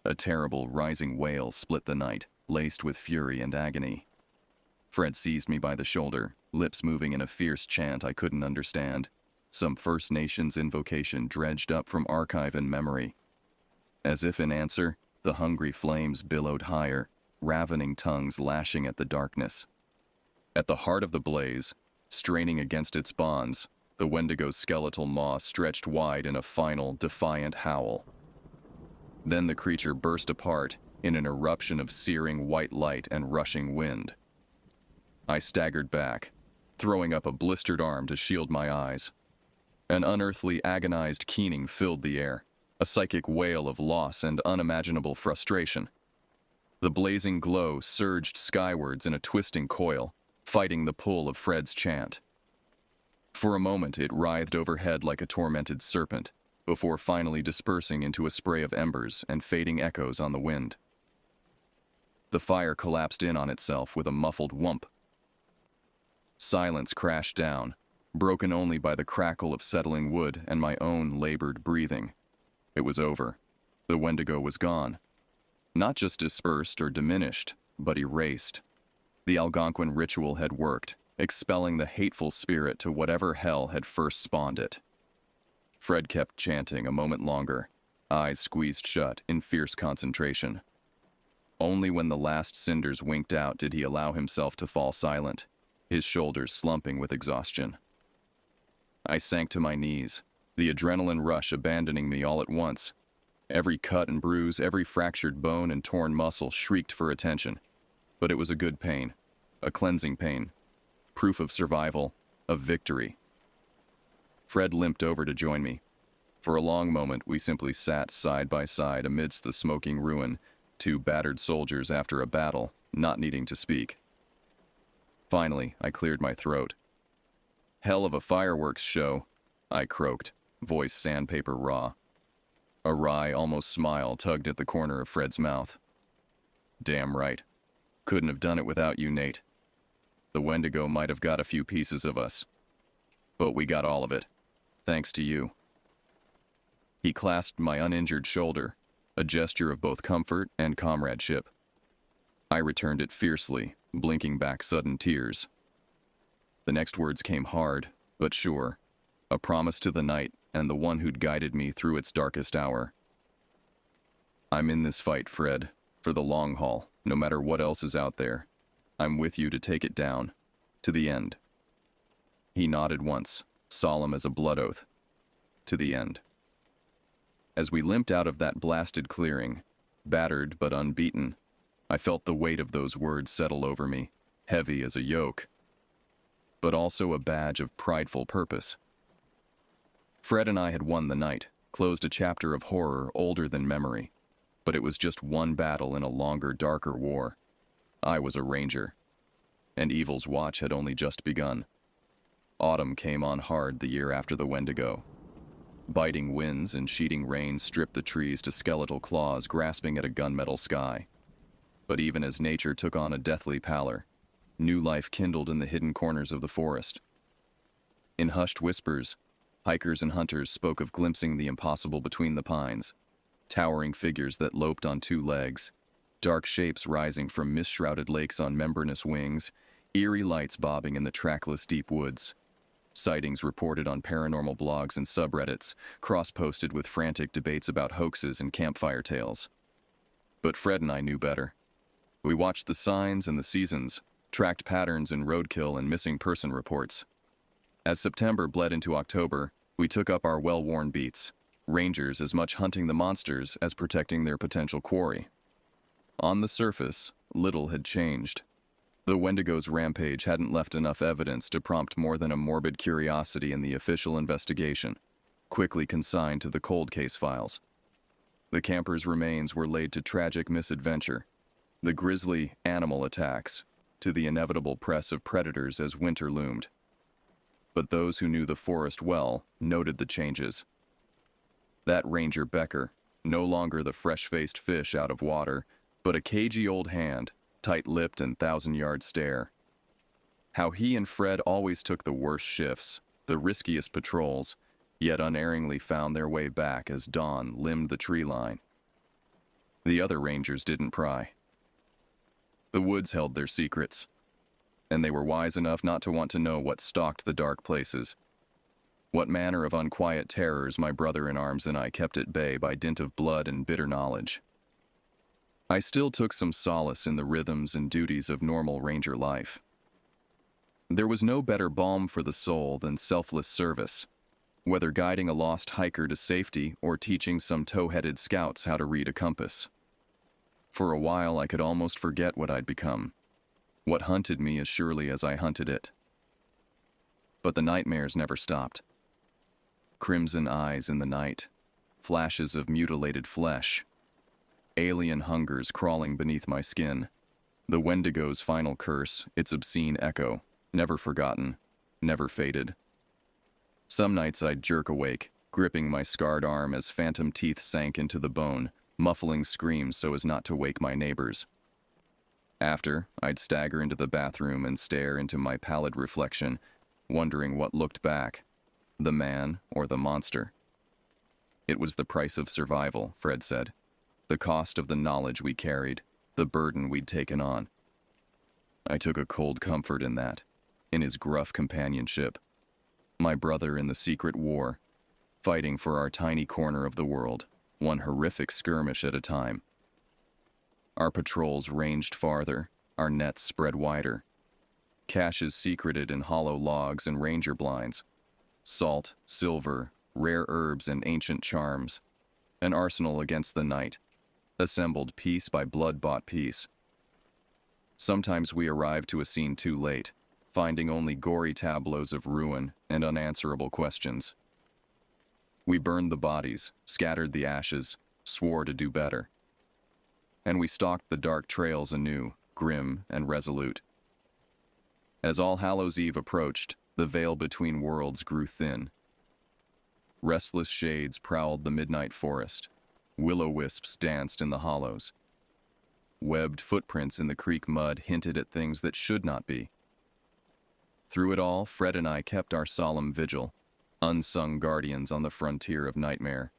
A terrible rising wail split the night, laced with fury and agony. Fred seized me by the shoulder, lips moving in a fierce chant I couldn't understand, some First Nations invocation dredged up from archive and memory. As if in answer, the hungry flames billowed higher, ravening tongues lashing at the darkness. At the heart of the blaze, straining against its bonds, the Wendigo's skeletal maw stretched wide in a final, defiant howl. Then the creature burst apart in an eruption of searing white light and rushing wind. I staggered back, throwing up a blistered arm to shield my eyes. An unearthly, agonized keening filled the air, a psychic wail of loss and unimaginable frustration. The blazing glow surged skywards in a twisting coil, fighting the pull of Fred's chant. For a moment it writhed overhead like a tormented serpent, before finally dispersing into a spray of embers and fading echoes on the wind. The fire collapsed in on itself with a muffled whump. Silence crashed down, broken only by the crackle of settling wood and my own labored breathing. It was over. The Wendigo was gone. Not just dispersed or diminished, but erased. The Algonquin ritual had worked, expelling the hateful spirit to whatever hell had first spawned it. Fred kept chanting a moment longer, eyes squeezed shut in fierce concentration. Only when the last cinders winked out did he allow himself to fall silent, his shoulders slumping with exhaustion. I sank to my knees, the adrenaline rush abandoning me all at once. Every cut and bruise, every fractured bone and torn muscle shrieked for attention. But it was a good pain, a cleansing pain, proof of survival, of victory. Fred limped over to join me. For a long moment, we simply sat side by side amidst the smoking ruin, two battered soldiers after a battle, not needing to speak. Finally, I cleared my throat. "Hell of a fireworks show," I croaked, voice sandpaper raw. A wry, almost smile tugged at the corner of Fred's mouth. "Damn right. Couldn't have done it without you, Nate." The Wendigo might have got a few pieces of us, but we got all of it, thanks to you. He clasped my uninjured shoulder, a gesture of both comfort and comradeship. I returned it fiercely, blinking back sudden tears. The next words came hard, but sure, a promise to the night and the one who'd guided me through its darkest hour. I'm in this fight, Fred, for the long haul, no matter what else is out there. I'm with you to take it down, to the end. He nodded once, solemn as a blood oath. To the end. As we limped out of that blasted clearing, battered but unbeaten, I felt the weight of those words settle over me, heavy as a yoke, but also a badge of prideful purpose. Fred and I had won the night, closed a chapter of horror older than memory, but it was just one battle in a longer, darker war. I was a ranger, and evil's watch had only just begun. Autumn came on hard the year after the Wendigo. Biting winds and sheeting rain stripped the trees to skeletal claws grasping at a gunmetal sky. But even as nature took on a deathly pallor, new life kindled in the hidden corners of the forest. In hushed whispers, hikers and hunters spoke of glimpsing the impossible between the pines, towering figures that loped on two legs, dark shapes rising from mist-shrouded lakes on membranous wings, eerie lights bobbing in the trackless deep woods. Sightings reported on paranormal blogs and subreddits, cross-posted with frantic debates about hoaxes and campfire tales. But Fred and I knew better. We watched the signs and the seasons, tracked patterns in roadkill and missing person reports. As September bled into October, we took up our well-worn beats, rangers as much hunting the monsters as protecting their potential quarry. On the surface, little had changed. The Wendigo's rampage hadn't left enough evidence to prompt more than a morbid curiosity in the official investigation, quickly consigned to the cold case files. The campers' remains were laid to tragic misadventure, the grisly animal attacks, to the inevitable press of predators as winter loomed. But those who knew the forest well noted the changes. That Ranger Becker, no longer the fresh-faced fish out of water, but a cagey old hand, tight-lipped and thousand-yard stare. How he and Fred always took the worst shifts, the riskiest patrols, yet unerringly found their way back as dawn limned the tree line. The other rangers didn't pry. The woods held their secrets, and they were wise enough not to want to know what stalked the dark places. What manner of unquiet terrors my brother-in-arms and I kept at bay by dint of blood and bitter knowledge. I still took some solace in the rhythms and duties of normal ranger life. There was no better balm for the soul than selfless service, whether guiding a lost hiker to safety or teaching some tow-headed scouts how to read a compass. For a while I could almost forget what I'd become, what hunted me as surely as I hunted it. But the nightmares never stopped. Crimson eyes in the night, flashes of mutilated flesh, alien hungers crawling beneath my skin, the Wendigo's final curse, its obscene echo, never forgotten, never faded. Some nights I'd jerk awake, gripping my scarred arm as phantom teeth sank into the bone, muffling screams so as not to wake my neighbors. After, I'd stagger into the bathroom and stare into my pallid reflection, wondering what looked back, the man or the monster. It was the price of survival, Fred said. The cost of the knowledge we carried, the burden we'd taken on. I took a cold comfort in that, in his gruff companionship. My brother in the secret war, fighting for our tiny corner of the world, one horrific skirmish at a time. Our patrols ranged farther, our nets spread wider. Caches secreted in hollow logs and ranger blinds. Salt, silver, rare herbs and ancient charms. An arsenal against the night, assembled piece by blood-bought piece. Sometimes we arrived to a scene too late, finding only gory tableaus of ruin and unanswerable questions. We burned the bodies, scattered the ashes, swore to do better. And we stalked the dark trails anew, grim and resolute. As All Hallows' Eve approached, the veil between worlds grew thin. Restless shades prowled the midnight forest. Will-o-wisps danced in the hollows. Webbed footprints in the creek mud hinted at things that should not be. Through it all, Fred and I kept our solemn vigil, unsung guardians on the frontier of nightmare.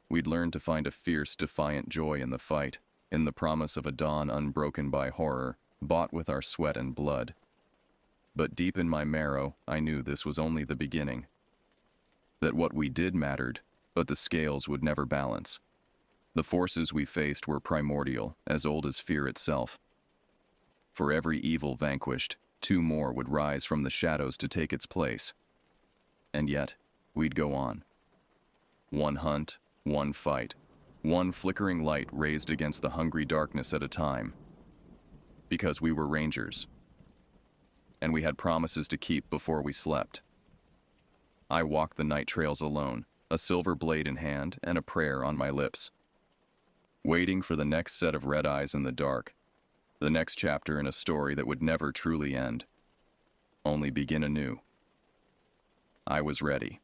We'd learned to find a fierce, defiant joy in the fight, in the promise of a dawn unbroken by horror, bought with our sweat and blood. But deep in my marrow, I knew this was only the beginning. That what we did mattered, but the scales would never balance. The forces we faced were primordial, as old as fear itself. For every evil vanquished, two more would rise from the shadows to take its place. And yet, we'd go on. One hunt, one fight, one flickering light raised against the hungry darkness at a time. Because we were rangers. And we had promises to keep before we slept. I walked the night trails alone, a silver blade in hand and a prayer on my lips. Waiting for the next set of red eyes in the dark, the next chapter in a story that would never truly end, only begin anew. I was ready.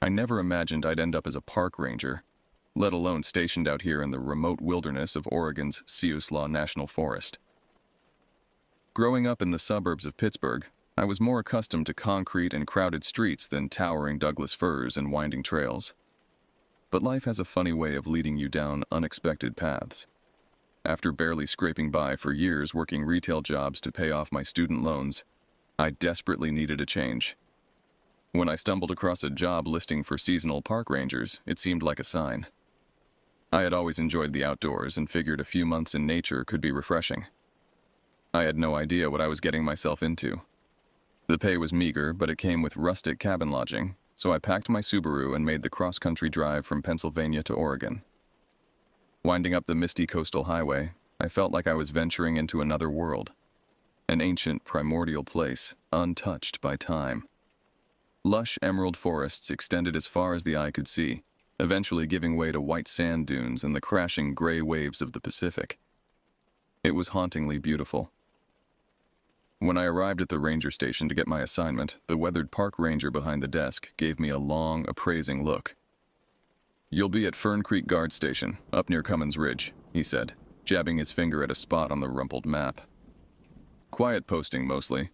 I never imagined I'd end up as a park ranger, let alone stationed out here in the remote wilderness of Oregon's Siuslaw National Forest. Growing up in the suburbs of Pittsburgh, I was more accustomed to concrete and crowded streets than towering Douglas firs and winding trails. But life has a funny way of leading you down unexpected paths. After barely scraping by for years working retail jobs to pay off my student loans, I desperately needed a change. When I stumbled across a job listing for seasonal park rangers, it seemed like a sign. I had always enjoyed the outdoors and figured a few months in nature could be refreshing. I had no idea what I was getting myself into. The pay was meager, but it came with rustic cabin lodging, so I packed my Subaru and made the cross-country drive from Pennsylvania to Oregon. Winding up the misty coastal highway, I felt like I was venturing into another world, an ancient, primordial place, untouched by time. Lush emerald forests extended as far as the eye could see, eventually giving way to white sand dunes and the crashing gray waves of the Pacific. It was hauntingly beautiful. When I arrived at the ranger station to get my assignment, the weathered park ranger behind the desk gave me a long, appraising look. "You'll be at Fern Creek Guard Station, up near Cummins Ridge," he said, jabbing his finger at a spot on the rumpled map. "Quiet posting, mostly.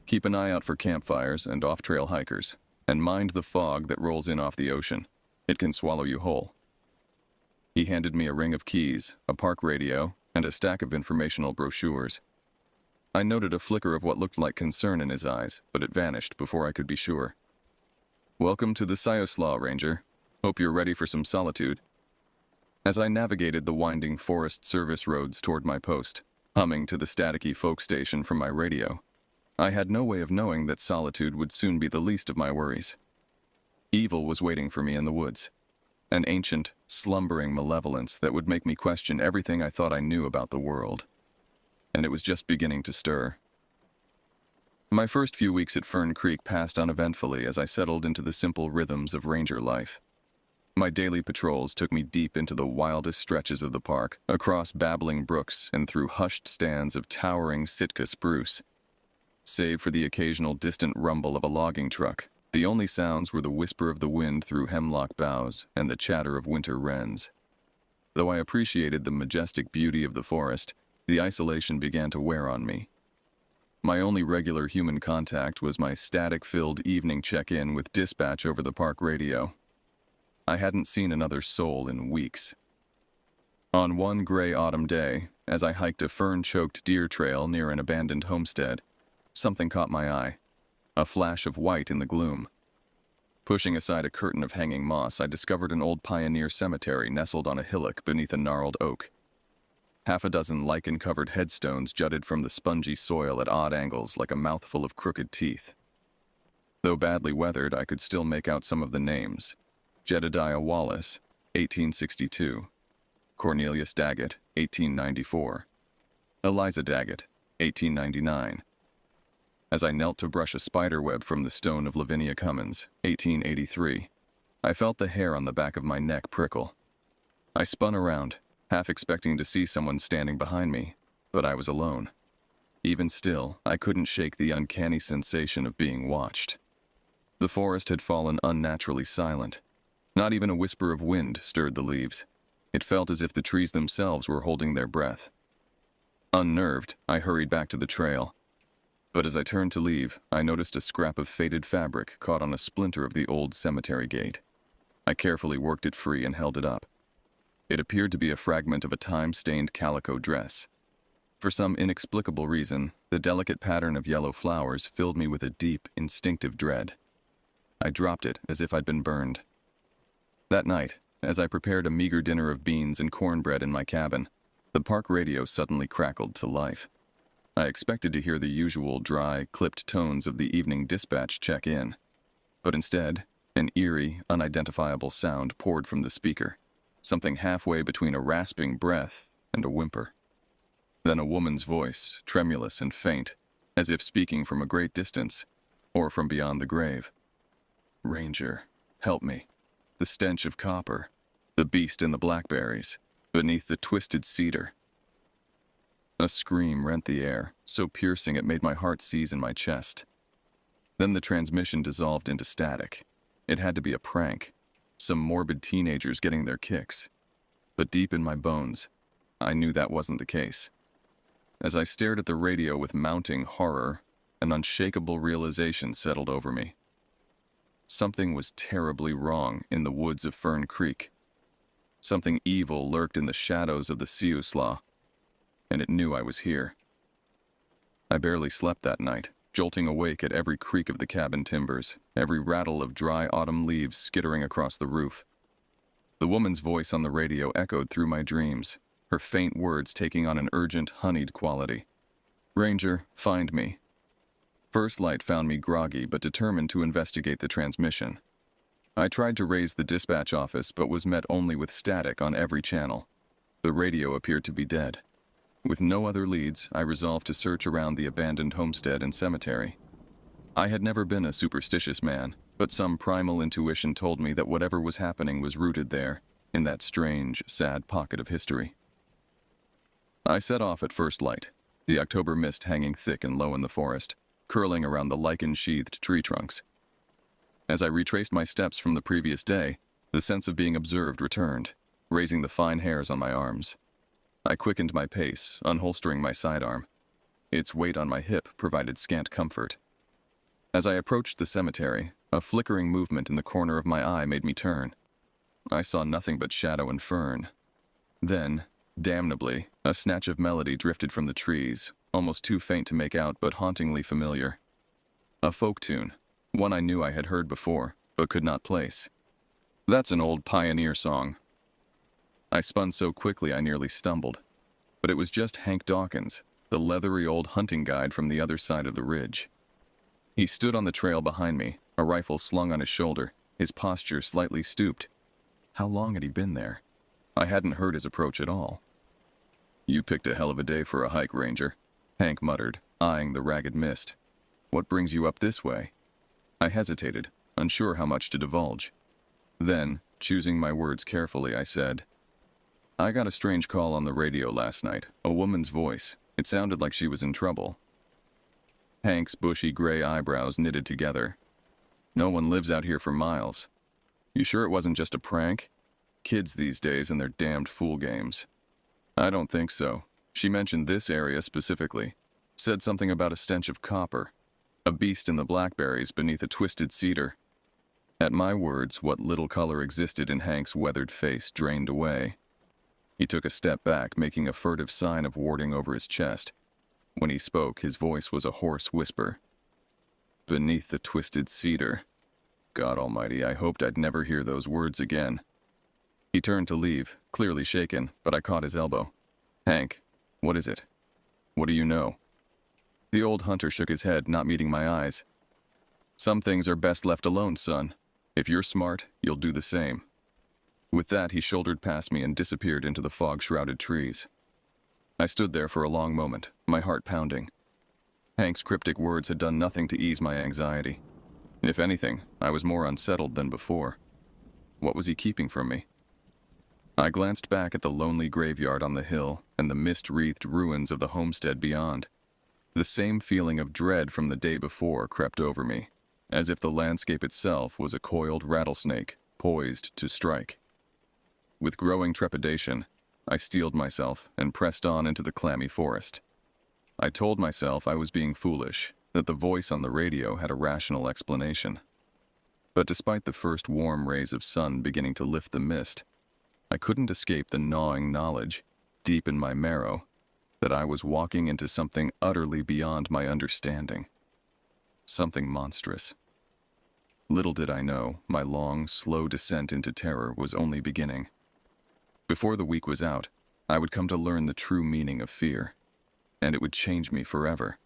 Keep an eye out for campfires and off-trail hikers, and mind the fog that rolls in off the ocean. It can swallow you whole." He handed me a ring of keys, a park radio, and a stack of informational brochures. I noted a flicker of what looked like concern in his eyes, but it vanished before I could be sure. "Welcome to the Siuslaw, Ranger. Hope you're ready for some solitude." As I navigated the winding Forest Service roads toward my post, humming to the staticky folk station from my radio, I had no way of knowing that solitude would soon be the least of my worries. Evil was waiting for me in the woods, an ancient, slumbering malevolence that would make me question everything I thought I knew about the world. And it was just beginning to stir. My first few weeks at Fern Creek passed uneventfully as I settled into the simple rhythms of ranger life. My daily patrols took me deep into the wildest stretches of the park, across babbling brooks and through hushed stands of towering Sitka spruce. Save for the occasional distant rumble of a logging truck, the only sounds were the whisper of the wind through hemlock boughs and the chatter of winter wrens. Though I appreciated the majestic beauty of the forest, the isolation began to wear on me. My only regular human contact was my static-filled evening check-in with dispatch over the park radio. I hadn't seen another soul in weeks. On one gray autumn day, as I hiked a fern-choked deer trail near an abandoned homestead, something caught my eye, a flash of white in the gloom. Pushing aside a curtain of hanging moss, I discovered an old pioneer cemetery nestled on a hillock beneath a gnarled oak. Half a dozen lichen-covered headstones jutted from the spongy soil at odd angles like a mouthful of crooked teeth. Though badly weathered, I could still make out some of the names. Jedediah Wallace, 1862. Cornelius Daggett, 1894. Eliza Daggett, 1899. As I knelt to brush a spiderweb from the stone of Lavinia Cummins, 1883, I felt the hair on the back of my neck prickle. I spun around, half expecting to see someone standing behind me, but I was alone. Even still, I couldn't shake the uncanny sensation of being watched. The forest had fallen unnaturally silent. Not even a whisper of wind stirred the leaves. It felt as if the trees themselves were holding their breath. Unnerved, I hurried back to the trail. But as I turned to leave, I noticed a scrap of faded fabric caught on a splinter of the old cemetery gate. I carefully worked it free and held it up. It appeared to be a fragment of a time-stained calico dress. For some inexplicable reason, the delicate pattern of yellow flowers filled me with a deep, instinctive dread. I dropped it as if I'd been burned. That night, as I prepared a meager dinner of beans and cornbread in my cabin, the park radio suddenly crackled to life. I expected to hear the usual dry, clipped tones of the evening dispatch check in, but instead, an eerie, unidentifiable sound poured from the speaker, something halfway between a rasping breath and a whimper. Then a woman's voice, tremulous and faint, as if speaking from a great distance, or from beyond the grave. "Ranger, help me. The stench of copper, the beast in the blackberries, beneath the twisted cedar." A scream rent the air, so piercing it made my heart seize in my chest. Then the transmission dissolved into static. It had to be a prank, some morbid teenagers getting their kicks. But deep in my bones, I knew that wasn't the case. As I stared at the radio with mounting horror, an unshakable realization settled over me. Something was terribly wrong in the woods of Fern Creek. Something evil lurked in the shadows of the Siuslaw, and it knew I was here. I barely slept that night, jolting awake at every creak of the cabin timbers, every rattle of dry autumn leaves skittering across the roof. The woman's voice on the radio echoed through my dreams, her faint words taking on an urgent, honeyed quality. "Ranger, find me." First Light found me groggy but determined to investigate the transmission. I tried to raise the dispatch office but was met only with static on every channel. The radio appeared to be dead. With no other leads, I resolved to search around the abandoned homestead and cemetery. I had never been a superstitious man, but some primal intuition told me that whatever was happening was rooted there, in that strange, sad pocket of history. I set off at first light, the October mist hanging thick and low in the forest, curling around the lichen-sheathed tree trunks. As I retraced my steps from the previous day, the sense of being observed returned, raising the fine hairs on my arms. I quickened my pace, unholstering my sidearm. Its weight on my hip provided scant comfort. As I approached the cemetery, a flickering movement in the corner of my eye made me turn. I saw nothing but shadow and fern. Then, damnably, a snatch of melody drifted from the trees, almost too faint to make out but hauntingly familiar. A folk tune, one I knew I had heard before, but could not place. "That's an old pioneer song." I spun so quickly I nearly stumbled. But it was just Hank Dawkins, the leathery old hunting guide from the other side of the ridge. He stood on the trail behind me, a rifle slung on his shoulder, his posture slightly stooped. How long had he been there? I hadn't heard his approach at all. "You picked a hell of a day for a hike, Ranger," Hank muttered, eyeing the ragged mist. "What brings you up this way?" I hesitated, unsure how much to divulge. Then, choosing my words carefully, I said, "I got a strange call on the radio last night, a woman's voice. It sounded like she was in trouble." Hank's bushy gray eyebrows knitted together. "No one lives out here for miles. You sure it wasn't just a prank? Kids these days and their damned fool games." "I don't think so. She mentioned this area specifically. Said something about a stench of copper. A beast in the blackberries beneath a twisted cedar." At my words, what little color existed in Hank's weathered face drained away. He took a step back, making a furtive sign of warding over his chest. When he spoke, his voice was a hoarse whisper. "Beneath the twisted cedar." God almighty, I hoped I'd never hear those words again. He turned to leave, clearly shaken, but I caught his elbow. "Hank, what is it? What do you know?" The old hunter shook his head, not meeting my eyes. "Some things are best left alone, son. If you're smart, you'll do the same." With that, he shouldered past me and disappeared into the fog-shrouded trees. I stood there for a long moment, my heart pounding. Hank's cryptic words had done nothing to ease my anxiety. If anything, I was more unsettled than before. What was he keeping from me? I glanced back at the lonely graveyard on the hill and the mist-wreathed ruins of the homestead beyond. The same feeling of dread from the day before crept over me, as if the landscape itself was a coiled rattlesnake, poised to strike. With growing trepidation, I steeled myself and pressed on into the clammy forest. I told myself I was being foolish, that the voice on the radio had a rational explanation. But despite the first warm rays of sun beginning to lift the mist, I couldn't escape the gnawing knowledge, deep in my marrow, that I was walking into something utterly beyond my understanding. Something monstrous. Little did I know, my long, slow descent into terror was only beginning. Before the week was out, I would come to learn the true meaning of fear, and it would change me forever.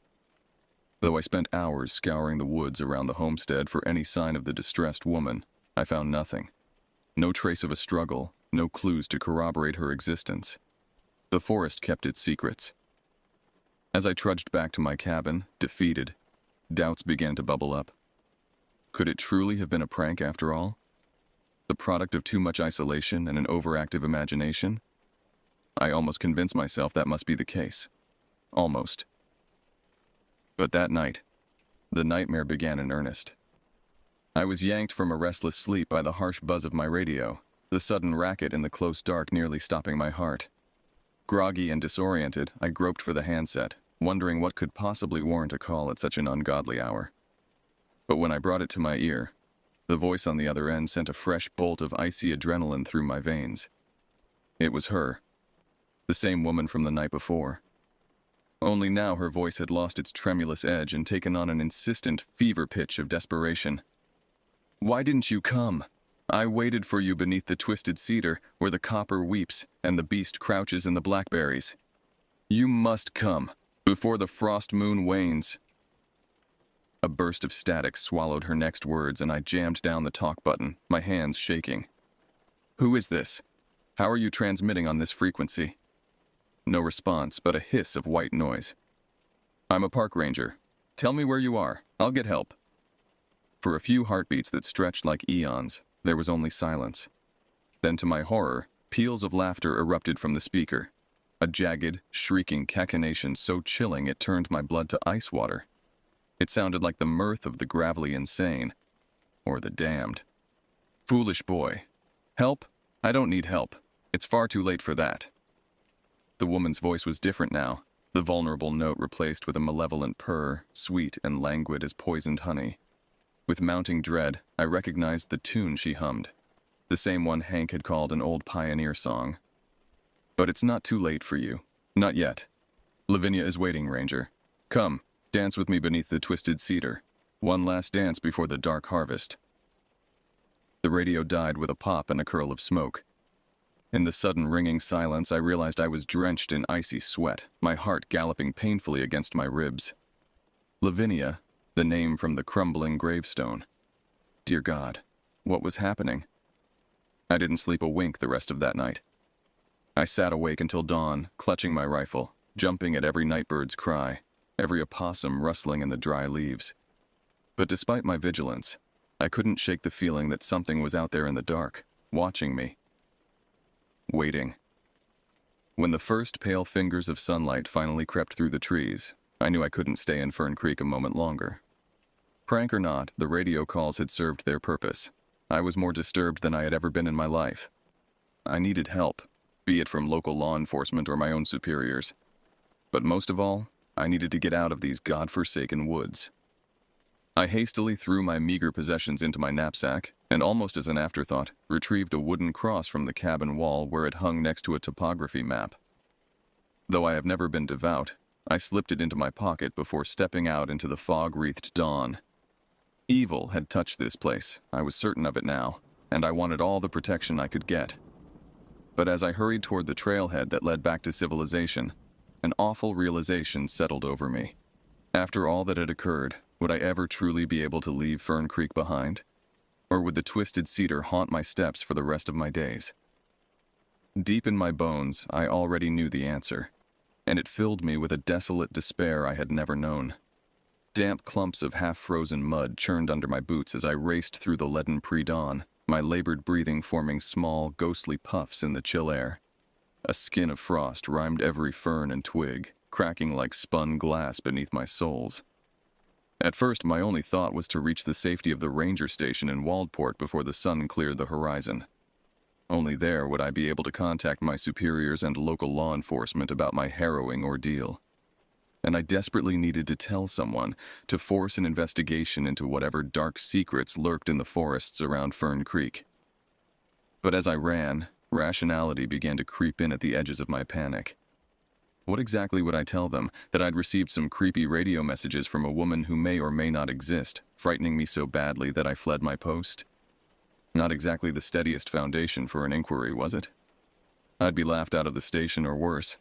Though I spent hours scouring the woods around the homestead for any sign of the distressed woman, I found nothing. No trace of a struggle, no clues to corroborate her existence. The forest kept its secrets. As I trudged back to my cabin, defeated, doubts began to bubble up. Could it truly have been a prank after all? The product of too much isolation and an overactive imagination? I almost convinced myself that must be the case. Almost. But that night, the nightmare began in earnest. I was yanked from a restless sleep by the harsh buzz of my radio, the sudden racket in the close dark nearly stopping my heart. Groggy and disoriented, I groped for the handset, wondering what could possibly warrant a call at such an ungodly hour. But when I brought it to my ear, the voice on the other end sent a fresh bolt of icy adrenaline through my veins. It was her, the same woman from the night before. Only now her voice had lost its tremulous edge and taken on an insistent fever pitch of desperation. "Why didn't you come? I waited for you beneath the twisted cedar where the copper weeps and the beast crouches in the blackberries. You must come, before the frost moon wanes." A burst of static swallowed her next words, and I jammed down the talk button, my hands shaking. "Who is this? How are you transmitting on this frequency?" No response, but a hiss of white noise. "I'm a park ranger. Tell me where you are. I'll get help." For a few heartbeats that stretched like eons, there was only silence. Then, to my horror, peals of laughter erupted from the speaker. A jagged, shrieking cachinnation so chilling it turned my blood to ice water. It sounded like the mirth of the gravelly insane, or the damned. "Foolish boy. Help? I don't need help. It's far too late for that." The woman's voice was different now, the vulnerable note replaced with a malevolent purr, sweet and languid as poisoned honey. With mounting dread, I recognized the tune she hummed, the same one Hank had called an old pioneer song. "But it's not too late for you. Not yet. Lavinia is waiting, Ranger. Come, dance with me beneath the twisted cedar. One last dance before the dark harvest." The radio died with a pop and a curl of smoke. In the sudden ringing silence, I realized I was drenched in icy sweat, my heart galloping painfully against my ribs. Lavinia, the name from the crumbling gravestone. Dear God, what was happening? I didn't sleep a wink the rest of that night. I sat awake until dawn, clutching my rifle, jumping at every nightbird's cry, every opossum rustling in the dry leaves. But despite my vigilance, I couldn't shake the feeling that something was out there in the dark, watching me. Waiting. When the first pale fingers of sunlight finally crept through the trees, I knew I couldn't stay in Fern Creek a moment longer. Prank or not, the radio calls had served their purpose. I was more disturbed than I had ever been in my life. I needed help, be it from local law enforcement or my own superiors. But most of all, I needed to get out of these godforsaken woods. I hastily threw my meager possessions into my knapsack, and almost as an afterthought, retrieved a wooden cross from the cabin wall where it hung next to a topography map. Though I have never been devout, I slipped it into my pocket before stepping out into the fog-wreathed dawn. Evil had touched this place, I was certain of it now, and I wanted all the protection I could get. But as I hurried toward the trailhead that led back to civilization, an awful realization settled over me. After all that had occurred, would I ever truly be able to leave Fern Creek behind? Or would the twisted cedar haunt my steps for the rest of my days? Deep in my bones, I already knew the answer, and it filled me with a desolate despair I had never known. Damp clumps of half-frozen mud churned under my boots as I raced through the leaden pre-dawn, my labored breathing forming small, ghostly puffs in the chill air. A skin of frost rimed every fern and twig, cracking like spun glass beneath my soles. At first, my only thought was to reach the safety of the ranger station in Waldport before the sun cleared the horizon. Only there would I be able to contact my superiors and local law enforcement about my harrowing ordeal. And I desperately needed to tell someone, to force an investigation into whatever dark secrets lurked in the forests around Fern Creek. But as I ran, rationality began to creep in at the edges of my panic. What exactly would I tell them? That I'd received some creepy radio messages from a woman who may or may not exist, frightening me so badly that I fled my post? Not exactly the steadiest foundation for an inquiry, was it? I'd be laughed out of the station or worse,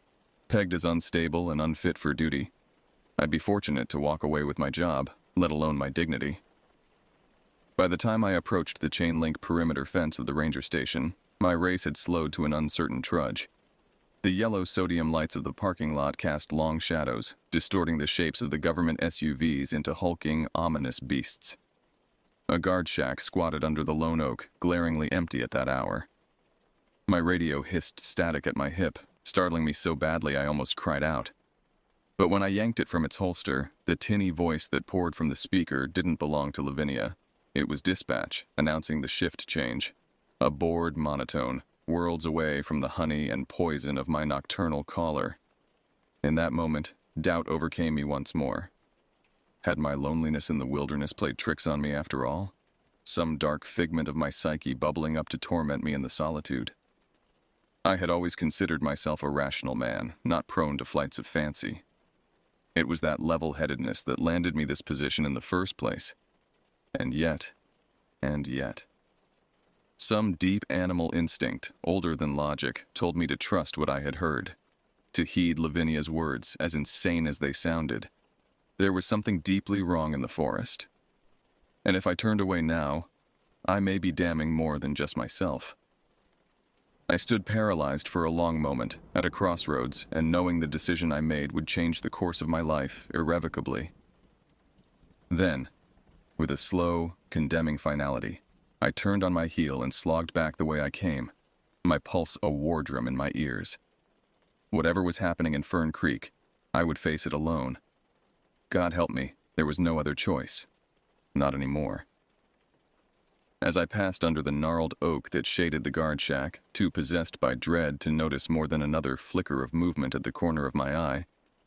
pegged as unstable and unfit for duty. I'd be fortunate to walk away with my job, let alone my dignity. By the time I approached the chain-link perimeter fence of the ranger station, my race had slowed to an uncertain trudge. The yellow sodium lights of the parking lot cast long shadows, distorting the shapes of the government SUVs into hulking, ominous beasts. A guard shack squatted under the lone oak, glaringly empty at that hour. My radio hissed static at my hip, startling me so badly I almost cried out. But when I yanked it from its holster, the tinny voice that poured from the speaker didn't belong to Lavinia. It was dispatch, announcing the shift change. A bored monotone, worlds away from the honey and poison of my nocturnal caller. In that moment, doubt overcame me once more. Had my loneliness in the wilderness played tricks on me after all? Some dark figment of my psyche bubbling up to torment me in the solitude? I had always considered myself a rational man, not prone to flights of fancy. It was that level-headedness that landed me this position in the first place. And yet. Some deep animal instinct, older than logic, told me to trust what I had heard, to heed Lavinia's words, as insane as they sounded. There was something deeply wrong in the forest. And if I turned away now, I may be damning more than just myself. I stood paralyzed for a long moment, at a crossroads, and knowing the decision I made would change the course of my life irrevocably. Then, with a slow, condemning finality, I turned on my heel and slogged back the way I came, my pulse a war drum in my ears. Whatever was happening in Fern Creek, I would face it alone. God help me, there was no other choice. Not anymore. As I passed under the gnarled oak that shaded the guard shack, too possessed by dread to notice more than another flicker of movement at the corner of my eye,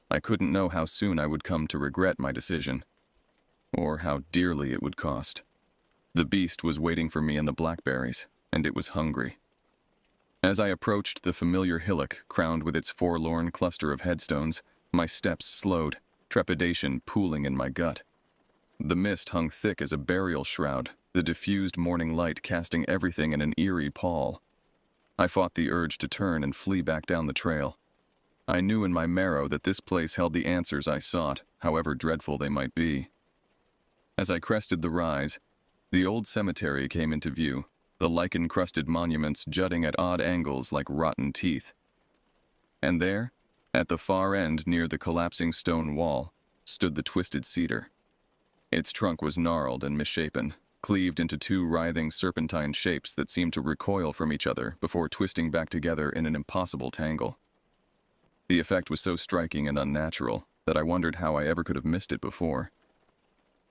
I couldn't know how soon I would come to regret my decision, or how dearly it would cost. The beast was waiting for me in the blackberries, and it was hungry. As I approached the familiar hillock crowned with its forlorn cluster of headstones, my steps slowed, trepidation pooling in my gut. The mist hung thick as a burial shroud, the diffused morning light casting everything in an eerie pall. I fought the urge to turn and flee back down the trail. I knew in my marrow that this place held the answers I sought, however dreadful they might be. As I crested the rise, the old cemetery came into view, the lichen-crusted monuments jutting at odd angles like rotten teeth. And there, at the far end near the collapsing stone wall, stood the twisted cedar. Its trunk was gnarled and misshapen, cleaved into two writhing serpentine shapes that seemed to recoil from each other before twisting back together in an impossible tangle. The effect was so striking and unnatural that I wondered how I ever could have missed it before.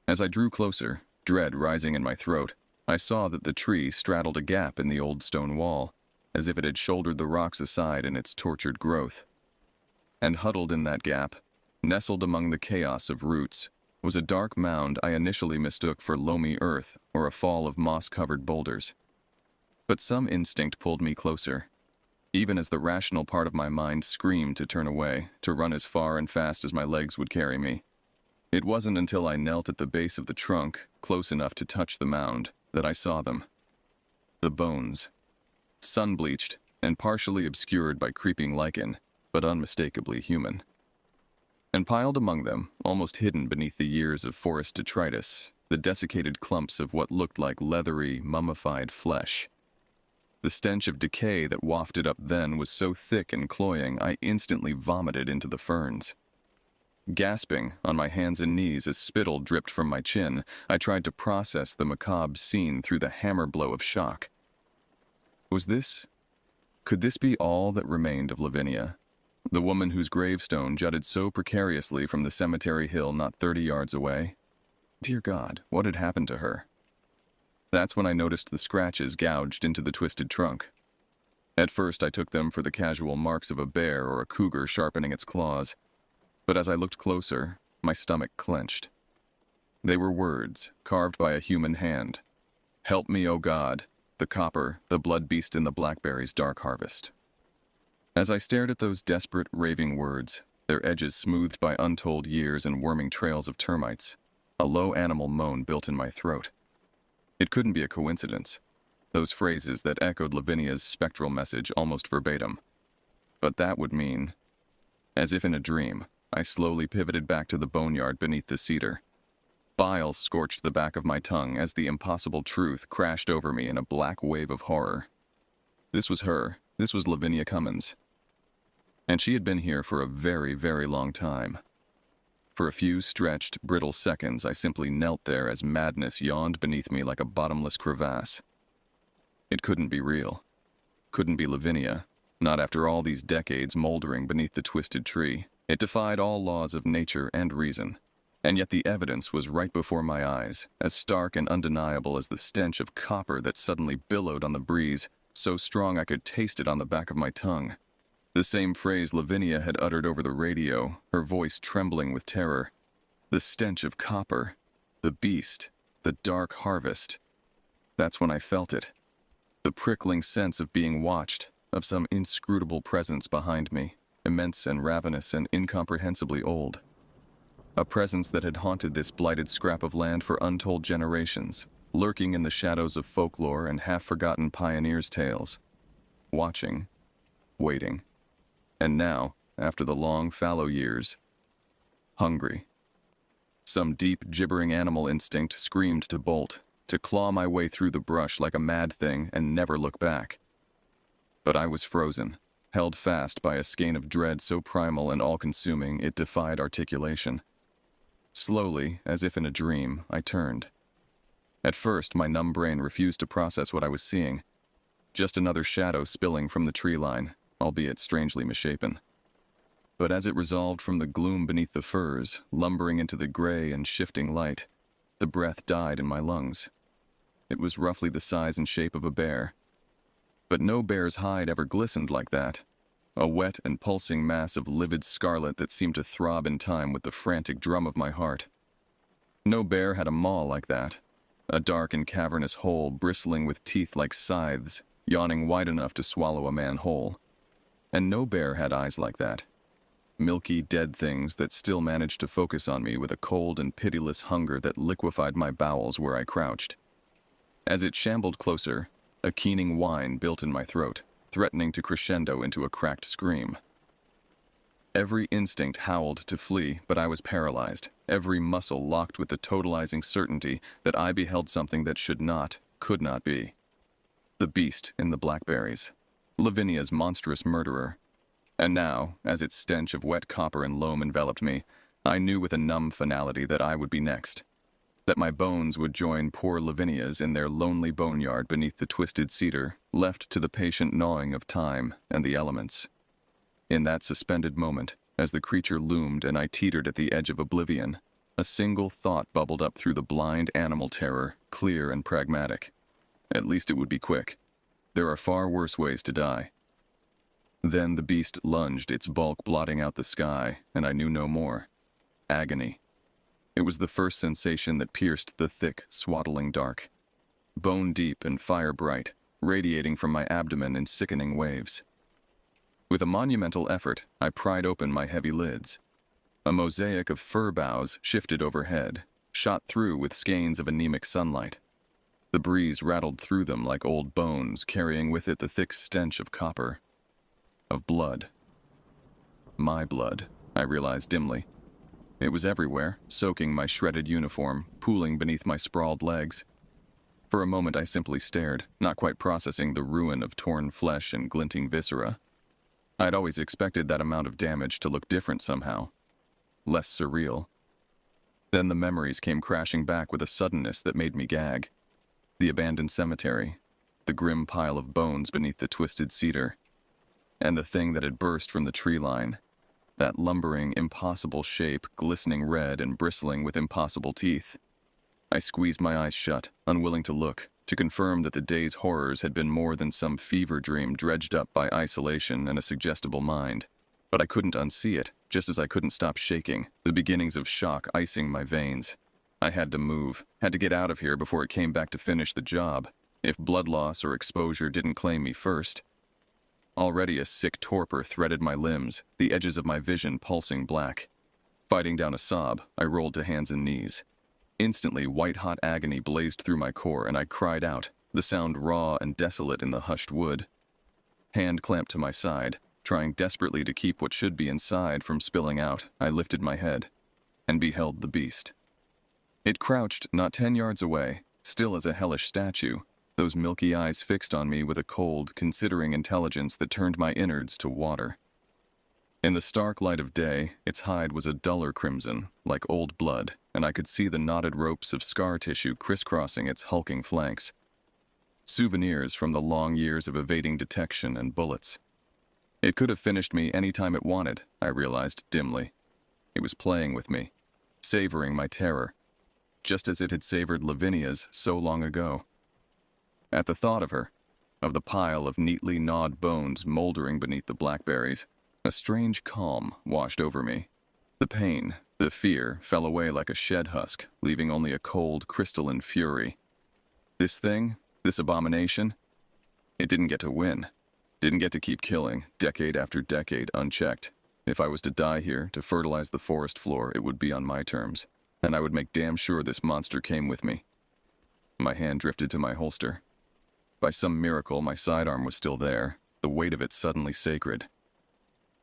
As I drew closer, dread rising in my throat, I saw that the tree straddled a gap in the old stone wall, as if it had shouldered the rocks aside in its tortured growth. And huddled in that gap, nestled among the chaos of roots, was a dark mound I initially mistook for loamy earth or a fall of moss-covered boulders. But some instinct pulled me closer, even as the rational part of my mind screamed to turn away, to run as far and fast as my legs would carry me. It wasn't until I knelt at the base of the trunk, close enough to touch the mound, that I saw them. The bones. Sun-bleached and partially obscured by creeping lichen, but unmistakably human. And piled among them, almost hidden beneath the years of forest detritus, the desiccated clumps of what looked like leathery, mummified flesh. The stench of decay that wafted up then was so thick and cloying I instantly vomited into the ferns. Gasping on my hands and knees as spittle dripped from my chin, I tried to process the macabre scene through the hammer blow of shock. Could this be all that remained of Lavinia, the woman whose gravestone jutted so precariously from the cemetery hill not 30 yards away? Dear God, what had happened to her? That's when I noticed the scratches gouged into the twisted trunk. At first, I took them for the casual marks of a bear or a cougar sharpening its claws, but as I looked closer, my stomach clenched. They were words, carved by a human hand. Help me, O God, the copper, the blood beast in the blackberry's dark harvest. As I stared at those desperate, raving words, their edges smoothed by untold years and worming trails of termites, a low animal moan built in my throat. It couldn't be a coincidence, those phrases that echoed Lavinia's spectral message almost verbatim. But that would mean, as if in a dream, I slowly pivoted back to the boneyard beneath the cedar. Bile scorched the back of my tongue as the impossible truth crashed over me in a black wave of horror. This was her. This was Lavinia Cummins. And she had been here for a very, very long time. For a few stretched, brittle seconds, I simply knelt there as madness yawned beneath me like a bottomless crevasse. It couldn't be real. Couldn't be Lavinia, not after all these decades moldering beneath the twisted tree. It defied all laws of nature and reason. And yet the evidence was right before my eyes, as stark and undeniable as the stench of copper that suddenly billowed on the breeze, so strong I could taste it on the back of my tongue. The same phrase Lavinia had uttered over the radio, her voice trembling with terror. The stench of copper. The beast. The dark harvest. That's when I felt it. The prickling sense of being watched, of some inscrutable presence behind me, immense and ravenous and incomprehensibly old. A presence that had haunted this blighted scrap of land for untold generations, lurking in the shadows of folklore and half-forgotten pioneers' tales. Watching. Waiting. And now, after the long, fallow years, hungry. Some deep, gibbering animal instinct screamed to bolt, to claw my way through the brush like a mad thing and never look back. But I was frozen, held fast by a skein of dread so primal and all-consuming it defied articulation. Slowly, as if in a dream, I turned. At first, my numb brain refused to process what I was seeing. Just another shadow spilling from the tree line, albeit strangely misshapen. But as it resolved from the gloom beneath the firs, lumbering into the gray and shifting light, the breath died in my lungs. It was roughly the size and shape of a bear. But no bear's hide ever glistened like that. A wet and pulsing mass of livid scarlet that seemed to throb in time with the frantic drum of my heart. No bear had a maw like that. A dark and cavernous hole bristling with teeth like scythes, yawning wide enough to swallow a man whole. And no bear had eyes like that. Milky, dead things that still managed to focus on me with a cold and pitiless hunger that liquefied my bowels where I crouched. As it shambled closer, a keening whine built in my throat, threatening to crescendo into a cracked scream. Every instinct howled to flee, but I was paralyzed, every muscle locked with the totalizing certainty that I beheld something that should not, could not be. The beast in the blackberries. Lavinia's monstrous murderer. And now, as its stench of wet copper and loam enveloped me, I knew with a numb finality that I would be next. That my bones would join poor Lavinia's in their lonely boneyard beneath the twisted cedar, left to the patient gnawing of time and the elements. In that suspended moment, as the creature loomed and I teetered at the edge of oblivion, a single thought bubbled up through the blind animal terror, clear and pragmatic. At least it would be quick. There are far worse ways to die. Then the beast lunged, its bulk blotting out the sky, and I knew no more. Agony. It was the first sensation that pierced the thick, swaddling dark. Bone deep and fire bright, radiating from my abdomen in sickening waves. With a monumental effort, I pried open my heavy lids. A mosaic of fir boughs shifted overhead, shot through with skeins of anemic sunlight. The breeze rattled through them like old bones, carrying with it the thick stench of copper. Of blood. My blood, I realized dimly. It was everywhere, soaking my shredded uniform, pooling beneath my sprawled legs. For a moment I simply stared, not quite processing the ruin of torn flesh and glinting viscera. I'd always expected that amount of damage to look different somehow. Less surreal. Then the memories came crashing back with a suddenness that made me gag. The abandoned cemetery, the grim pile of bones beneath the twisted cedar, and the thing that had burst from the tree line. That lumbering, impossible shape, glistening red and bristling with impossible teeth. I squeezed my eyes shut, unwilling to look, to confirm that the day's horrors had been more than some fever dream dredged up by isolation and a suggestible mind. But I couldn't unsee it, just as I couldn't stop shaking, the beginnings of shock icing my veins. I had to move, had to get out of here before it came back to finish the job, if blood loss or exposure didn't claim me first. Already a sick torpor threaded my limbs, the edges of my vision pulsing black. Fighting down a sob, I rolled to hands and knees. Instantly, white-hot agony blazed through my core, and I cried out, the sound raw and desolate in the hushed wood. Hand clamped to my side, trying desperately to keep what should be inside from spilling out, I lifted my head and beheld the beast. It crouched not 10 yards away, still as a hellish statue, those milky eyes fixed on me with a cold, considering intelligence that turned my innards to water. In the stark light of day, its hide was a duller crimson, like old blood, and I could see the knotted ropes of scar tissue crisscrossing its hulking flanks. Souvenirs from the long years of evading detection and bullets. It could have finished me any time it wanted, I realized dimly. It was playing with me, savoring my terror, just as it had savored Lavinia's so long ago. At the thought of her, of the pile of neatly gnawed bones moldering beneath the blackberries, a strange calm washed over me. The pain, the fear, fell away like a shed husk, leaving only a cold, crystalline fury. This thing, this abomination, it didn't get to win. Didn't get to keep killing, decade after decade, unchecked. If I was to die here, to fertilize the forest floor, it would be on my terms, and I would make damn sure this monster came with me. My hand drifted to my holster. By some miracle, my sidearm was still there, the weight of it suddenly sacred.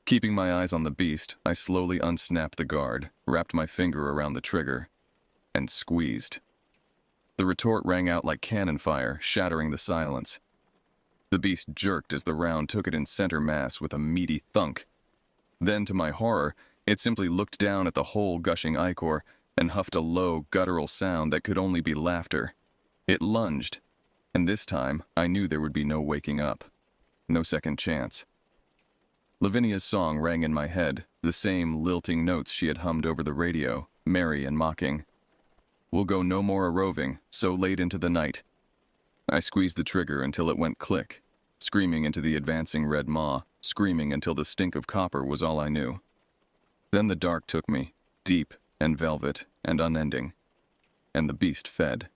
Keeping my eyes on the beast, I slowly unsnapped the guard, wrapped my finger around the trigger, and squeezed. The retort rang out like cannon fire, shattering the silence. The beast jerked as the round took it in center mass with a meaty thunk. Then, to my horror, it simply looked down at the whole gushing ichor and huffed a low, guttural sound that could only be laughter. It lunged, and this time I knew there would be no waking up. No second chance. Lavinia's song rang in my head, the same lilting notes she had hummed over the radio, merry and mocking. We'll go no more a-roving, so late into the night. I squeezed the trigger until it went click, screaming into the advancing red maw, screaming until the stink of copper was all I knew. Then the dark took me, deep and velvet and unending, and the beast fed.